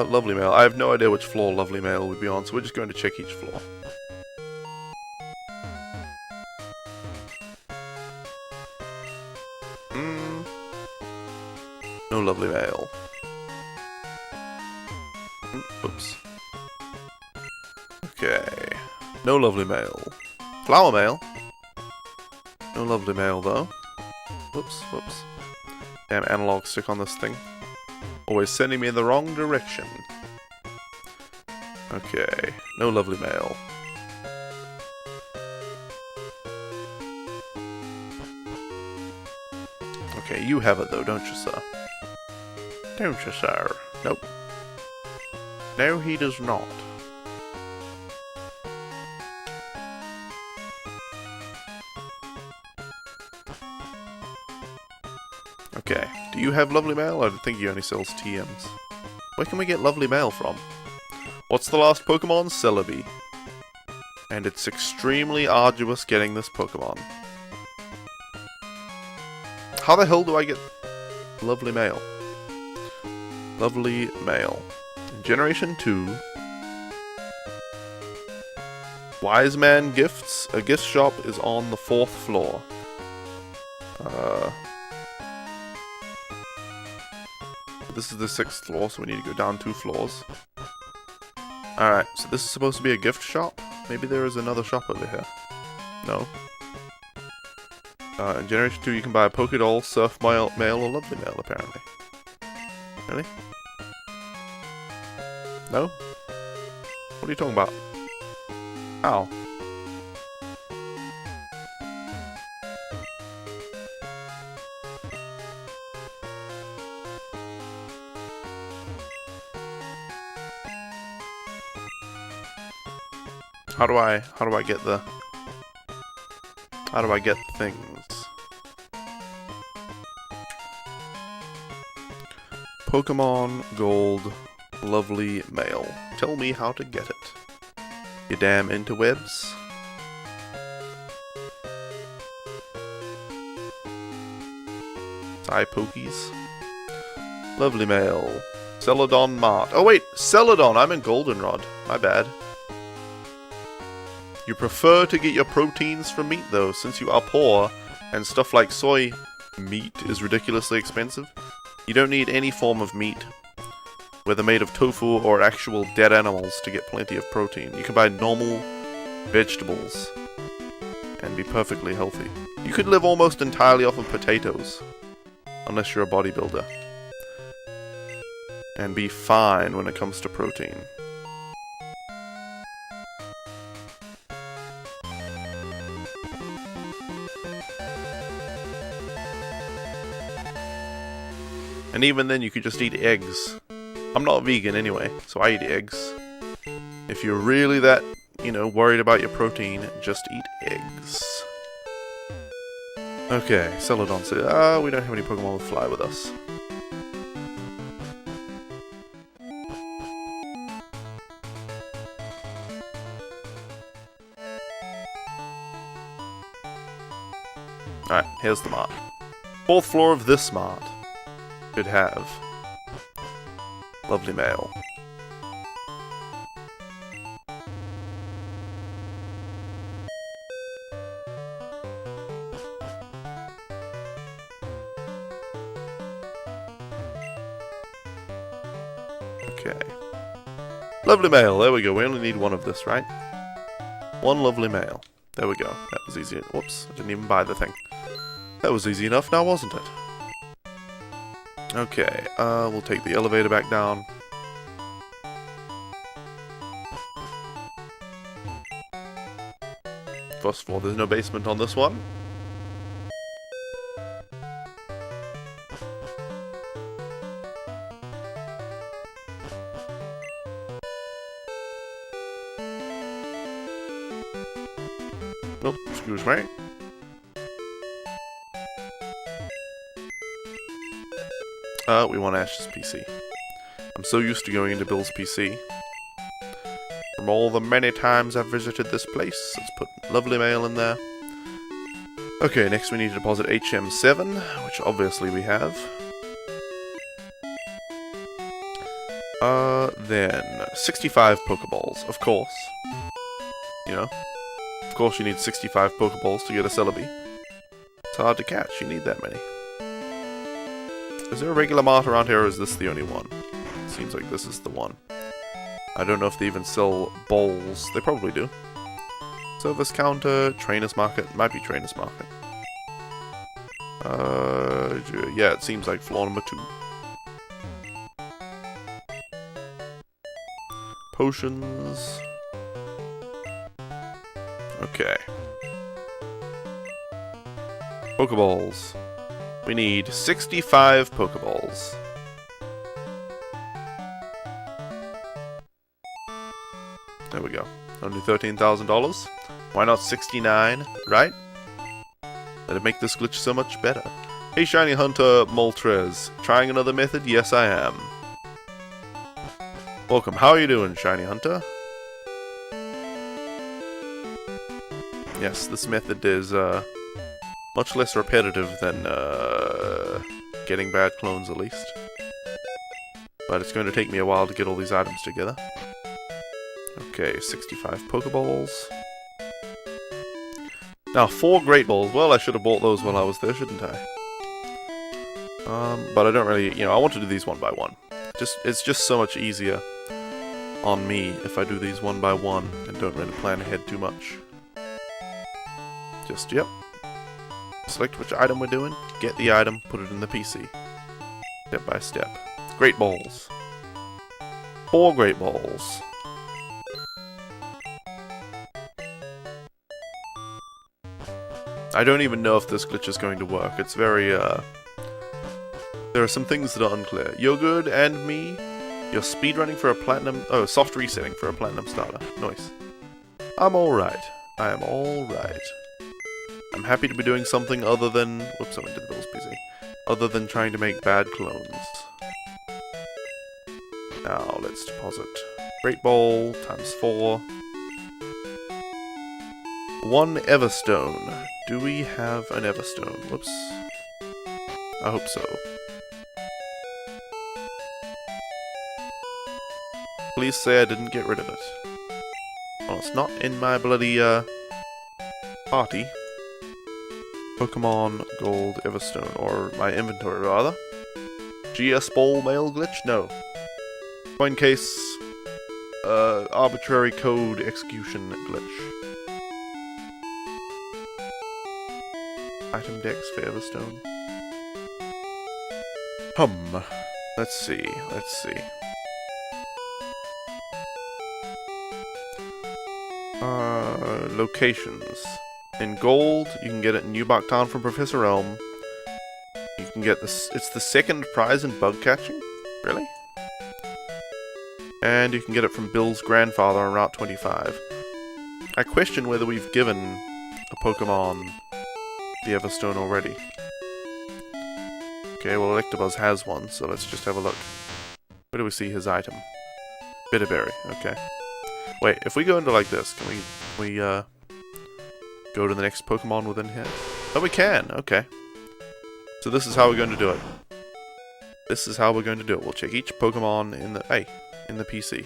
A: Lovely mail. I have no idea which floor lovely mail would be on, so we're just going to check each floor. No lovely mail. Oops. Okay. No lovely mail. Flower mail. No lovely mail, though. Whoops, whoops. Damn analog stick on this thing. Always sending me in the wrong direction. Okay, no lovely mail. Okay, you have it though, don't you, sir? Don't you, sir? Nope. No, he does not. Okay, do you have lovely mail? I think he only sells TMs. Where can we get lovely mail from? What's the last Pokemon? Celebi. And it's extremely arduous getting this Pokemon. How the hell do I get lovely mail? Lovely mail. In Generation 2. Wise Man Gifts. A gift shop is on the 4th floor. This is the 6th floor, so we need to go down 2 floors. Alright, so this is supposed to be a gift shop? Maybe there is another shop over here. No. In Generation 2 you can buy a Pokédoll, Surf Mail, or Lovely Mail, apparently. Really? No? What are you talking about? Ow. How do I get the things? Pokemon Gold Lovely Mail. Tell me how to get it. You damn interwebs. Pokies. Lovely Mail. Celadon Mart. Oh wait, Celadon. I'm in Goldenrod. My bad. You prefer to get your proteins from meat though, since you are poor, and stuff like soy meat is ridiculously expensive. You don't need any form of meat, whether made of tofu or actual dead animals, to get plenty of protein. You can buy normal vegetables and be perfectly healthy. You could live almost entirely off of potatoes, unless you're a bodybuilder, and be fine when it comes to protein. And even then, you could just eat eggs. I'm not vegan anyway, so I eat eggs. If you're really that, worried about your protein, just eat eggs. Okay, Celadon said, we don't have any Pokemon that fly with us. Alright, here's the mart. 4th floor of this mart should have Lovely Mail. Okay. Lovely Mail, there we go. We only need one of this, right? One Lovely Mail. There we go. That was easy. Whoops, I didn't even buy the thing. That was easy enough now, wasn't it? Okay, we'll take the elevator back down. First floor, there's no basement on this one. Oh, excuse me. We want Ash's PC. I'm so used to going into Bill's PC. From all the many times I've visited this place, let's put Lovely Mail in there. Okay, next we need to deposit HM7, which obviously we have. Then 65 Pokeballs, of course. Of course you need 65 Pokeballs to get a Celebi. It's hard to catch, you need that many. Is there a regular mart around here, or is this the only one? Seems like this is the one. I don't know if they even sell bowls. They probably do. Service counter, Trainer's Market. Might be Trainer's Market. Yeah, it seems like floor number 2. Potions. Okay. Pokeballs. We need 65 Pokeballs. There we go. Only $13,000. Why not 69, right? That'd make this glitch so much better. Hey, Shiny Hunter Moltres. Trying another method? Yes, I am. Welcome. How are you doing, Shiny Hunter? Yes, this method is, much less repetitive than, getting bad clones, at least. But it's going to take me a while to get all these items together. Okay, 65 Pokeballs. Now, 4 Great Balls. Well, I should have bought those while I was there, shouldn't I? But I don't really, I want to do these one by one. It's just so much easier on me if I do these one by one and don't really plan ahead too much. Yep. Select which item we're doing, get the item, put it in the PC. Step by step. Great Balls. 4 Great Balls. I don't even know if this glitch is going to work. It's very, there are some things that are unclear. You're good, and me? You're speedrunning for a platinum... Oh, soft resetting for a platinum starter. Nice. I'm alright. I am alright. I'm happy to be doing something other than... Whoops, I went to the Bills PC. Other than trying to make bad clones. Now, let's deposit. Great Ball, times 4. 1 Everstone. Do we have an Everstone? Whoops. I hope so. Please say I didn't get rid of it. Well, it's not in my bloody, party. Pokemon Gold Everstone, or my inventory, rather. GS Ball mail glitch? No. Coin case, arbitrary code execution glitch. Item decks for Everstone. Let's see, let's see. Locations. In gold, you can get it in New Bark Town from Professor Elm. You can get this, it's the 2nd prize in bug catching? Really? And you can get it from Bill's grandfather on Route 25. I question whether we've given a Pokemon the Everstone already. Okay, well Electabuzz has one, so let's just have a look. Where do we see his item? Bitterberry, okay. Wait, if we go into like this, can we go to the next Pokemon within here? Oh, we can, okay. So this is how we're going to do it. This is how we're going to do it. We'll check each Pokemon in the PC.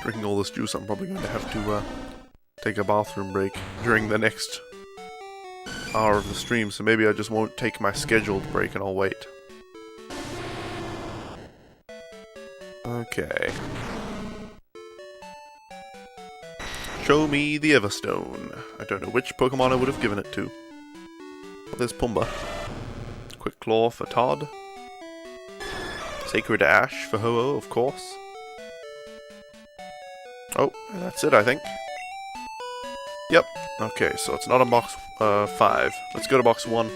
A: Drinking all this juice, I'm probably going to have to take a bathroom break during the next hour of the stream, so maybe I just won't take my scheduled break and I'll wait. Okay. Show me the Everstone. I don't know which Pokemon I would have given it to. Oh, there's Pumbaa. Quick Claw for Todd. Sacred Ash for Ho-Oh, of course. Oh, that's it, I think. Yep. Okay, so it's not in box 5. Let's go to box 1.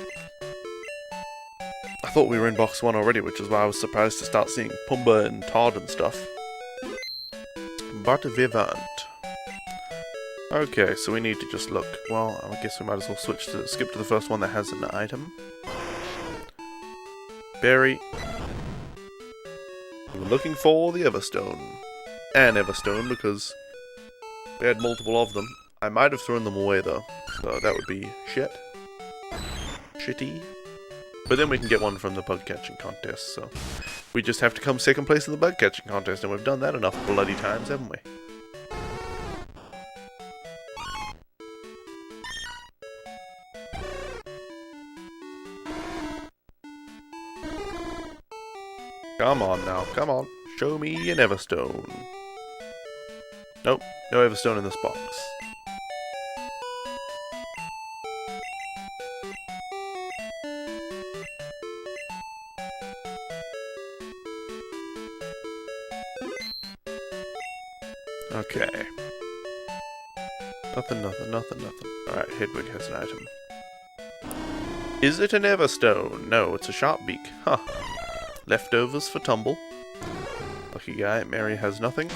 A: I thought we were in box 1 already, which is why I was surprised to start seeing Pumbaa and Todd and stuff. But Vivant. Okay, so we need to just look. Well, I guess we might as well skip to the first one that has an item. Berry. We were looking for the Everstone. An Everstone, because we had multiple of them. I might have thrown them away, though. So that would be shit. Shitty. But then we can get one from the bug catching contest, so we just have to come 2nd place in the bug catching contest, and we've done that enough bloody times, haven't we? Come on now, come on. Show me an Everstone. Nope, no Everstone in this box. Okay. Nothing. Alright, Hedwig has an item. Is it an Everstone? No, it's a Sharpbeak. Huh. Leftovers for Tumble. Lucky guy, Mary has nothing.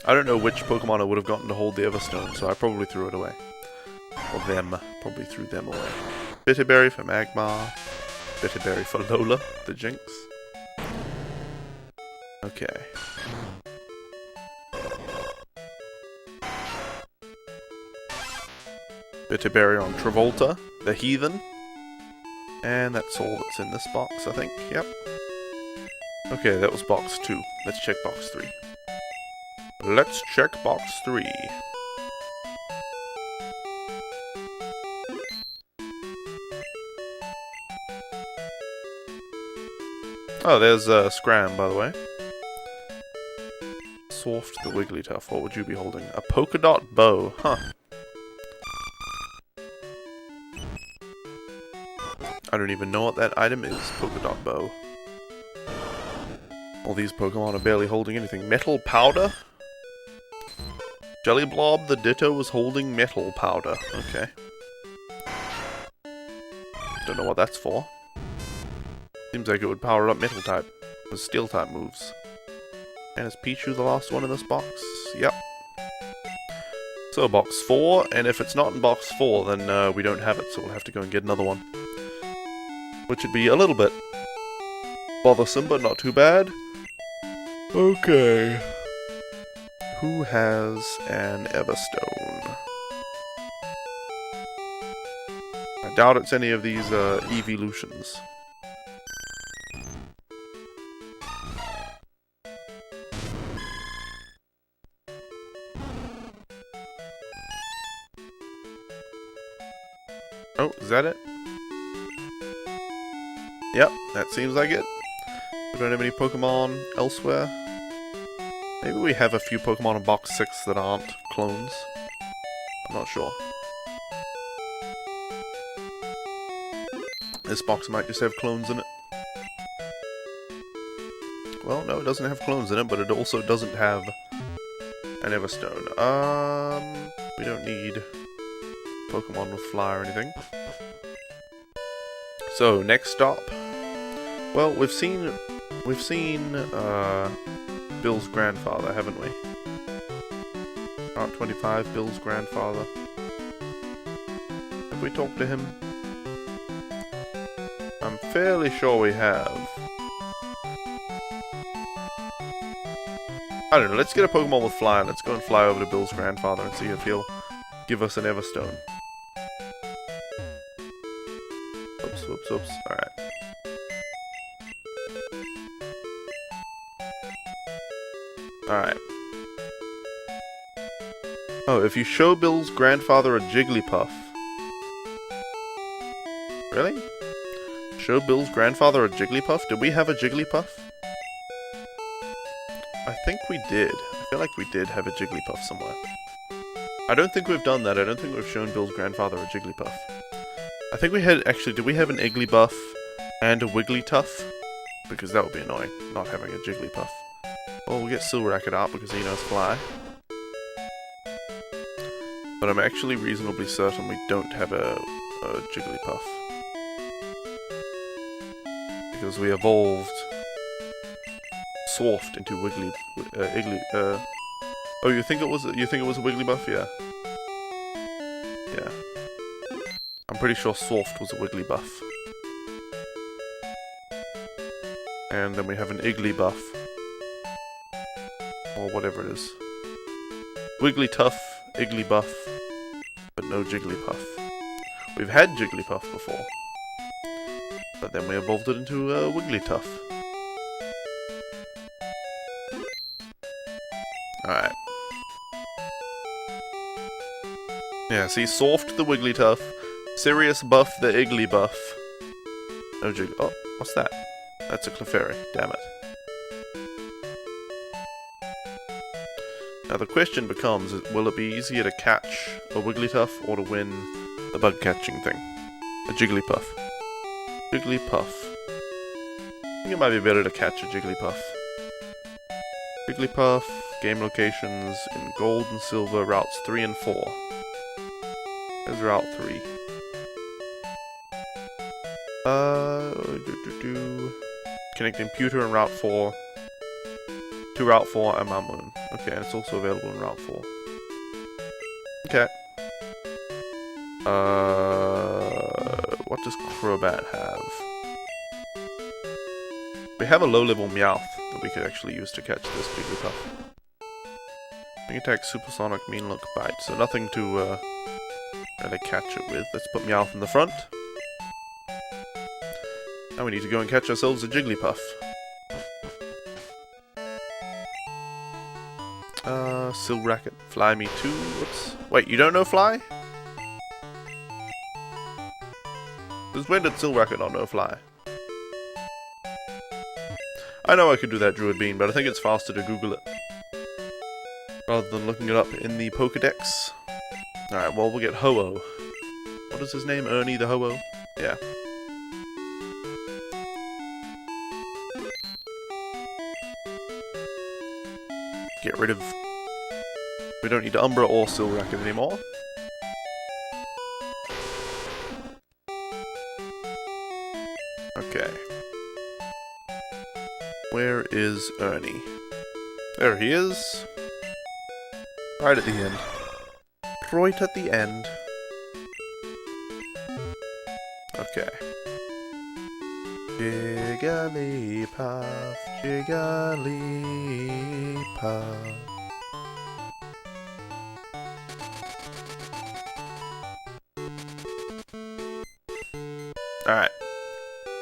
A: I don't know which Pokemon I would have gotten to hold the Everstone, so I probably threw it away. Or them. Probably threw them away. Bitterberry for Magmar. Bitterberry for Lola, the Jinx. Okay. Bitterberry on Travolta, the Heathen. And that's all that's in this box, I think. Yep. Okay, that was box 2. Let's check box 3. Let's check box 3. Oh, there's Scram, by the way. Soft the Wigglytuff. What would you be holding? A polka dot bow. Huh. I don't even know what that item is. Polka dot bow. All these Pokemon are barely holding anything. Metal powder? Jelly Blob the Ditto was holding metal powder. Okay. Don't know what that's for. Seems like it would power up metal type with steel type moves. And is Pichu the last one in this box? Yep. So box 4, and if it's not in box 4, then we don't have it, so we'll have to go and get another one. Which would be a little bit bothersome, but not too bad. Okay. Who has an Everstone? I doubt it's any of these evolutions. Oh, is that it? Yep, that seems like it. We don't have any Pokemon elsewhere. Maybe we have a few Pokemon in box 6 that aren't clones. I'm not sure. This box might just have clones in it. Well, no, it doesn't have clones in it, but it also doesn't have an Everstone. We don't need Pokemon with Fly or anything. So, next stop. Well, we've seen Bill's grandfather, haven't we? Route 25, Bill's grandfather. Have we talked to him? I'm fairly sure we have. I don't know, let's get a Pokemon with Fly and let's go and fly over to Bill's grandfather and see if he'll give us an Everstone. Oops, oops, oops. Alright. Alright. Oh, if you show Bill's grandfather a Jigglypuff. Really? Show Bill's grandfather a Jigglypuff? Did we have a Jigglypuff? I think we did. I feel like we did have a Jigglypuff somewhere. I don't think we've done that. I don't think we've shown Bill's grandfather a Jigglypuff. I think we had, actually, did we have an Igglybuff and a Wigglytuff? Because that would be annoying, not having a Jigglypuff. Well, we'll get Silracket out because he knows Fly. But I'm actually reasonably certain we don't have a Jigglypuff. Because we evolved Soft into oh, you think it was a Wigglybuff? Yeah. Yeah. I'm pretty sure Soft was a Wigglybuff. And then we have an Igglybuff. Or whatever it is. Wigglytuff, Igglybuff, but no Jigglypuff. We've had Jigglypuff before. But then we evolved it into a Wigglytuff. Alright. Yeah, see, Soft the Wigglytuff, Sirius Buff the Igglybuff. No Jig. Oh, what's that? That's a Clefairy, damn it. Now the question becomes, will it be easier to catch a Wigglytuff or to win the bug catching thing? A Jigglypuff. Jigglypuff. I think it might be better to catch a Jigglypuff. Jigglypuff, game locations in gold and silver, routes 3 and 4. There's route 3. Connecting Pewter and route 4. To route 4 and Mount Moon. Okay, and it's also available in route 4. Okay. What does Crobat have? We have a low-level Meowth that we could actually use to catch this Jigglypuff. Wing attack, supersonic, mean look, bite. So nothing to really catch it with. Let's put Meowth in the front. Now we need to go and catch ourselves a Jigglypuff. Silracket, Fly Me too. Whoops. Wait, you don't know Fly? Since when did Silracket not know Fly? I know I could do that Druid Bean, but I think it's faster to Google it. rather than looking it up in the Pokedex. Alright, well, we'll get Ho-Oh. What is his name? Ernie the Ho-Oh? Yeah. Get rid of... We don't need Umbra or Silraken anymore. Okay. Where is Ernie? There he is. Right at the end. Right at the end. Okay. Jigglypuff, Jigglypuff. Alright.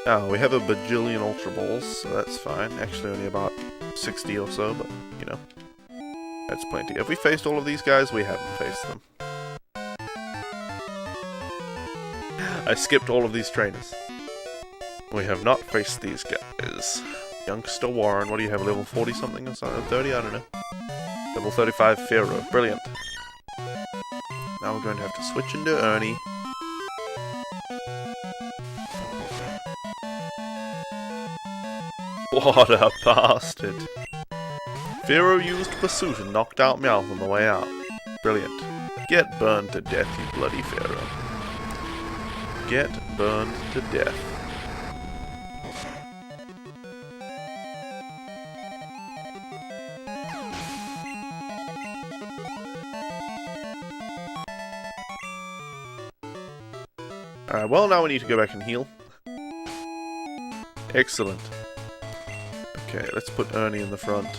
A: Now, we have a bajillion Ultra Balls, so that's fine. Actually, only about 60 or so, but, you know. That's plenty. Have we faced all of these guys? We haven't faced them. I skipped all of these trainers. We have not faced these guys. Youngster Warren, what do you have, level 40 something or something? 30? I don't know. Level 35 Pharaoh. Brilliant. Now we're going to have to switch into Ernie. What a bastard. Pharaoh used Pursuit and knocked out Meowth on the way out. Brilliant. Get burned to death, you bloody Pharaoh. Get burned to death. Alright, well now we need to go back and heal. Excellent. Okay, let's put Ernie in the front.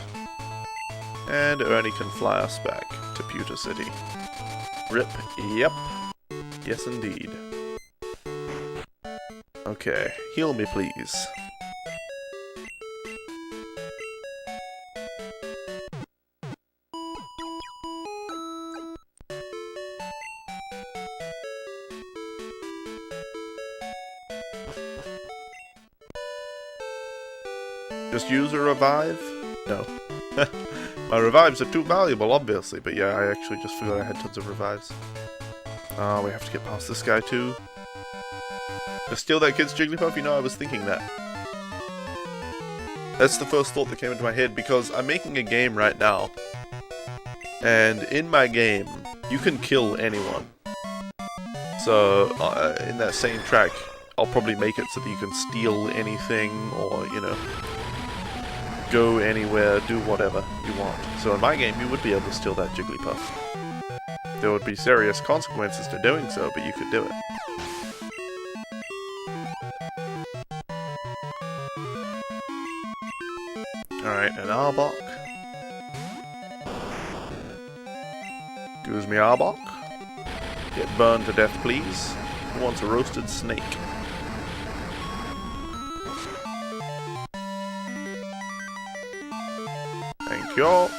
A: And Ernie can fly us back to Pewter City. Rip. Yep. Yes, indeed. Okay, heal me, please. Just use a revive? No. My revives are too valuable, obviously, but yeah, I actually just forgot I had tons of revives. We have to get past this guy too. To steal that kid's Jigglypuff? You know, I was thinking that. That's the first thought that came into my head, because I'm making a game right now. And in my game, you can kill anyone. So, in that same track, I'll probably make it so that you can steal anything, or, you know, go anywhere, do whatever you want. So in my game, you would be able to steal that Jigglypuff. There would be serious consequences to doing so, but you could do it. Alright, an Arbok. Excuse me, Arbok. Get burned to death, please. Who wants a roasted snake? Thank you. Alright,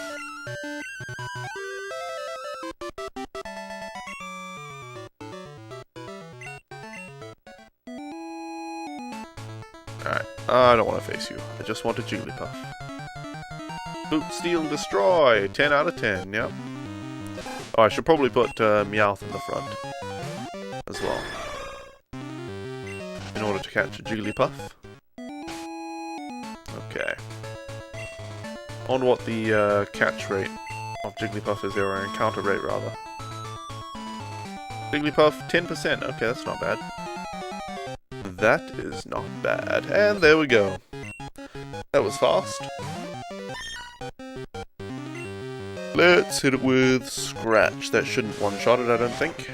A: I don't want to face you. I just want a Jigglypuff. Boot, steal, destroy! 10 out of 10, yep. Oh, I should probably put Meowth in the front as well, in order to catch a Jigglypuff. Okay. I wonder what the catch rate of Jigglypuff is, or encounter rate rather. Jigglypuff, 10%. Okay, that's not bad. That is not bad. And there we go. That was fast. Let's hit it with Scratch. That shouldn't one-shot it, I don't think.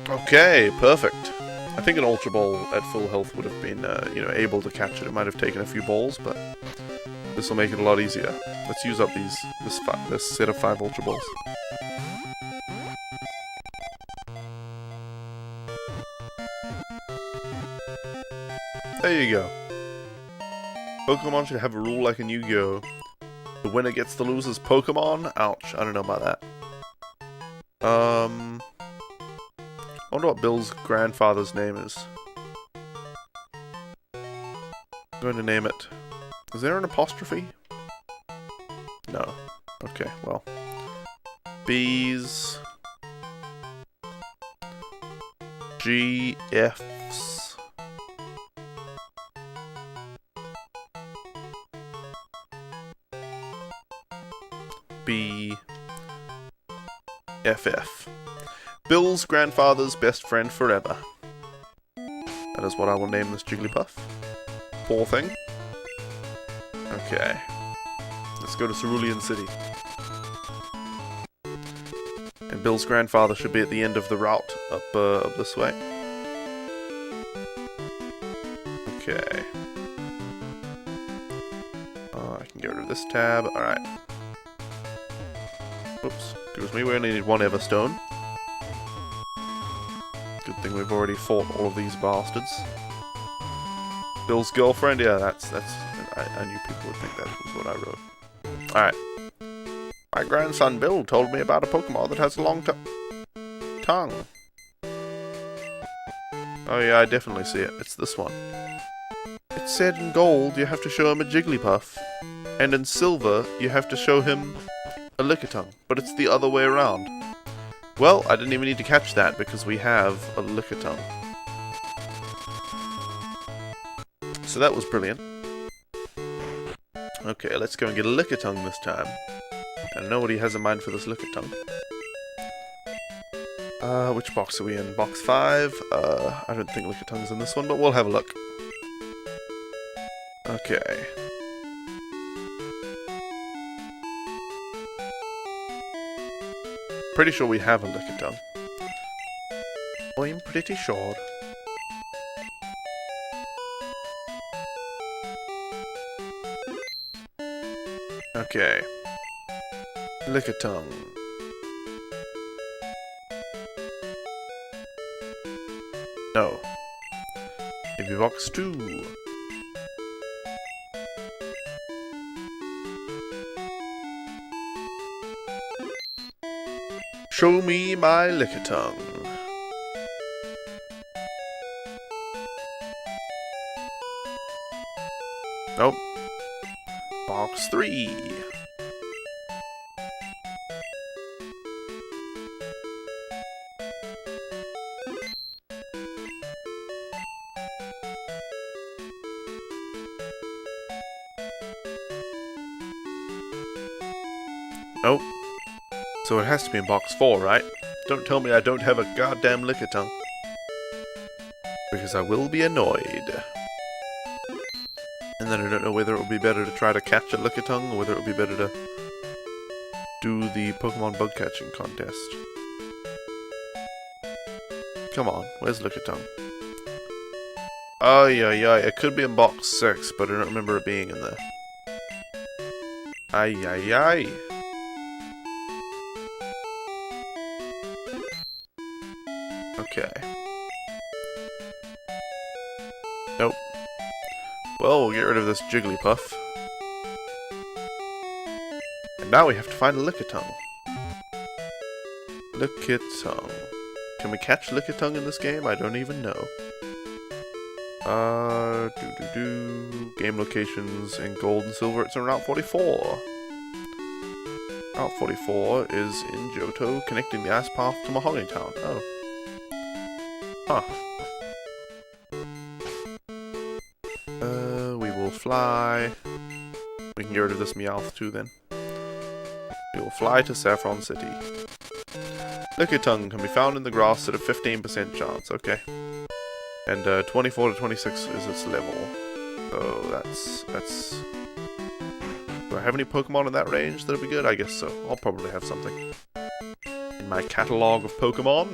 A: Okay, perfect. I think an Ultra Ball at full health would have been, you know, able to catch it. It might have taken a few balls, but this will make it a lot easier. Let's use up this set of 5 Ultra Balls. There you go. Pokemon should have a rule like in Yu-Gi-Oh! The winner gets the loser's Pokemon? Ouch, I don't know about that. I wonder what Bill's grandfather's name is. I'm going to name it... Is there an apostrophe? No. Okay, well. B's. GFs. B. FF. Bill's grandfather's best friend forever. That is what I will name this Jigglypuff. Poor thing. Okay. Let's go to Cerulean City. And Bill's grandfather should be at the end of the route up this way. Okay. I can get rid of this tab. Alright. Oops. Excuse me, we only need one Everstone. Good thing we've already fought all of these bastards. Bill's girlfriend? Yeah, that's I knew people would think that was what I wrote. Alright. My grandson Bill told me about a Pokemon that has a long tongue. Oh yeah, I definitely see it. It's this one. It said in gold you have to show him a Jigglypuff. And in silver you have to show him a Lickitung. But it's the other way around. Well, I didn't even need to catch that because we have a Lickitung. So that was brilliant. Okay, let's go and get a Lickitung this time. I don't know what he has in mind for this Lickitung. Which box are we in? Box 5? I don't think Lickitung's in this one, but we'll have a look. Okay. Pretty sure we have a Lickitung. I'm pretty sure. Okay. Lickitung. No. Maybe box 2. Show me my Lickitung. Nope. Box 3. Nope. So it has to be in box 4, right? Don't tell me I don't have a goddamn Lickitung. Because I will be annoyed. And then I don't know whether it would be better to try to catch a Lickitung, or whether it would be better to do the Pokemon bug catching contest. Come on, where's Lickitung? Oh, yeah, it could be in box 6, but I don't remember it being in there. Ay. Okay. Nope. Well, we'll get rid of this Jigglypuff. And now we have to find a Lickitung. Lickitung. Can we catch Lickitung in this game? I don't even know. Game locations in gold and silver. It's on Route 44. Route 44 is in Johto, connecting the ice path to Mahogany Town. Oh. Huh. We will fly. We can get rid of this Meowth too then. We will fly to Saffron City. Lickitung can be found in the grass at a 15% chance, okay. And 24 to 26 is its level. So that's... Do I have any Pokemon in that range that'll be good? I guess so. I'll probably have something. In my catalog of Pokemon.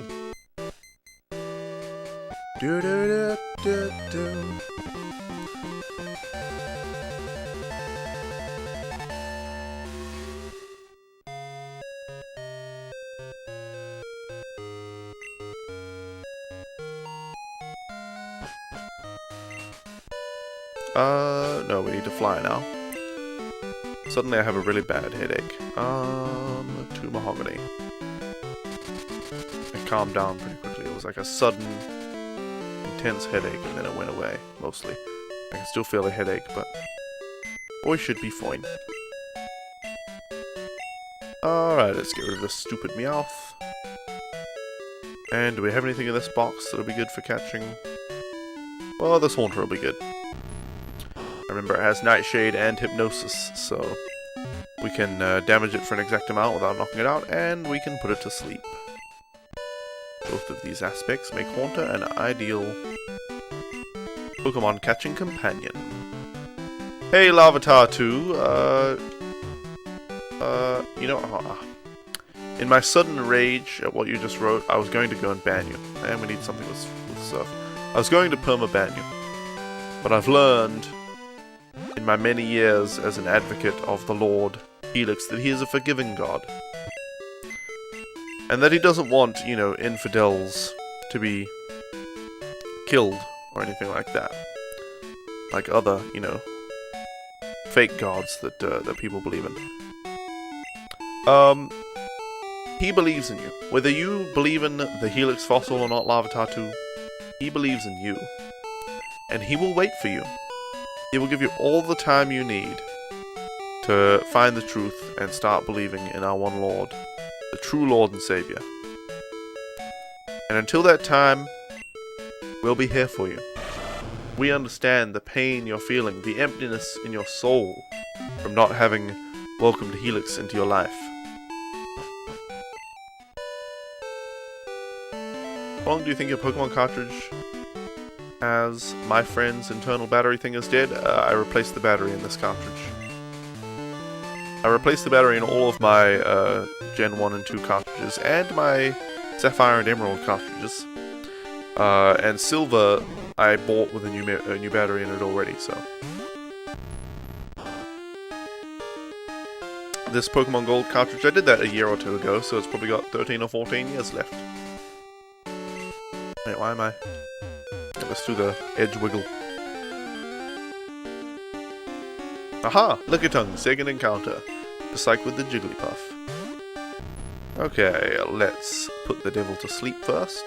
A: No, we need to fly now. Suddenly I have a really bad headache. To Mahogany. It calmed down pretty quickly. It was like a sudden, intense headache, and then it went away, mostly. I can still feel a headache, but we should be fine. Alright, let's get rid of this stupid Meowth. And do we have anything in this box that'll be good for catching? Well, this Haunter will be good. Remember, it has Nightshade and Hypnosis, so we can damage it for an exact amount without knocking it out, and we can put it to sleep. Both of these aspects make Haunter an ideal Pokemon catching companion. Hey, Larvitar 2, you know, in my sudden rage at what you just wrote, I was going to go and ban you. And we need something with Surf. I was going to perma-ban you. But I've learned, in my many years as an advocate of the Lord Helix, that he is a forgiving god. And that he doesn't want, you know, infidels to be killed or anything like that. Like other, you know, fake gods that people believe in. He believes in you. Whether you believe in the Helix fossil or not, Larvitar 2, he believes in you. And he will wait for you. He will give you all the time you need to find the truth and start believing in our one Lord, the true Lord and Savior. And until that time, we'll be here for you. We understand the pain you're feeling, the emptiness in your soul from not having welcomed Helix into your life. How long do you think your Pokemon cartridge has? My friend's internal battery thing is dead. I replaced the battery in this cartridge. I replaced the battery in all of my Gen 1 and 2 cartridges, and my Sapphire and Emerald cartridges. And Silver, I bought with a new battery in it already, so. This Pokemon Gold cartridge, I did that a year or two ago, so it's probably got 13 or 14 years left. Wait, why am I? Let's do the edge wiggle. Aha! Lickitung, second encounter. Just like with the Jigglypuff. Okay, let's put the devil to sleep first.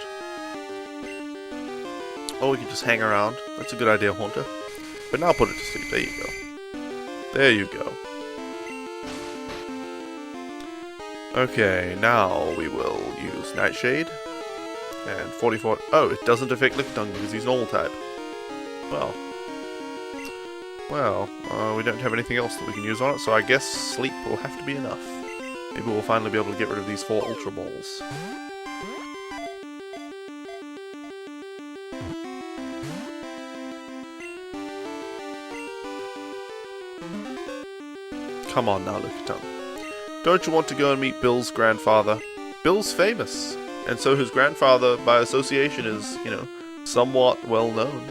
A: Or we can just hang around. That's a good idea, Haunter. But now put it to sleep. There you go. There you go. Okay, now we will use Nightshade. And 44... Oh, it doesn't affect Lickitung because he's normal type. Well. Well, we don't have anything else that we can use on it, so I guess sleep will have to be enough. Maybe we'll finally be able to get rid of these 4 Ultra Balls. Come on now, Lickitung. Don't you want to go and meet Bill's grandfather? Bill's famous, and so his grandfather, by association, is, you know, somewhat well known.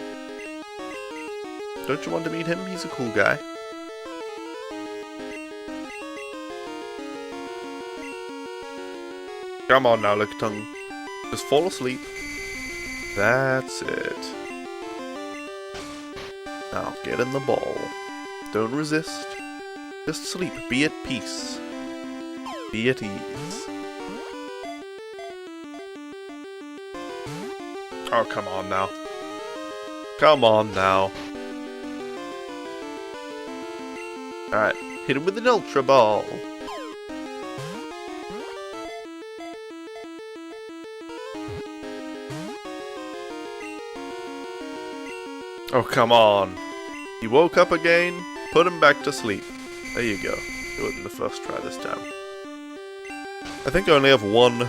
A: Don't you want to meet him? He's a cool guy. Come on now, Lickitung. Just fall asleep. That's it. Now, get in the ball. Don't resist. Just sleep. Be at peace. Be at ease. Oh, come on now. Come on now. Alright, hit him with an Ultra Ball. Oh, come on. He woke up again, put him back to sleep. There you go. Do it in the first try this time. I think I only have one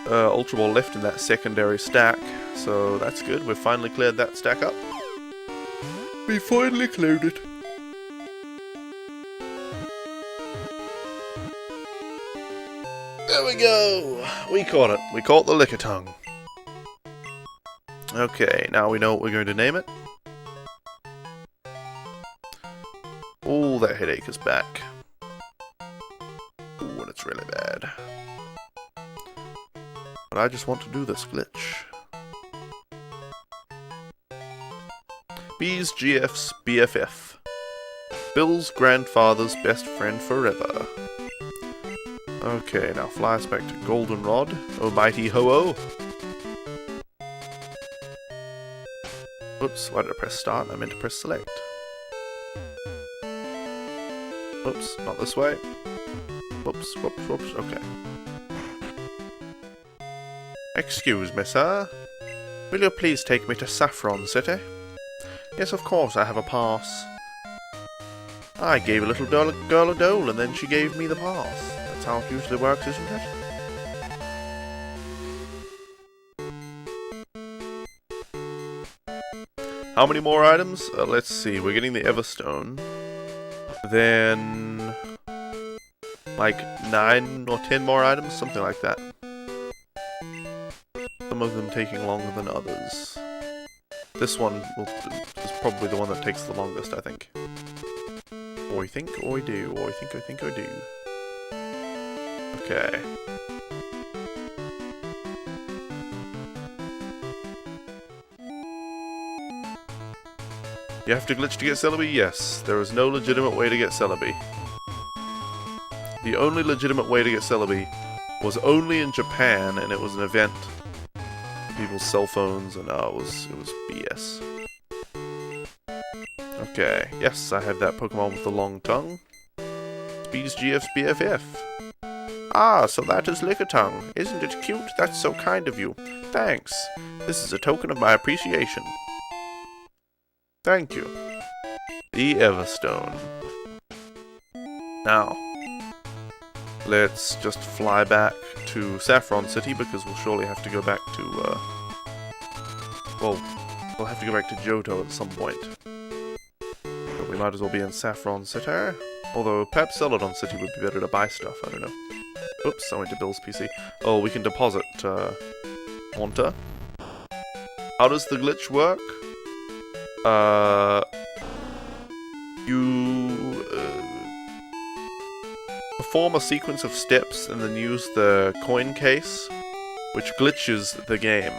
A: Ultra Ball left in that secondary stack, so that's good. We've finally cleared that stack up. We finally cleared it. There we go! We caught it. We caught the Lickitung. Okay, now we know what we're going to name it. Oh, that headache is back. Ooh, and it's really bad. But I just want to do this glitch. B's GF's BFF. Bill's grandfather's best friend forever. Okay, now fly us back to Goldenrod. Oh, mighty ho-oh! Oops, why did I press start? I meant to press select. Oops, not this way. Whoops, whoops, whoops, okay. Excuse me, sir. Will you please take me to Saffron City? Yes, of course, I have a pass. I gave a little girl a dole, and then she gave me the pass. That's how it usually works, isn't it? How many more items? Let's see, we're getting the Everstone. Then... like 9 or 10 more items, something like that. Some of them taking longer than others. This one is probably the one that takes the longest, I think. Or I think, or I do, or I think I do. Okay. You have to glitch to get Celebi? Yes. There is no legitimate way to get Celebi. The only legitimate way to get Celebi was only in Japan, and it was an event. People's cell phones, and it was BS. Okay, yes, I have that Pokemon with the long tongue. Speed's GF's BFF. Ah, so that is Lickitung. Isn't it cute? That's so kind of you. Thanks. This is a token of my appreciation. Thank you. The Everstone. Now, let's just fly back to Saffron City, because we'll surely have to go back to, well, we'll have to go back to Johto at some point. But we might as well be in Saffron City. Although, perhaps Celadon City would be better to buy stuff, I don't know. Oops, I went to Bill's PC. Oh, we can deposit, Haunter. How does the glitch work? You perform a sequence of steps and then use the coin case, which glitches the game,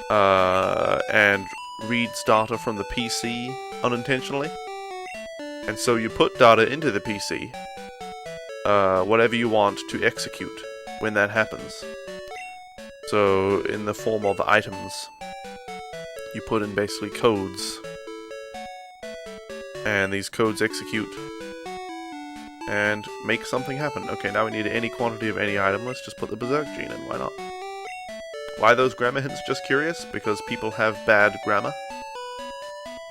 A: and reads data from the PC unintentionally. And so you put data into the PC, whatever you want to execute when that happens. So, in the form of items, you put in basically codes, and these codes execute and make something happen. Okay, now we need any quantity of any item. Let's just put the Berserk gene in, why not? Why those grammar hints? Just curious, because people have bad grammar,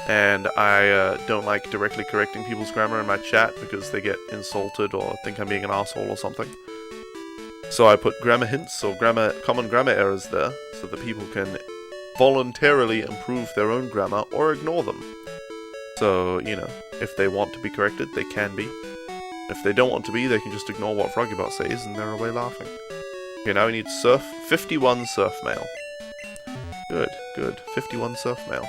A: and I don't like directly correcting people's grammar in my chat because they get insulted or think I'm being an asshole or something. So I put grammar hints or common grammar errors there so that people can voluntarily improve their own grammar or ignore them. So, you know, if they want to be corrected, they can be. If they don't want to be, they can just ignore what Froggybot says and they're away laughing. Okay, now we need 51 surf mail. Good, good. 51 surf mail.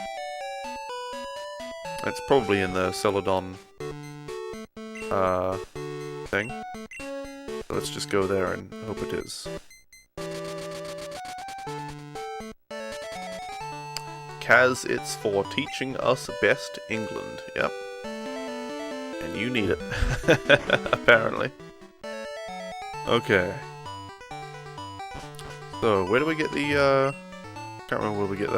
A: It's probably in the Celadon thing. So let's just go there and hope it is. Kaz, it's for teaching us best England. Yep. And you need it. Apparently. Okay. So, where do we get the, can't remember where we get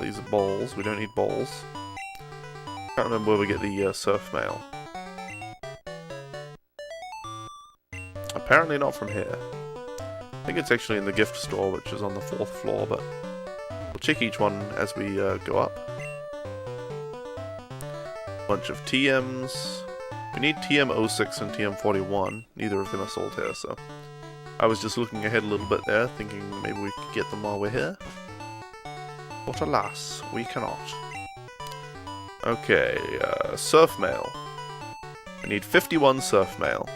A: these are bowls. We don't need bowls. Can't remember where we get the, surf mail. Apparently not from here. I think it's actually in the gift store, which is on the 4th floor, but we'll check each one as we go up. Bunch of TMs. We need TM06 and TM41. Neither of them are sold here, so I was just looking ahead a little bit there, thinking maybe we could get them while we're here. But alas, we cannot. Okay, surf mail. We need 51 surf mail.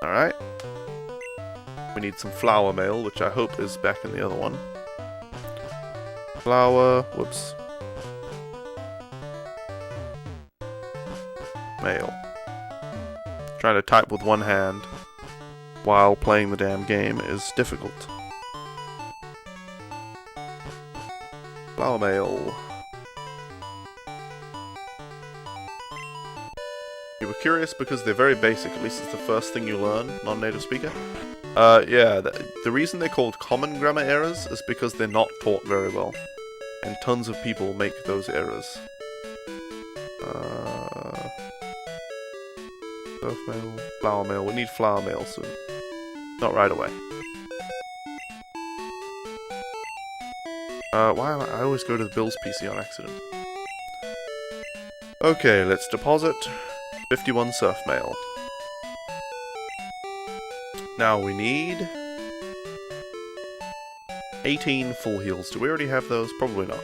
A: Alright. We need some flower mail, which I hope is back in the other one. Flower, whoops. Mail. Trying to type with one hand while playing the damn game is difficult. Flower mail. You were curious because they're very basic, at least it's the first thing you learn, non-native speaker. Yeah, the reason they're called common grammar errors is because they're not taught very well. And tons of people make those errors. Surf mail, flower mail. We need flower mail soon. Not right away. Why am I always go to the Bill's PC on accident? Okay, let's deposit 51 surf mail. Now we need 18 full heals. Do we already have those? Probably not.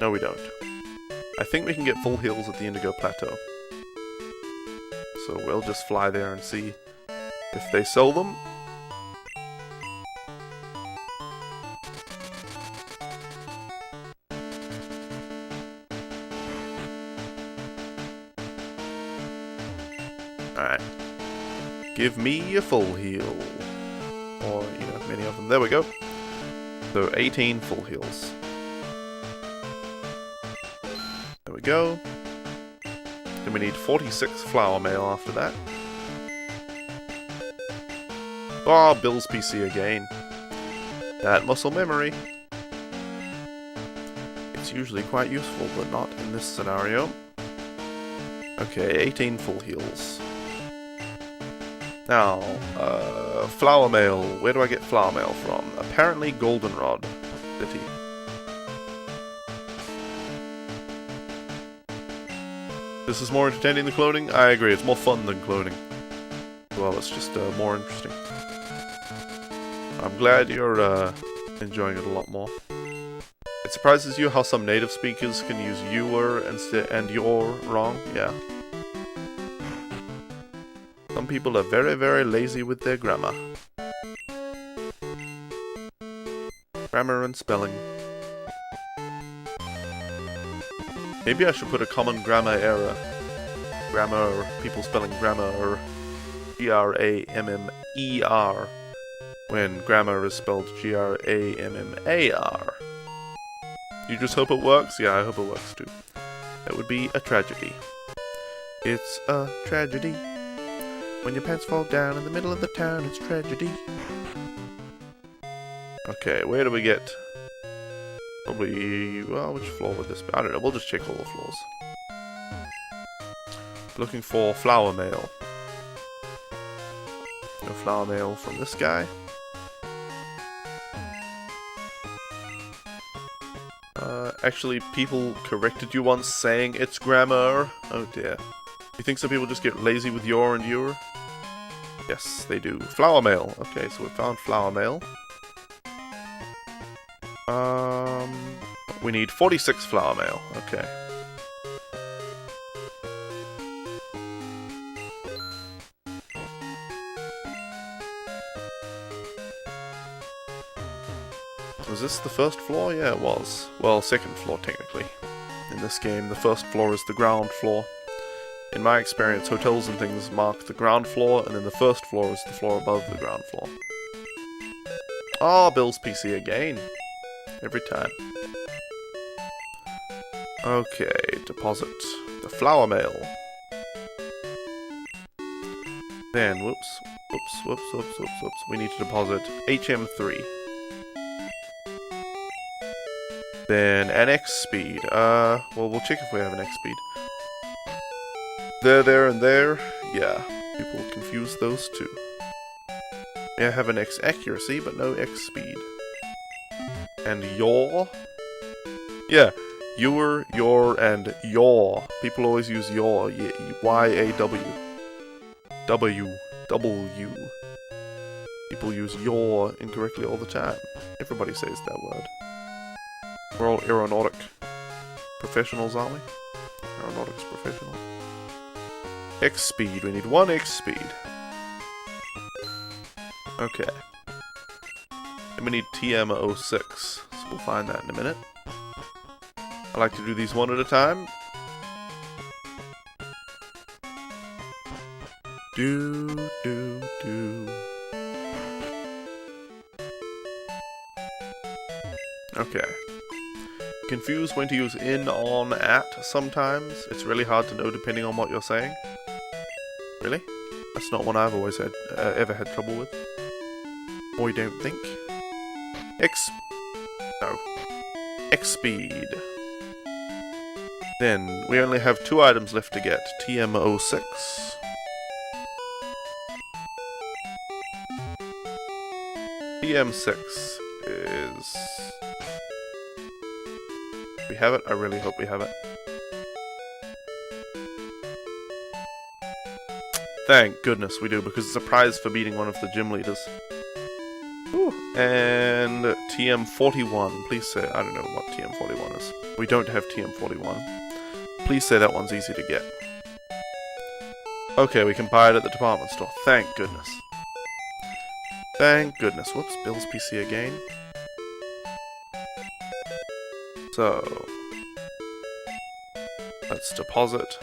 A: No, we don't. I think we can get full heals at the Indigo Plateau. So we'll just fly there and see if they sell them. Alright. Give me a full heal. Or, you know, many of them. There we go. So 18 full heals. There we go. Then we need 46 flower mail after that. Oh, Bill's PC again. That muscle memory. It's usually quite useful, but not in this scenario. Okay, 18 full heals. Now, flower mail. Where do I get flower mail from? Apparently Goldenrod City. This is more entertaining than cloning? I agree, it's more fun than cloning. Well, it's just more interesting. I'm glad you're enjoying it a lot more. It surprises you how some native speakers can use "your" and "your" wrong? Yeah. Some people are very, very lazy with their grammar. Grammar and spelling. Maybe I should put a common grammar error. Grammar, people spelling grammar, G-R-A-M-M-E-R, when grammar is spelled G-R-A-M-M-A-R. You just hope it works? Yeah, I hope it works too. That would be a tragedy. It's a tragedy. When your pants fall down in the middle of the town, it's tragedy. Okay, where do we get... Probably... well, which floor would this be? I don't know, we'll just check all the floors. Looking for flower mail. No flower mail from this guy. Actually, people corrected you once saying it's grammar. Oh dear. You think some people just get lazy with your and your? Yes, they do. Flower mail. Okay, so we found flower mail. We need 46 flower mail. Okay. Was this the first floor? Yeah, it was. Well, second floor, technically. In this game, the first floor is the ground floor. In my experience, hotels and things mark the ground floor, and then the first floor is the floor above the ground floor. Oh, Bill's PC again. Every time. Okay, deposit the flower mail. Then, whoops, we need to deposit HM3. Then an X speed. Well, we'll check if we have an X speed. There, and there. Yeah, people confuse those two. May I have an X accuracy, but no X speed. And your? Yeah, your, and your. People always use your. Y-A-W. W. People use your incorrectly all the time. Everybody says that word. We're all aeronautic professionals, aren't we? Aeronautics professionals. X speed. We need one X speed. Okay. And we need TM06. So we'll find that in a minute. I like to do these one at a time. Do. Okay. Confused when to use in, on, at sometimes. It's really hard to know depending on what you're saying. Really? That's not one I've always had, ever had trouble with. Or you don't think? X speed. Then, we only have 2 items left to get. TM06. TM6 is... We have it? I really hope we have it. Thank goodness we do, because it's a prize for beating one of the gym leaders. Ooh. And TM41. Please say... I don't know what TM41 is. We don't have TM41. Please say that one's easy to get. Okay, we can buy it at the department store. Thank goodness. Thank goodness. Whoops, Bill's PC again. So... let's deposit.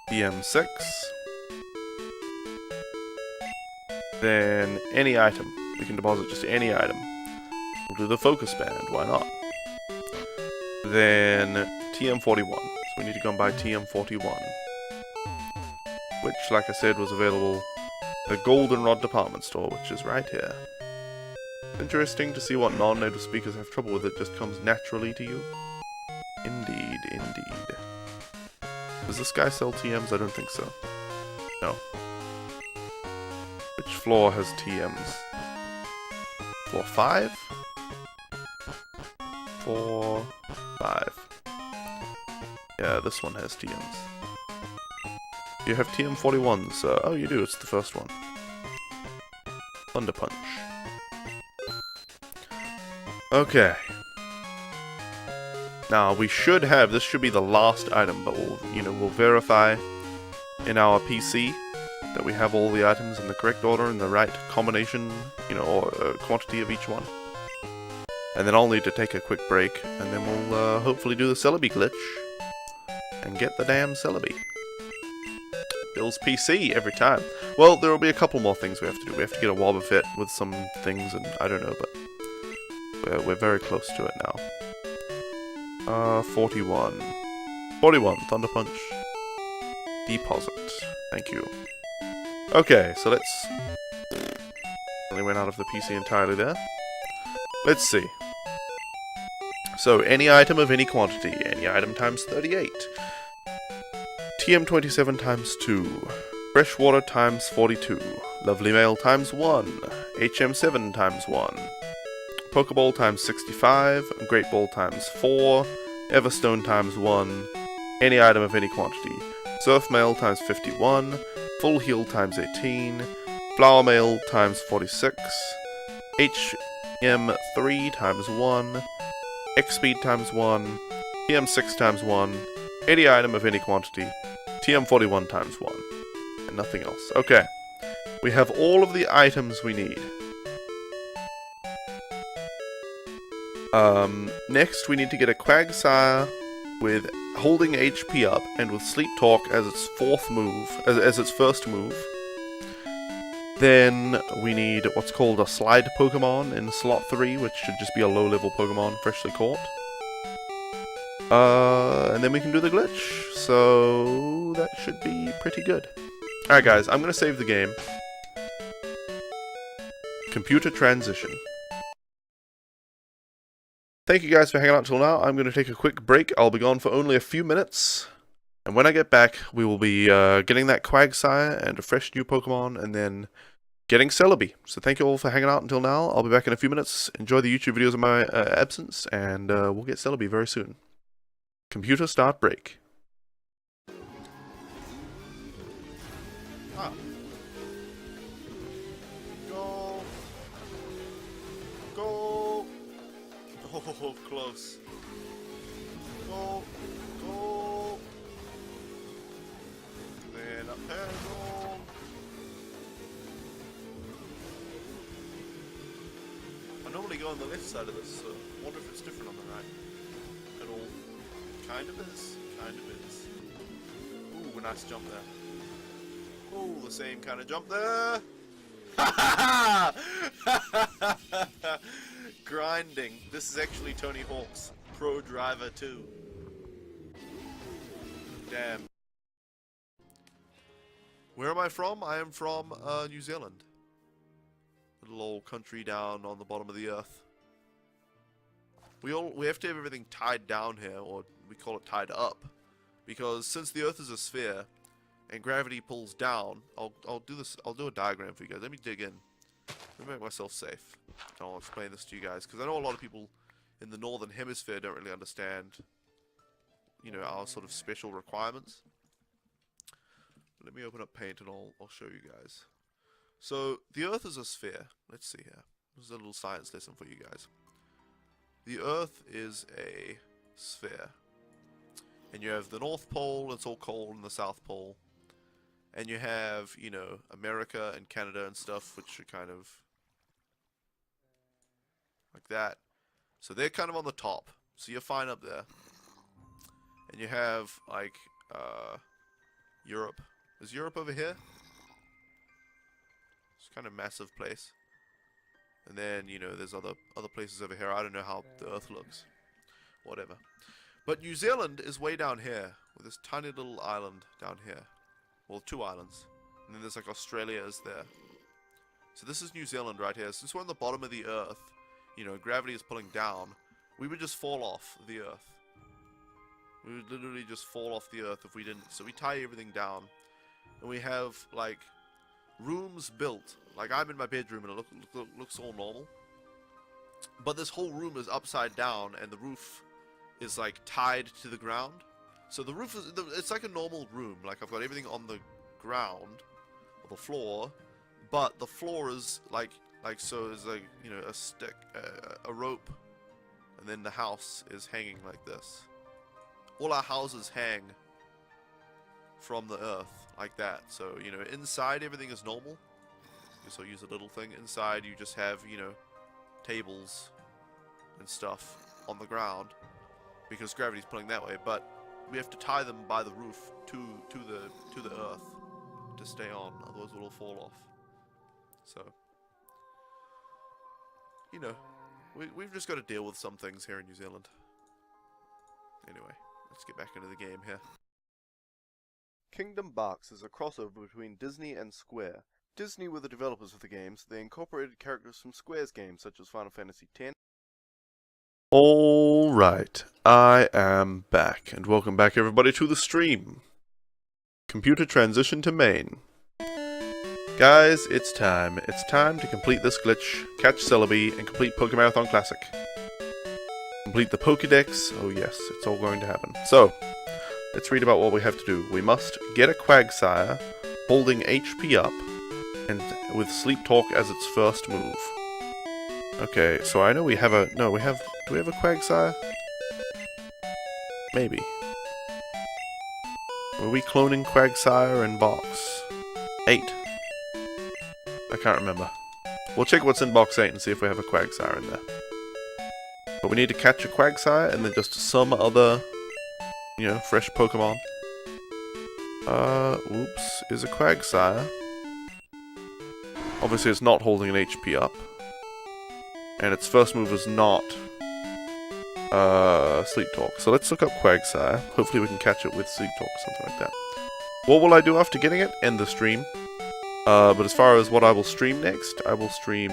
A: TM6. Then any item. We can deposit just any item. We'll do the focus band, why not? Then TM41. So we need to go and buy TM41. Which, like I said, was available at the Goldenrod department store, which is right here. Interesting to see what non-native speakers have trouble with. It just comes naturally to you. Indeed, indeed. Does this guy sell TMs? I don't think so. No. Which floor has TMs? Floor 5? 4, 5. Yeah, this one has TMs. You have TM41s. Oh, you do. It's the first one. Thunder Punch. Okay. Now, we should have... this should be the last item, but we'll verify in our PC that we have all the items in the correct order and the right combination, or quantity of each one. And then I'll need to take a quick break, and then we'll hopefully do the Celebi glitch and get the damn Celebi. Bill's PC every time. Well, there will be a couple more things we have to do. We have to get a Wobbuffet with some things, and I don't know, but we're very close to it now. 41. 41, Thunder Punch. Deposit. Thank you. Okay, so let's... Really went out of the PC entirely there. Let's see. So, any item of any quantity. Any item times 38. TM27 times 2. Freshwater times 42. Lovely Mail times 1. HM7 times 1. Pokeball times 65. Great Ball times 4. Everstone times 1. Any item of any quantity. Surf Mail times 51. Full Heal times 18. Flower Mail times 46. HM3 times 1. X-Speed times 1. TM6 times 1. Any item of any quantity. TM41 times 1. And nothing else. Okay. We have all of the items we need. Next we need to get a Quagsire with holding HP up and with Sleep Talk as its fourth move, as its first move. Then we need what's called a Slide Pokemon in slot 3, which should just be a low-level Pokemon freshly caught. And then we can do the glitch, so that should be pretty good. Alright guys, I'm gonna save the game. Computer transition. Thank you guys for hanging out until now. I'm going to take a quick break. I'll be gone for only a few minutes. And when I get back, we will be getting that Quagsire and a fresh new Pokemon, and then getting Celebi. So thank you all for hanging out until now. I'll be back in a few minutes. Enjoy the YouTube videos in my absence, and we'll get Celebi very soon. Computer start break. Ah. Go. Go. Oh, close. Go. Go. Then up there, go. I normally go on the left side of this, so I wonder if it's different on the right. At all. Kind of is. Kind of is. Ooh, a nice jump there. Ooh, the same kind of jump there. Ha ha ha! Grinding. This is actually Tony Hawk's Pro Driver 2. Damn. Where am I from? I am from New Zealand. Little old country down on the bottom of the earth. we have to have everything tied down here, or we call it tied up, because since the Earth is a sphere and gravity pulls down, I'll do a diagram for you guys. Let me dig in. Let me make myself safe. I'll explain this to you guys, because I know a lot of people in the northern hemisphere don't really understand, you know, our sort of special requirements. Let me open up Paint and I'll show you guys. So the Earth is a sphere. Let's see here. This is a little science lesson for you guys. The Earth is a sphere. And you have the North Pole, it's all cold, and the South Pole. And you have, you know, America and Canada and stuff, which are kind of like that. So they're kind of on the top. So you're fine up there. And you have, like, Europe. Is Europe over here? It's kind of a massive place. And then, you know, there's other places over here. I don't know how the Earth looks. Whatever. But New Zealand is way down here, with this tiny little island down here. Well, 2 islands. And then there's like Australia is there. So this is New Zealand right here. Since we're on the bottom of the Earth, you know, gravity is pulling down, we would just fall off the Earth. We would literally just fall off the Earth if we didn't. So we tie everything down. And we have, like, rooms built. Like, I'm in my bedroom and it looks all normal. But this whole room is upside down and the roof is, like, tied to the ground. So the roof is, it's like a normal room. Like, I've got everything on the ground, or the floor. But the floor is, like so is, like, you know, a stick, a rope. And then the house is hanging like this. All our houses hang from the Earth like that. So, you know, inside everything is normal. Guess I'll use a little thing. Inside you just have, you know, tables and stuff on the ground because gravity's pulling that way. But we have to tie them by the roof to the Earth to stay on. Otherwise we'll all fall off. So, you know, we've just got to deal with some things here in New Zealand. Anyway, let's get back into the game here. Kingdom Box is a crossover between Disney and Square. Disney were the developers of the games. They incorporated characters from Square's games, such as Final Fantasy X. Alright, I am back, and welcome back everybody to the stream. Computer transition to main. Guys, it's time. It's time to complete this glitch, catch Celebi, and complete Pokemon Marathon Classic. Complete the Pokédex. Oh yes, it's all going to happen. So, let's read about what we have to do. We must get a Quagsire, holding HP up, and with Sleep Talk as its first move. Okay, so I know we have a... No, we have... Do we have a Quagsire? Maybe. Were we cloning Quagsire in box 8? I can't remember. We'll check what's in box 8 and see if we have a Quagsire in there. But we need to catch a Quagsire and then just some other, you know, fresh Pokemon. Oops. Is a Quagsire. Obviously it's not holding an HP up. And its first move is not Sleep Talk. So let's look up Quagsire. Hopefully we can catch it with Sleep Talk or something like that. What will I do after getting it? End the stream. But as far as what I will stream next, I will stream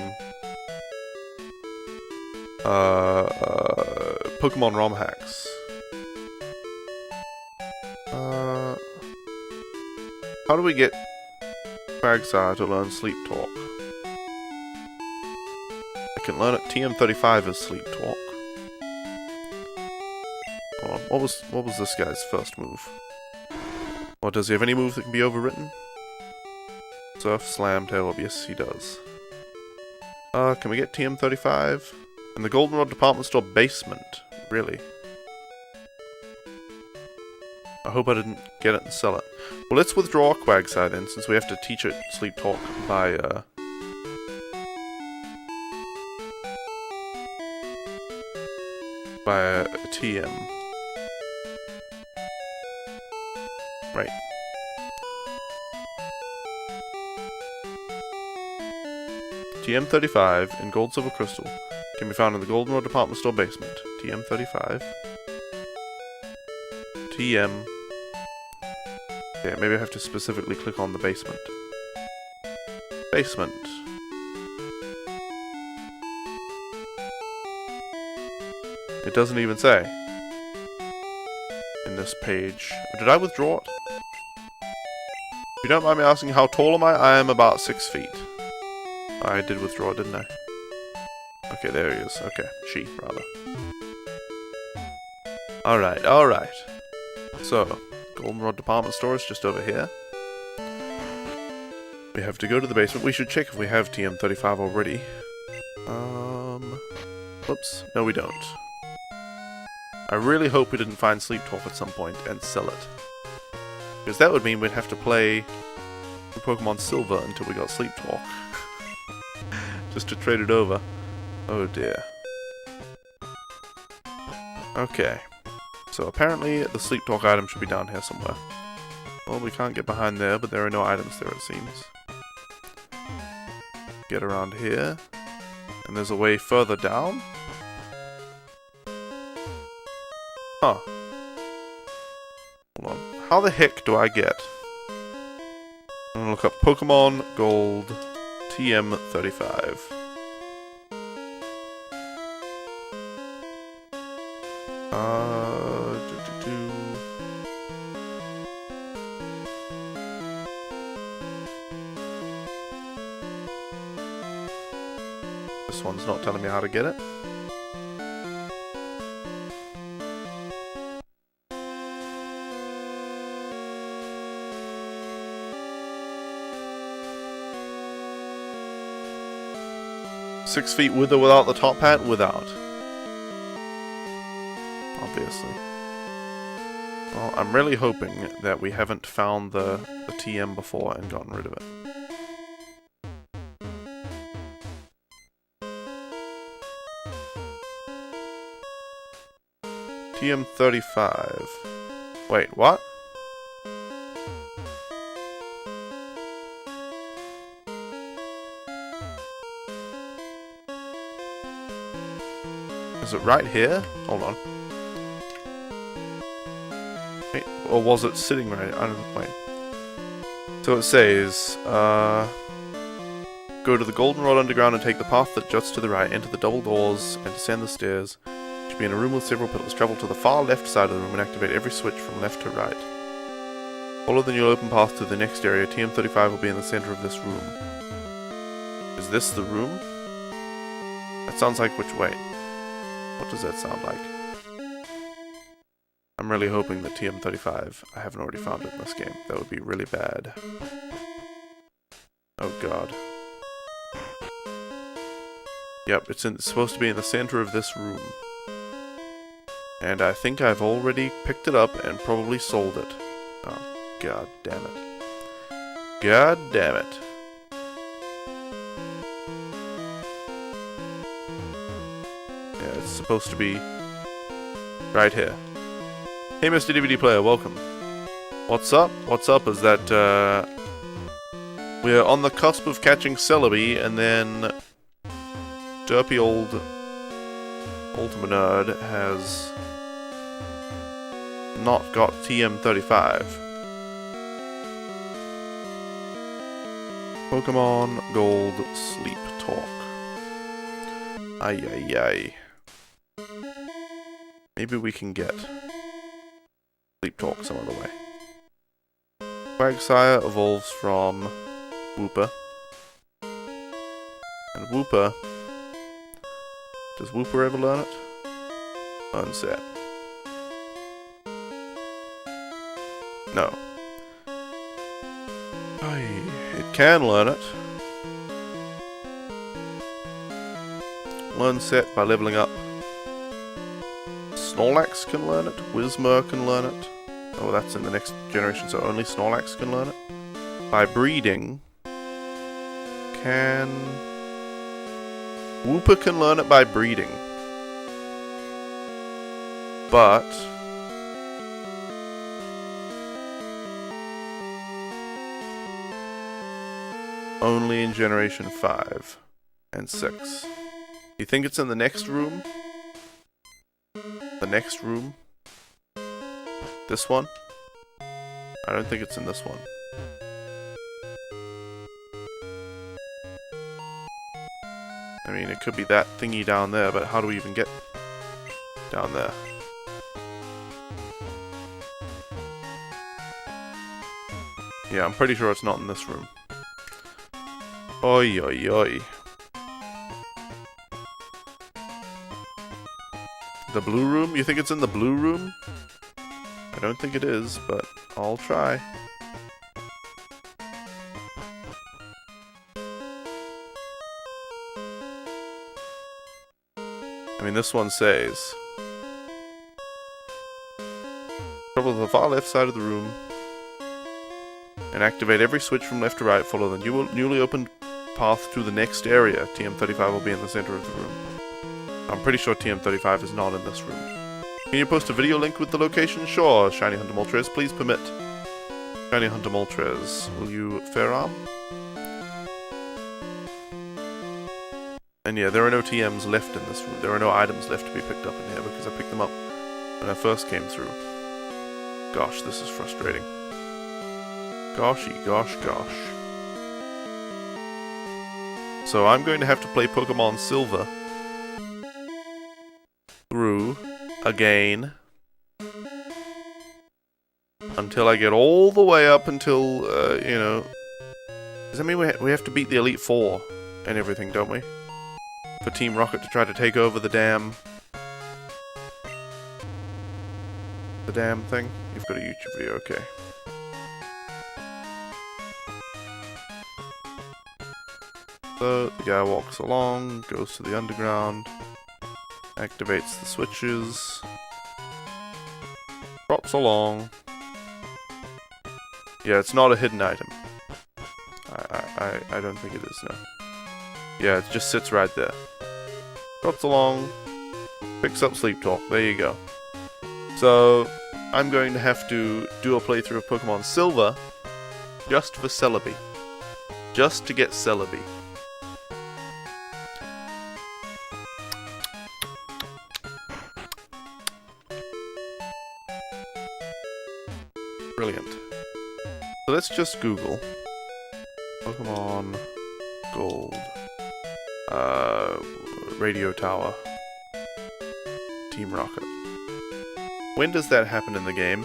A: Pokemon ROM hacks. How do we get Quagsire to learn Sleep Talk? I can learn it. TM35 is Sleep Talk. Hold on. What was this guy's first move? Or does he have any move that can be overwritten? Surf, Slam, Tail Up. Yes, he does. Can we get TM35? In the Goldenrod Department Store basement. Really? I hope I didn't get it and sell it. Well, let's withdraw Quagsire then, since we have to teach it Sleep Talk by, a TM. Right. TM35 in Gold Silver Crystal can be found in the Goldenrod Department Store basement. TM35. TM. Yeah, maybe I have to specifically click on the basement. Basement. It doesn't even say in this page. Did I withdraw it? If you don't mind me asking, how tall am I? I am about 6 feet. I did withdraw it, didn't I? Okay, there he is. Okay, she, rather. Alright, alright. So, Goldenrod department store is just over here. We have to go to the basement. We should check if we have TM35 already. Whoops. No, we don't. I really hope we didn't find Sleep Talk at some point and sell it. Because that would mean we'd have to play Pokemon Silver until we got Sleep Talk. Just to trade it over. Oh dear. Okay. So apparently the Sleep Talk item should be down here somewhere. Well, we can't get behind there, but there are no items there, it seems. Get around here. And there's a way further down. Huh. Hold on. How the heck do I get? I'm gonna look up Pokemon Gold TM35. This one's not telling me how to get it. Six feet with or without the top hat? Without. Obviously. Well, I'm really hoping that we haven't found the TM before and gotten rid of it. TM35. Wait, what? Is it right here? Hold on. Wait, or was it sitting right? I don't wait. So it says, go to the Goldenrod Underground and take the path that juts to the right, enter the double doors, and descend the stairs. You should be in a room with several pillars. Travel to the far left side of the room and activate every switch from left to right. Follow the new open path to the next area. TM35 will be in the center of this room. Is this the room? That sounds like which way? What does that sound like? I'm really hoping that TM35, I haven't already found it in this game. That would be really bad. Oh god. Yep, it's supposed to be in the center of this room. And I think I've already picked it up and probably sold it. Oh, god damn it. God damn it. Yeah, it's supposed to be right here. Hey Mr. DVD Player, welcome. What's up? What's up is that we're on the cusp of catching Celebi, and then derpy old Ultima Nerd has not got TM35. Pokemon Gold Sleep Talk. Ay ay ay. Maybe we can get Sleep Talk some other way. Quagsire evolves from Wooper. And Wooper... Does Wooper ever learn it? Unset. No. It can learn it. Learn set by leveling up. Snorlax can learn it. Whismur can learn it. Oh, that's in the next generation, so only Snorlax can learn it. By breeding, can... Wooper can learn it by breeding. But... only in Generation 5 and 6. You think it's in the next room? The next room? This one? I don't think it's in this one. I mean, it could be that thingy down there, but how do we even get... Down there. Yeah, I'm pretty sure it's not in this room. Oi, oi, oi. The blue room? You think it's in the blue room? I don't think it is, but I'll try. I mean, this one says... Travel to the far left side of the room and activate every switch from left to right. Follow the newly opened path to the next area. TM35 will be in the center of the room. I'm pretty sure TM35 is not in this room. Can you post a video link with the location? Sure, Shiny Hunter Moltres, please permit. Shiny Hunter Moltres, will you fair arm? And yeah, there are no TMs left in this room. There are no items left to be picked up in here because I picked them up when I first came through. Gosh, this is frustrating. Goshy, gosh, gosh. So I'm going to have to play Pokemon Silver through again until I get all the way up until, you know... Does that mean we have to beat the Elite Four and everything, don't we? For Team Rocket to try to take over the damn thing? You've got a YouTube video, okay. So, the guy walks along, goes to the underground, activates the switches, drops along. Yeah, it's not a hidden item. I don't think it is, no. Yeah, it just sits right there. Drops along, picks up Sleep Talk, there you go. So, I'm going to have to do a playthrough of Pokemon Silver just for Celebi. Just to get Celebi. Brilliant. So let's just Google Pokemon Gold Radio Tower Team Rocket. When does that happen in the game?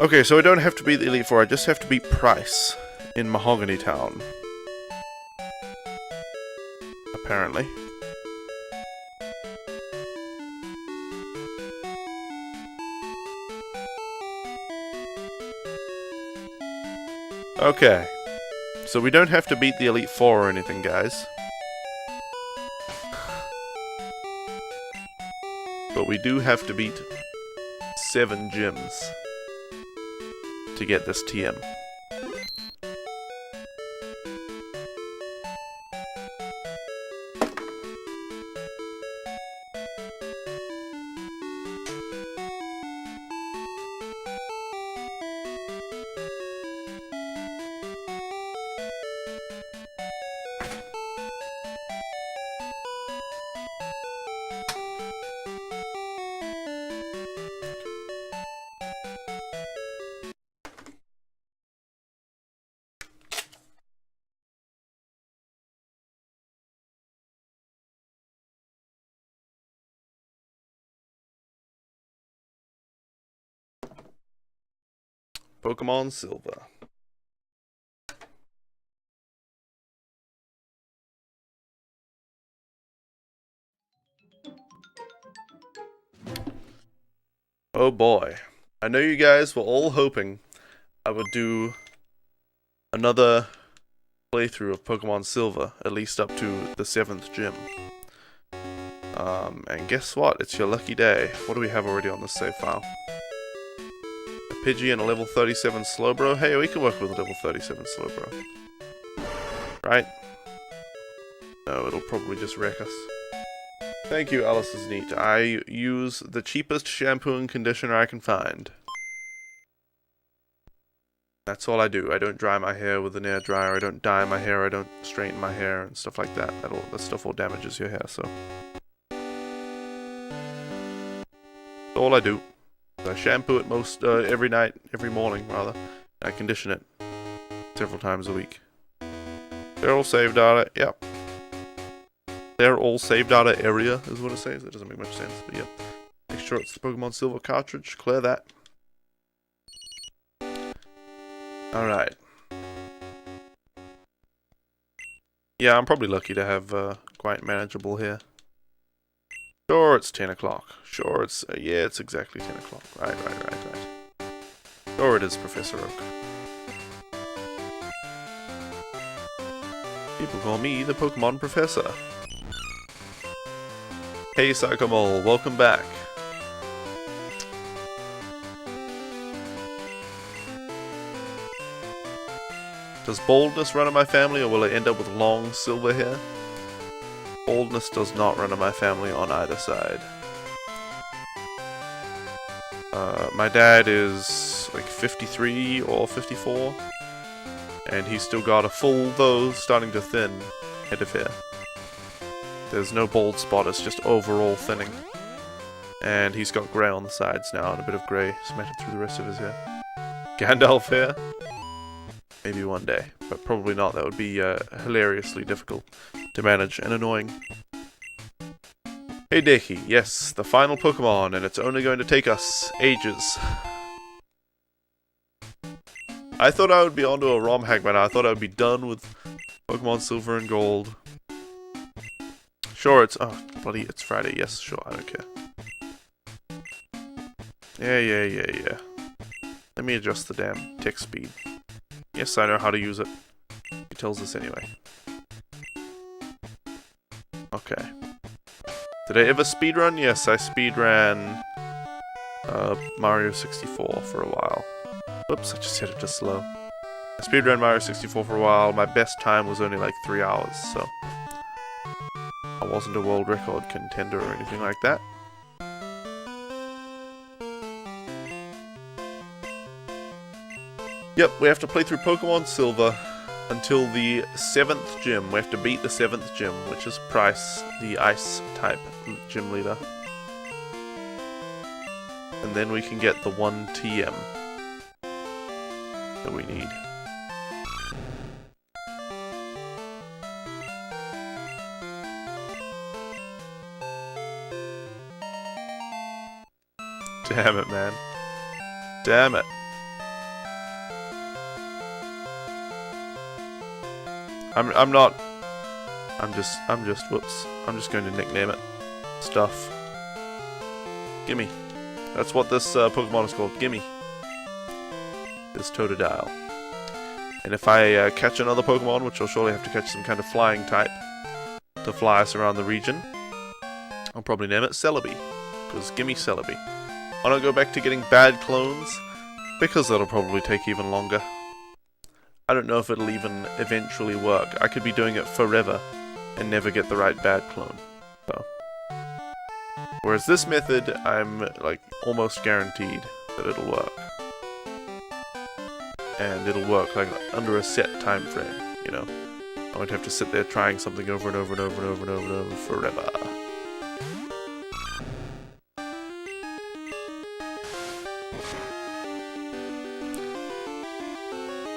A: Okay, so I don't have to beat the Elite Four, I just have to beat Price in Mahogany Town. Apparently. Okay. So we don't have to beat the Elite Four or anything, guys. But we do have to beat 7 gyms to get this TM. Pokemon Silver. Oh boy. I know you guys were all hoping I would do another playthrough of Pokemon Silver, at least up to the 7th gym. And guess what? It's your lucky day. What do we have already on this save file? A Pidgey and a level 37 Slowbro? Hey, we can work with a level 37 Slowbro. Right? No, it'll probably just wreck us. Thank you, Alice is neat. I use the cheapest shampoo and conditioner I can find. That's all I do. I don't dry my hair with an air dryer, I don't dye my hair, I don't straighten my hair and stuff like that. That stuff all damages your hair, so... all I do. I shampoo it every night, every morning rather. I condition it several times a week. They're all save data. Yep. They're all save data area is what it says. That doesn't make much sense, but yeah. Make sure it's the Pokemon Silver cartridge. Clear that. Alright. Yeah, I'm probably lucky to have quite manageable here. Sure, it's 10 o'clock. Sure, it's... yeah, it's exactly 10 o'clock. Right. Sure, it is, Professor Oak. People call me the Pokemon Professor. Hey, Psychomole, welcome back. Does baldness run in my family, or will I end up with long silver hair? Baldness does not run in my family on either side. My dad is like 53 or 54, and he's still got a full, though starting to thin, head of hair. There's no bald spot, it's just overall thinning. And he's got grey on the sides now, and a bit of grey smattered through the rest of his hair. Gandalf hair? Maybe one day, but probably not. That would be hilariously difficult to manage and annoying. Hey Deki, yes, the final Pokemon, and it's only going to take us ages. I thought I would be onto a ROM hack by now. I thought I would be done with Pokemon Silver and Gold. Sure, it's... oh, bloody, it's Friday. Yes, sure, I don't care. Yeah. Let me adjust the damn text speed. Yes, I know how to use it. It tells us anyway. Okay. Did I ever speedrun? Yes, I speedran Mario 64 for a while. Oops, I just hit it just slow. I speedran Mario 64 for a while. My best time was only like 3 hours, so I wasn't a world record contender or anything like that. Yep, we have to play through Pokemon Silver until the 7th gym. We have to beat the 7th gym, which is Price, the Ice-type gym leader. And then we can get the 1 TM that we need. Damn it, man. Damn it. Whoops. I'm just going to nickname it Stuff. Gimme. That's what this Pokemon is called. Gimme. This Totodile. And if I catch another Pokemon, which I'll surely have to catch some kind of flying type to fly us around the region, I'll probably name it Celebi. Because gimme Celebi. Why not go back to getting bad clones? Because that'll probably take even longer. I don't know if it'll even eventually work. I could be doing it forever and never get the right bad clone. So. Whereas this method, I'm like almost guaranteed that it'll work. And it'll work like under a set time frame, you know. I won't have to sit there trying something over and over and over and over and over and over forever.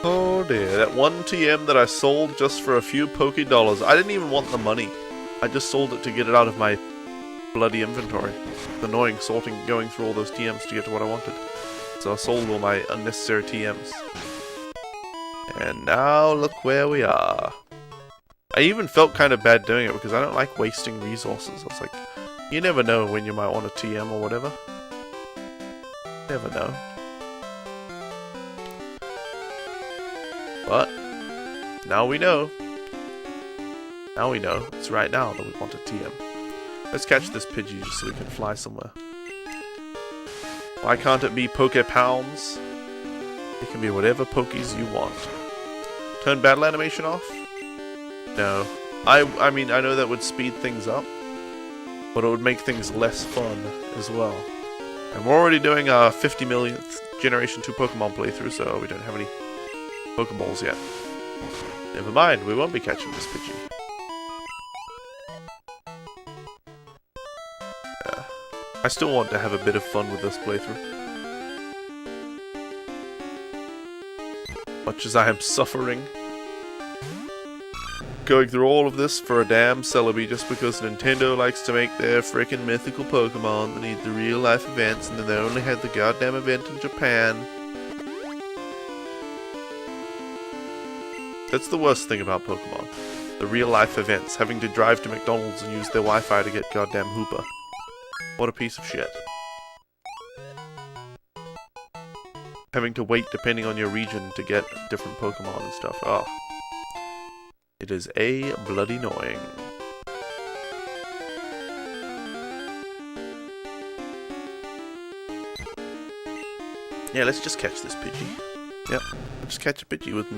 A: Oh dear, that 1 TM that I sold just for a few Poké Dollars. I didn't even want the money. I just sold it to get it out of my bloody inventory. It's annoying going through all those TMs to get to what I wanted. So I sold all my unnecessary TMs. And now look where we are. I even felt kind of bad doing it because I don't like wasting resources. I was like, you never know when you might want a TM or whatever. Never know. But now we know. Now we know. It's right now that we want a TM. Let's catch this Pidgey just so we can fly somewhere. Why can't it be Pokepounds? It can be whatever Pokies you want. Turn battle animation off? No. I mean, I know that would speed things up, but it would make things less fun as well. And we're already doing our 50 millionth Generation 2 Pokemon playthrough, so we don't have any Pokeballs yet. Never mind, we won't be catching this Pidgey. I still want to have a bit of fun with this playthrough. Much as I am suffering. Going through all of this for a damn Celebi just because Nintendo likes to make their frickin' mythical Pokemon that need the real life events, and then they only had the goddamn event in Japan. That's the worst thing about Pokemon. The real life events, having to drive to McDonald's and use their Wi-Fi to get goddamn Hoopa. What a piece of shit. Having to wait depending on your region to get different Pokemon and stuff. Oh. It is a bloody annoying. Yeah, let's just catch this Pidgey. Yep, just catch a Pidgey with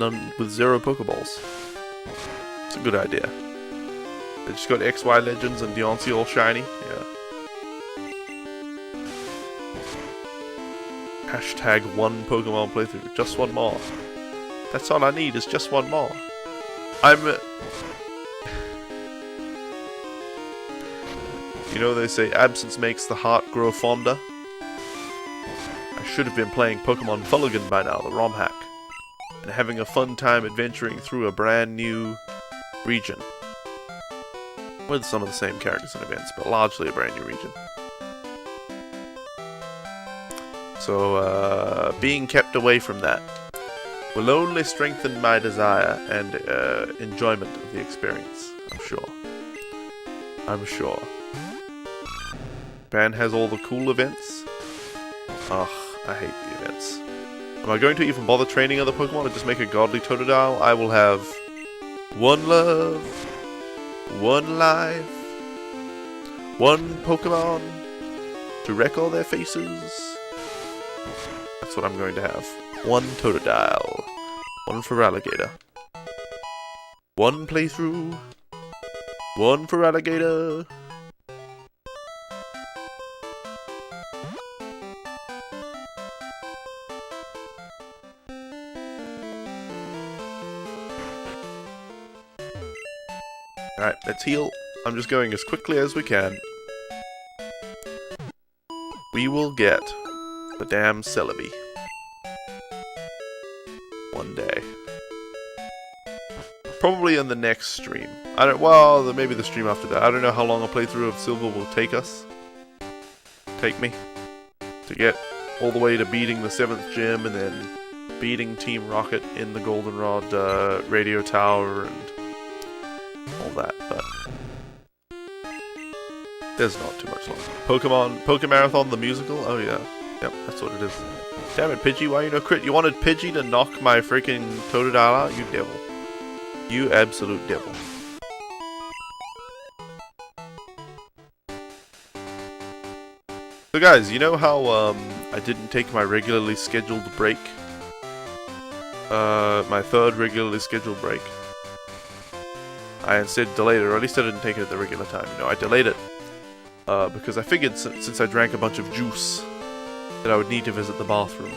A: 0 Pokeballs. It's a good idea. They just got XY Legends and Deontay all shiny. Yeah. Hashtag 1 Pokemon playthrough. Just 1 more. That's all I need is just 1 more. You know they say absence makes the heart grow fonder? I should have been playing Pokemon Fulligan by now, the ROM hack, and having a fun time adventuring through a brand new region. With some of the same characters and events, but largely a brand new region. So, being kept away from that will only strengthen my desire and enjoyment of the experience, I'm sure. I'm sure. Japan has all the cool events. Ugh, I hate the events. Am I going to even bother training other Pokemon or just make a godly Totodile? I will have 1 love, 1 life, 1 Pokemon to wreck all their faces. That's what I'm going to have. 1 Totodile. 1 for Alligator. 1 playthrough. 1 for Alligator. Alright, let's heal. I'm just going as quickly as we can. We will get the damn Celebi. One day. Probably in the next stream. Well, maybe the stream after that. I don't know how long a playthrough of Silver will take us. Take me. To get all the way to beating the 7th gym and then beating Team Rocket in the Goldenrod radio tower and all that, but there's not too much longer. Pokemarathon the musical? Oh yeah. Yep, that's what it is. Damn it, Pidgey, why you no crit? You wanted Pidgey to knock my freaking Totodile out? You devil. You absolute devil. So guys, you know how I didn't take my regularly scheduled break? My 3rd regularly scheduled break. I instead delayed it, or at least I didn't take it at the regular time. No, I delayed it because I figured since I drank a bunch of juice that I would need to visit the bathroom.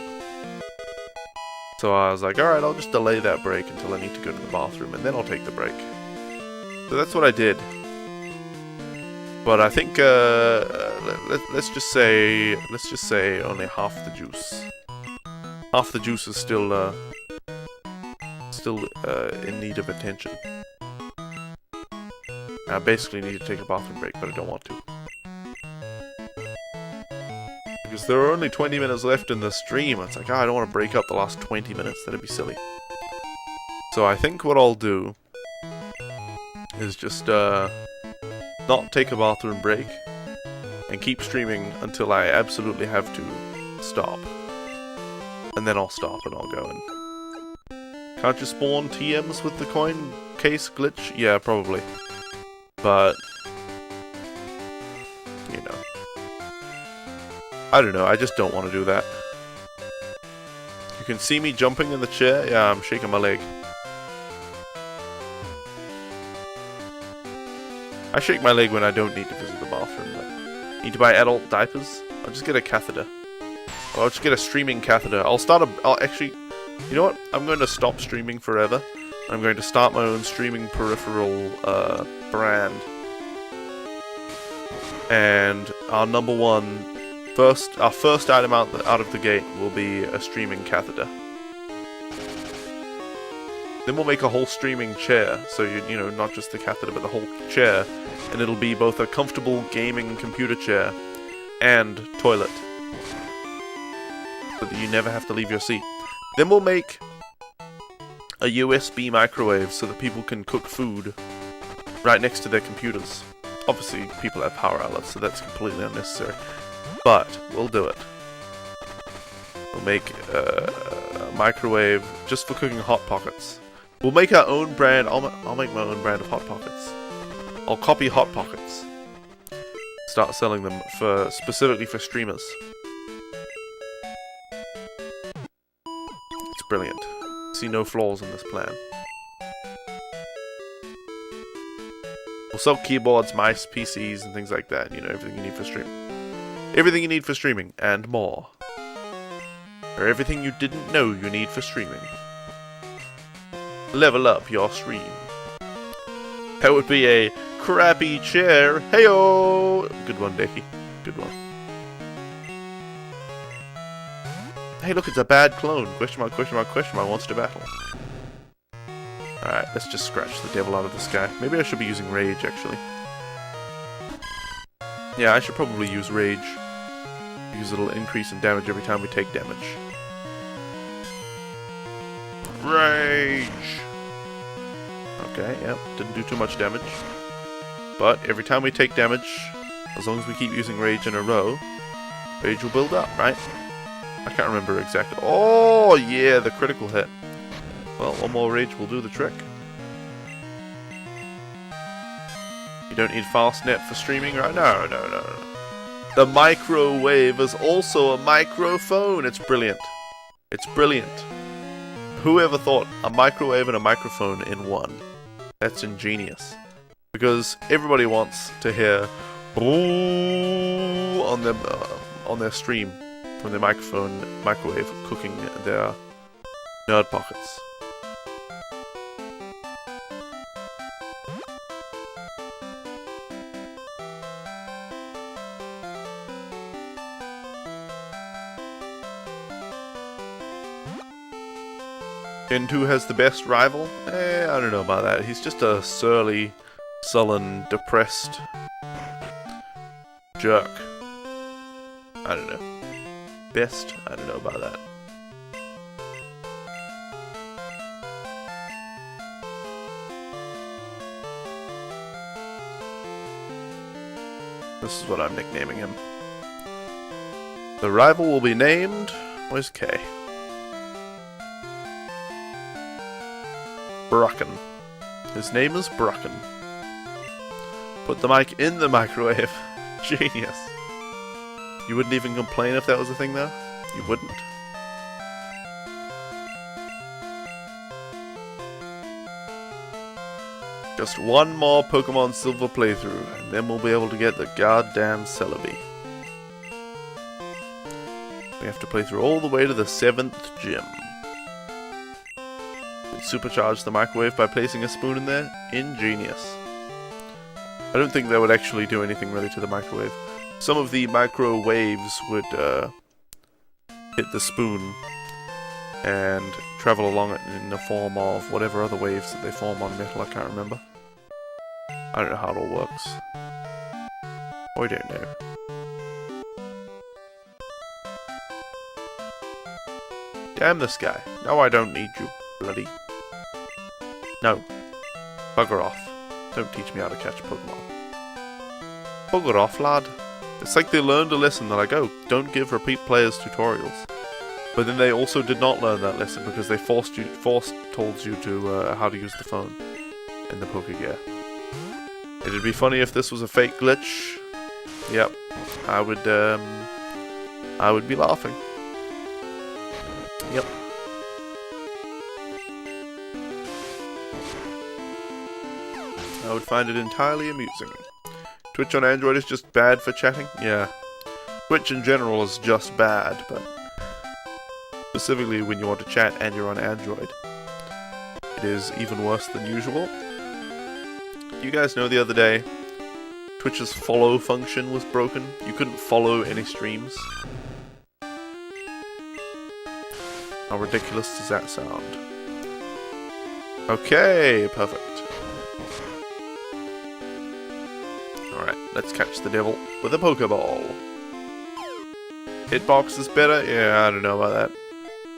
A: So I was like, alright, I'll just delay that break until I need to go to the bathroom, and then I'll take the break. So that's what I did. But I think let's just say only half the juice. Half the juice is still in need of attention. I basically need to take a bathroom break, but I don't want to. Because there are only 20 minutes left in the stream. It's like, I don't want to break up the last 20 minutes. That'd be silly. So I think what I'll do is just not take a bathroom break and keep streaming until I absolutely have to stop. And then I'll stop and I'll go in. Can't you spawn TMs with the coin case glitch? Yeah, probably. But, you know. I don't know, I just don't want to do that. You can see me jumping in the chair? Yeah, I'm shaking my leg. I shake my leg when I don't need to visit the bathroom. Like, need to buy adult diapers? I'll just get a catheter. Or I'll just get a streaming catheter. I'll actually, you know what? I'm going to stop streaming forever. I'm going to start my own streaming peripheral brand. And our our first item out of the gate will be a streaming catheter. Then we'll make a whole streaming chair, so you know, not just the catheter, but the whole chair, and it'll be both a comfortable gaming computer chair and toilet, so that you never have to leave your seat. Then we'll make a USB microwave so that people can cook food right next to their computers. Obviously, people have power outlets, so that's completely unnecessary. But we'll do it. We'll make a microwave just for cooking Hot Pockets. We'll make our own brand. I'll make my own brand of Hot Pockets. I'll copy Hot Pockets. Start selling them specifically for streamers. It's brilliant. See no flaws in this plan. We'll sell keyboards, mice, PCs, and things like that. You know, everything you need for streaming. Everything you need for streaming, and more. Or everything you didn't know you need for streaming. Level up your stream. That would be a crappy chair. Heyo! Good one, Dickie. Good one. Hey, look, it's a bad clone. Question mark, question mark, question mark, wants to battle. Alright, let's just scratch the devil out of this guy. Maybe I should be using Rage, actually. Yeah, I should probably use Rage. Because it'll increase in damage every time we take damage. Rage! Okay, yep, didn't do too much damage. But every time we take damage, as long as we keep using Rage in a row, Rage will build up, right? I can't remember exactly. Oh, yeah, the critical hit. Well, one more Rage will do the trick. You don't need FastNet for streaming, right? No, no, no, no. The microwave is also a microphone. It's brilliant. It's brilliant. Whoever thought a microwave and a microphone in one? That's ingenious. Because everybody wants to hear on their stream from their microwave cooking their nerd pockets. And who has the best rival? I don't know about that. He's just a surly, sullen, depressed jerk. I don't know. Best? I don't know about that. This is what I'm nicknaming him. The rival will be named... Where's K? Bracken. His name is Bracken. Put the mic in the microwave. Genius. You wouldn't even complain if that was a thing, though? You wouldn't? Just one more Pokemon Silver playthrough, and then we'll be able to get the goddamn Celebi. We have to play through all the way to the 7th gym. Supercharge the microwave by placing a spoon in there? Ingenious. I don't think that would actually do anything really to the microwave. Some of the microwaves would hit the spoon and travel along it in the form of whatever other waves that they form on metal. I can't remember. I don't know how it all works. I don't know. Damn this guy. No, I don't need you, bloody. No. Bugger off. Don't teach me how to catch a Pokemon. Bugger off, lad. It's like they learned a lesson. They're like, oh, don't give repeat players tutorials. But then they also did not learn that lesson because they told you to how to use the phone in the Pokegear. It'd be funny if this was a fake glitch. Yep. I would be laughing. Yep. I would find it entirely amusing. Twitch on Android is just bad for chatting? Yeah. Twitch in general is just bad, but specifically when you want to chat and you're on Android, it is even worse than usual. You guys know the other day, Twitch's follow function was broken. You couldn't follow any streams. How ridiculous does that sound? Okay, perfect. Alright, let's catch the devil with a Pokeball. Hitbox is better? Yeah, I don't know about that.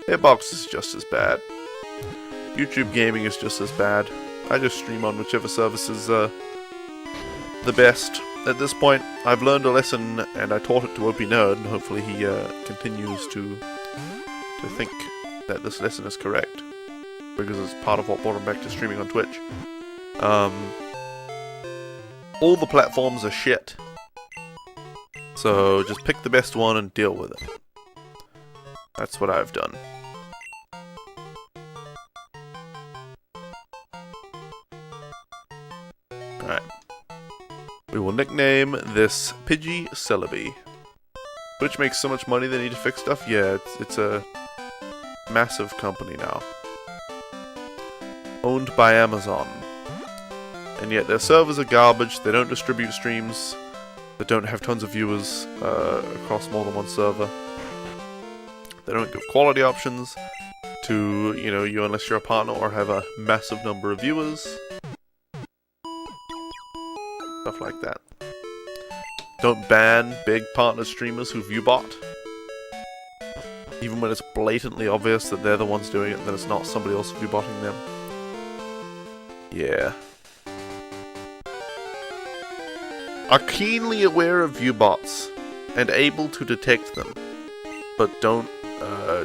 A: Hitbox is just as bad. YouTube gaming is just as bad. I just stream on whichever service is the best. At this point, I've learned a lesson and I taught it to OP Nerd, and hopefully he continues to think that this lesson is correct, because it's part of what brought him back to streaming on Twitch. All the platforms are shit, so just pick the best one and deal with it. That's what I've done. Alright. We will nickname this Pidgey Celebi. Twitch makes so much money they need to fix stuff? Yeah, it's a massive company now. Owned by Amazon. And yet their servers are garbage, they don't distribute streams, they don't have tons of viewers across more than one server. They don't give quality options to, you unless you're a partner or have a massive number of viewers. Stuff like that. Don't ban big partner streamers who viewbot. Even when it's blatantly obvious that they're the ones doing it, that it's not somebody else viewbotting them. Yeah. Are keenly aware of viewbots and able to detect them, but don't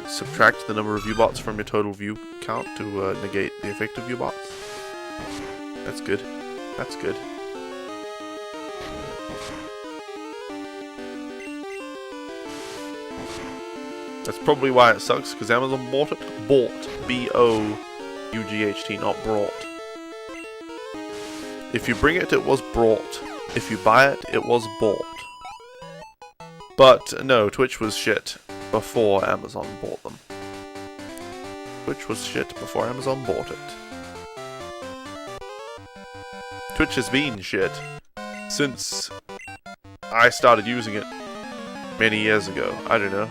A: subtract the number of viewbots from your total view count to negate the effect of viewbots. That's good. That's good. That's probably why it sucks, because Amazon bought it. Bought. B-O-U-G-H-T, not brought. If you bring it, it was brought. If you buy it, it was bought. But, no, Twitch was shit before Amazon bought them. Twitch was shit before Amazon bought it. Twitch has been shit since I started using it many years ago. I don't know.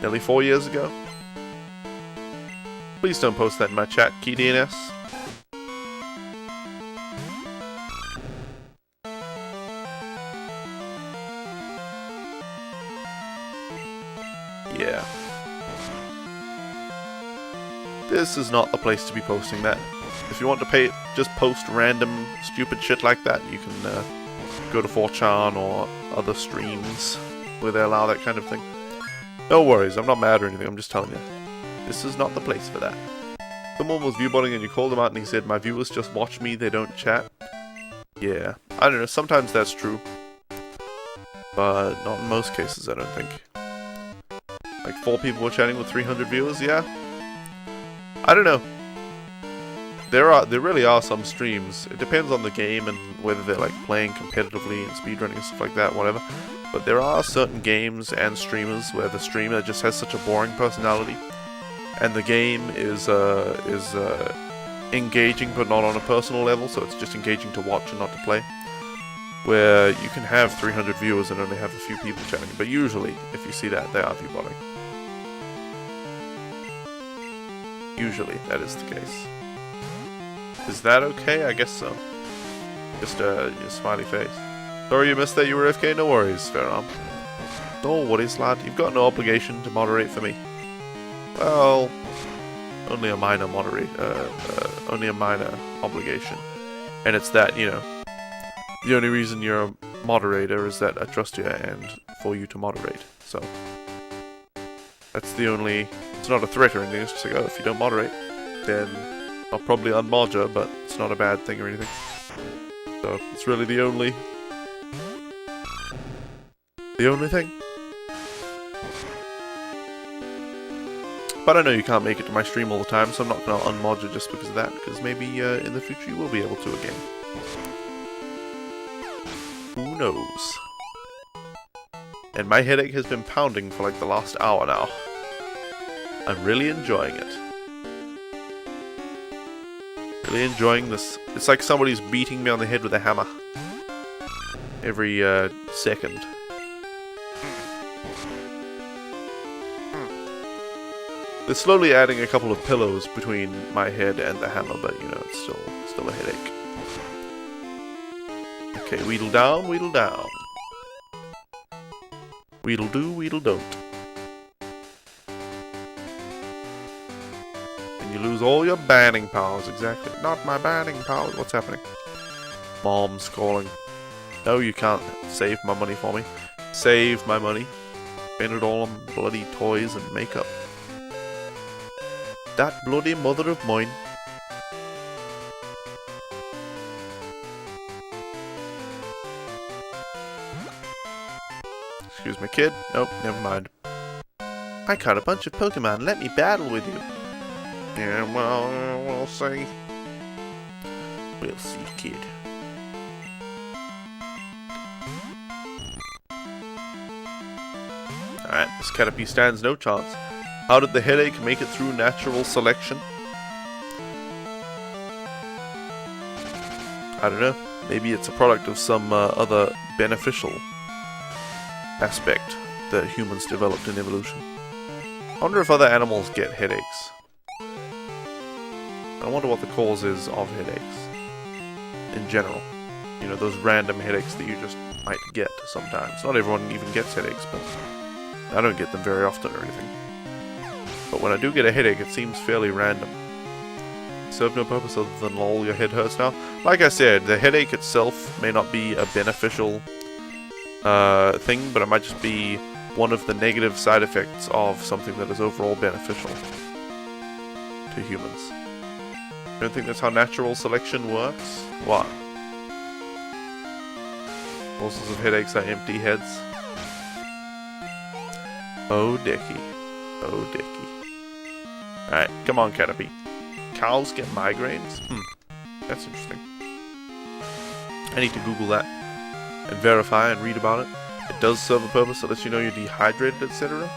A: Nearly 4 years ago? Please don't post that in my chat, KeyDNS. Yeah. This is not the place to be posting that. If you want to pay, just post random stupid shit like that, you can go to 4chan or other streams where they allow that kind of thing. No worries, I'm not mad or anything, I'm just telling you. This is not the place for that. Someone was viewbotting and you called him out and he said, "My viewers just watch me, they don't chat." Yeah, I don't know, sometimes that's true. But not in most cases, I don't think. Like 4 people were chatting with 300 viewers, yeah? I don't know. There really are some streams. It depends on the game and whether they're like playing competitively and speedrunning and stuff like that, whatever. But there are certain games and streamers where the streamer just has such a boring personality, and the game is engaging but not on a personal level, so it's just engaging to watch and not to play. Where you can have 300 viewers and only have a few people chatting, but usually, if you see that, they are viewbotting. Usually, that is the case. Is that okay? I guess so. Just your smiley face. Sorry you missed that, you were AFK, no worries, fair enough. Don't worry, lad, you've got no obligation to moderate for me. Well, only a minor only a minor obligation. And it's that, the only reason you're a moderator is that I trust you and for you to moderate, so. That's the only, it's not a threat or anything, it's just like, oh, if you don't moderate, then I'll probably unmod you, but it's not a bad thing or anything. So, it's really the only thing. But I know you can't make it to my stream all the time, so I'm not going to unmod you just because of that, because maybe in the future you will be able to again. Who knows? And my headache has been pounding for like the last hour now. I'm really enjoying it. Really enjoying this. It's like somebody's beating me on the head with a hammer. every second. They're slowly adding a couple of pillows between my head and the hammer, but you know, it's still a headache. Okay, wheedle down, wheedle down. Wheedle do, wheedle don't. And you lose all your banning powers, exactly. Not my banning powers. What's happening? Mom's calling. No, you can't save my money for me. Save my money. Spend it all on bloody toys and makeup. That bloody mother of mine. Excuse me, kid. Nope, never mind. I caught a bunch of Pokemon. Let me battle with you. Yeah, well, we'll see. We'll see, kid. Alright, this Caterpie stands no chance. How did the headache make it through natural selection? I don't know. Maybe it's a product of some other beneficial aspect that humans developed in evolution. I wonder if other animals get headaches. I wonder what the cause is of headaches. In general. You know, those random headaches that you just might get sometimes. Not everyone even gets headaches, but I don't get them very often or anything. But when I do get a headache, it seems fairly random. Serve no purpose other than lol, your head hurts now. Like I said, the headache itself may not be a beneficial thing, but it might just be one of the negative side effects of something that is overall beneficial to humans. You don't think that's how natural selection works? What? Causes of headaches are empty heads. Oh, Dicky. Oh, Dicky. Alright, come on, Caterpie. Cows get migraines? That's interesting. I need to Google that and verify and read about it. It does serve a purpose that lets you know you're dehydrated, etc.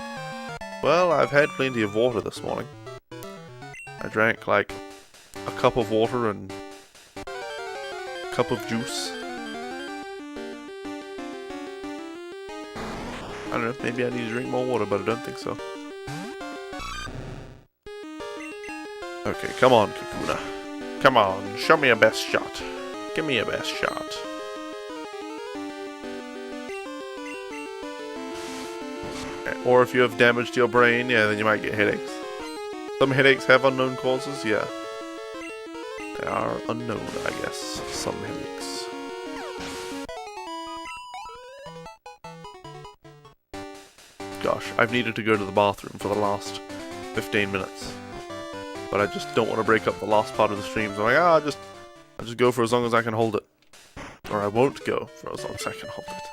A: Well, I've had plenty of water this morning. I drank like a cup of water and a cup of juice. I don't know, maybe I need to drink more water, but I don't think so. Okay, come on, Kakuna. Come on, show me your best shot. Give me your best shot. Okay, or if you have damage to your brain, yeah, then you might get headaches. Some headaches have unknown causes, yeah. They are unknown, I guess. Some headaches. Gosh, I've needed to go to the bathroom for the last 15 minutes. But I just don't want to break up the last part of the stream, so I'm like, I'll just go for as long as I can hold it. Or I won't go for as long as I can hold it.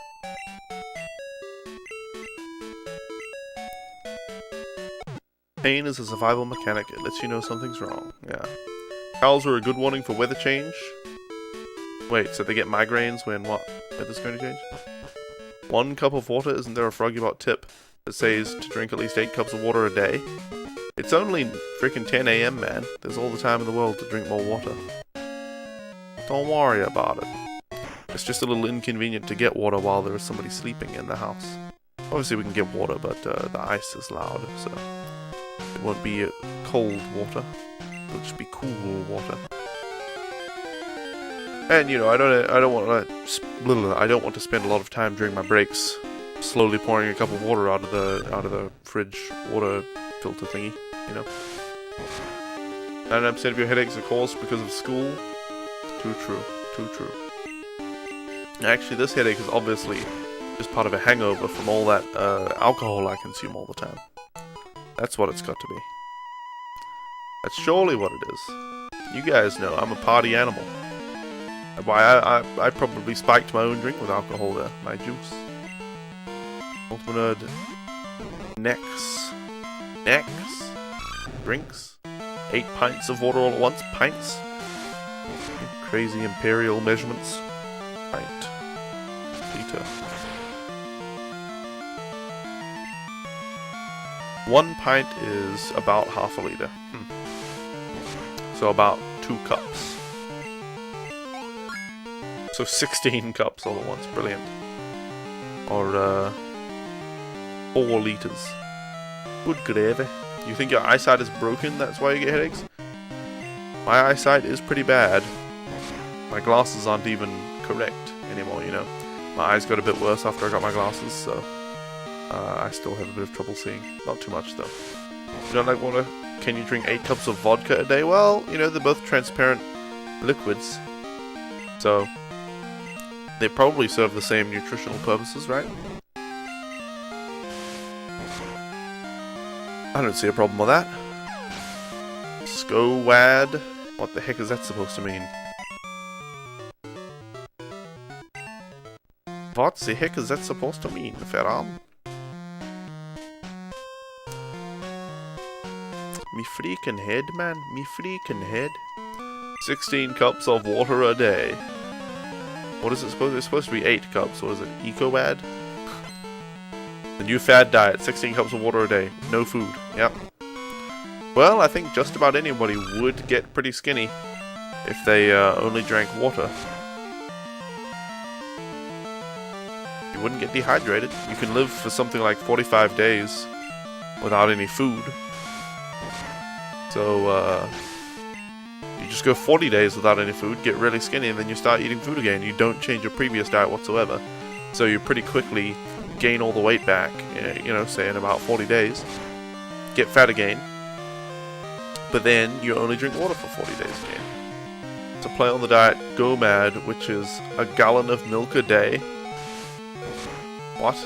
A: Pain is a survival mechanic. It lets you know something's wrong. Yeah. Cows are a good warning for weather change. Wait, so they get migraines when what? Weather's going to change? 1 cup of water? Isn't there a Froggy-Bot tip that says to drink at least 8 cups of water a day? It's only freaking 10 AM, man. There's all the time in the world to drink more water. Don't worry about it. It's just a little inconvenient to get water while there is somebody sleeping in the house. Obviously we can get water, but the ice is loud, so it won't be cold water. It'll just be cool water. And you know, I don't want to spend a lot of time during my breaks slowly pouring a cup of water out of the fridge water filter thingy, you know. 99% of your headaches are caused because of school. Too true. Too true. Actually, this headache is obviously just part of a hangover from all that alcohol I consume all the time. That's what it's got to be. That's surely what it is. You guys know I'm a party animal. Why I probably spiked my own drink with alcohol there. My juice. Ultimate Nerd. Necks. Drinks. 8 pints of water all at once. Pints. Crazy imperial measurements. Pint. Liter. 1 pint is about half a liter. So about 2 cups. So 16 cups all at once. Brilliant. Or 4 liters. Good gravy. You think your eyesight is broken, that's why you get headaches? My eyesight is pretty bad. My glasses aren't even correct anymore, you know. My eyes got a bit worse after I got my glasses, so I still have a bit of trouble seeing. Not too much, though. You don't like water? Can you drink 8 cups of vodka a day? Well, you know, they're both transparent liquids. So, they probably serve the same nutritional purposes, right? I don't see a problem with that. Scowad? What the heck is that supposed to mean? What the heck is that supposed to mean, Ferram? Me freaking head, man. Me freaking head. 16 cups of water a day. What is it supposed to be? It's supposed to be 8 cups. What is it? Ecowad? The new fad diet. 16 cups of water a day. No food. Yep. Well, I think just about anybody would get pretty skinny if they only drank water. You wouldn't get dehydrated. You can live for something like 45 days without any food. So, you just go 40 days without any food, get really skinny, and then you start eating food again. You don't change your previous diet whatsoever. So you pretty quickly gain all the weight back, you know, say in about 40 days. Get fat again. But then you only drink water for 40 days again. To play on the diet Go Mad, which is a gallon of milk a day. What?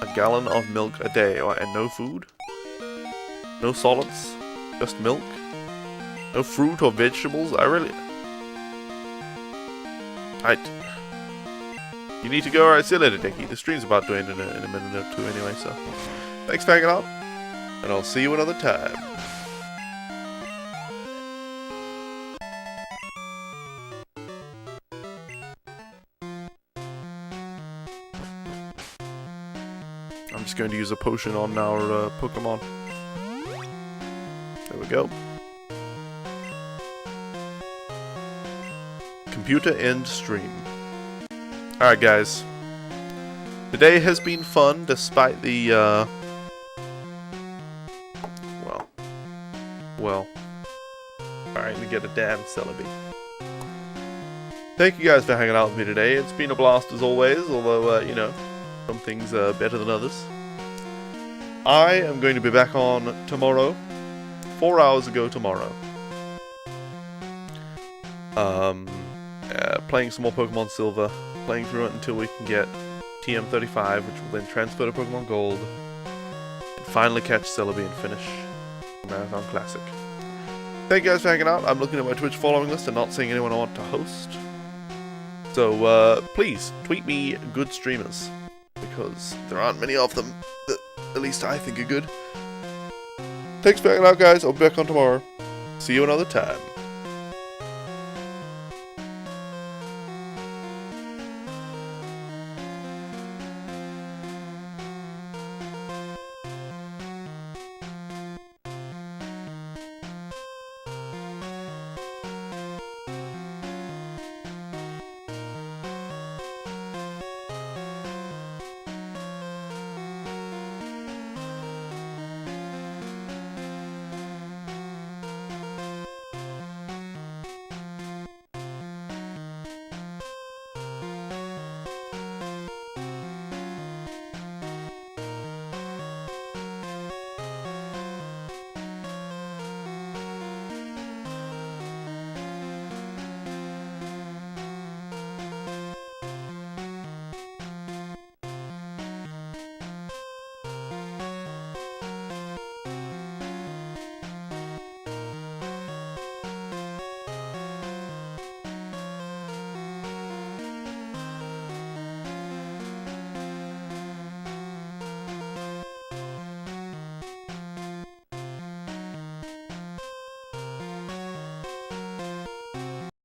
A: A gallon of milk a day, and no food? No solids? Just milk? No fruit or vegetables? You need to go. Alright, see you later, Dickie. The stream's about to end in a minute or two anyway, so... Thanks for hanging out, and I'll see you another time. I'm just going to use a potion on our Pokemon. There we go. Computer end stream. Alright guys. Today has been fun despite the, well. Alright, we get a damn Celebi. Thank you guys for hanging out with me today. It's been a blast as always, although, you know, some things are better than others. I am going to be back on tomorrow. 4 hours ago tomorrow. Playing some more Pokemon Silver. Playing through it until we can get TM35, which will then transfer to Pokemon Gold. And finally catch Celebi and finish the Marathon Classic. Thank you guys for hanging out. I'm looking at my Twitch following list and not seeing anyone I want to host. So, please, tweet me good streamers. Because there aren't many of them that at least I think are good. Thanks for hanging out, guys. I'll be back on tomorrow. See you another time.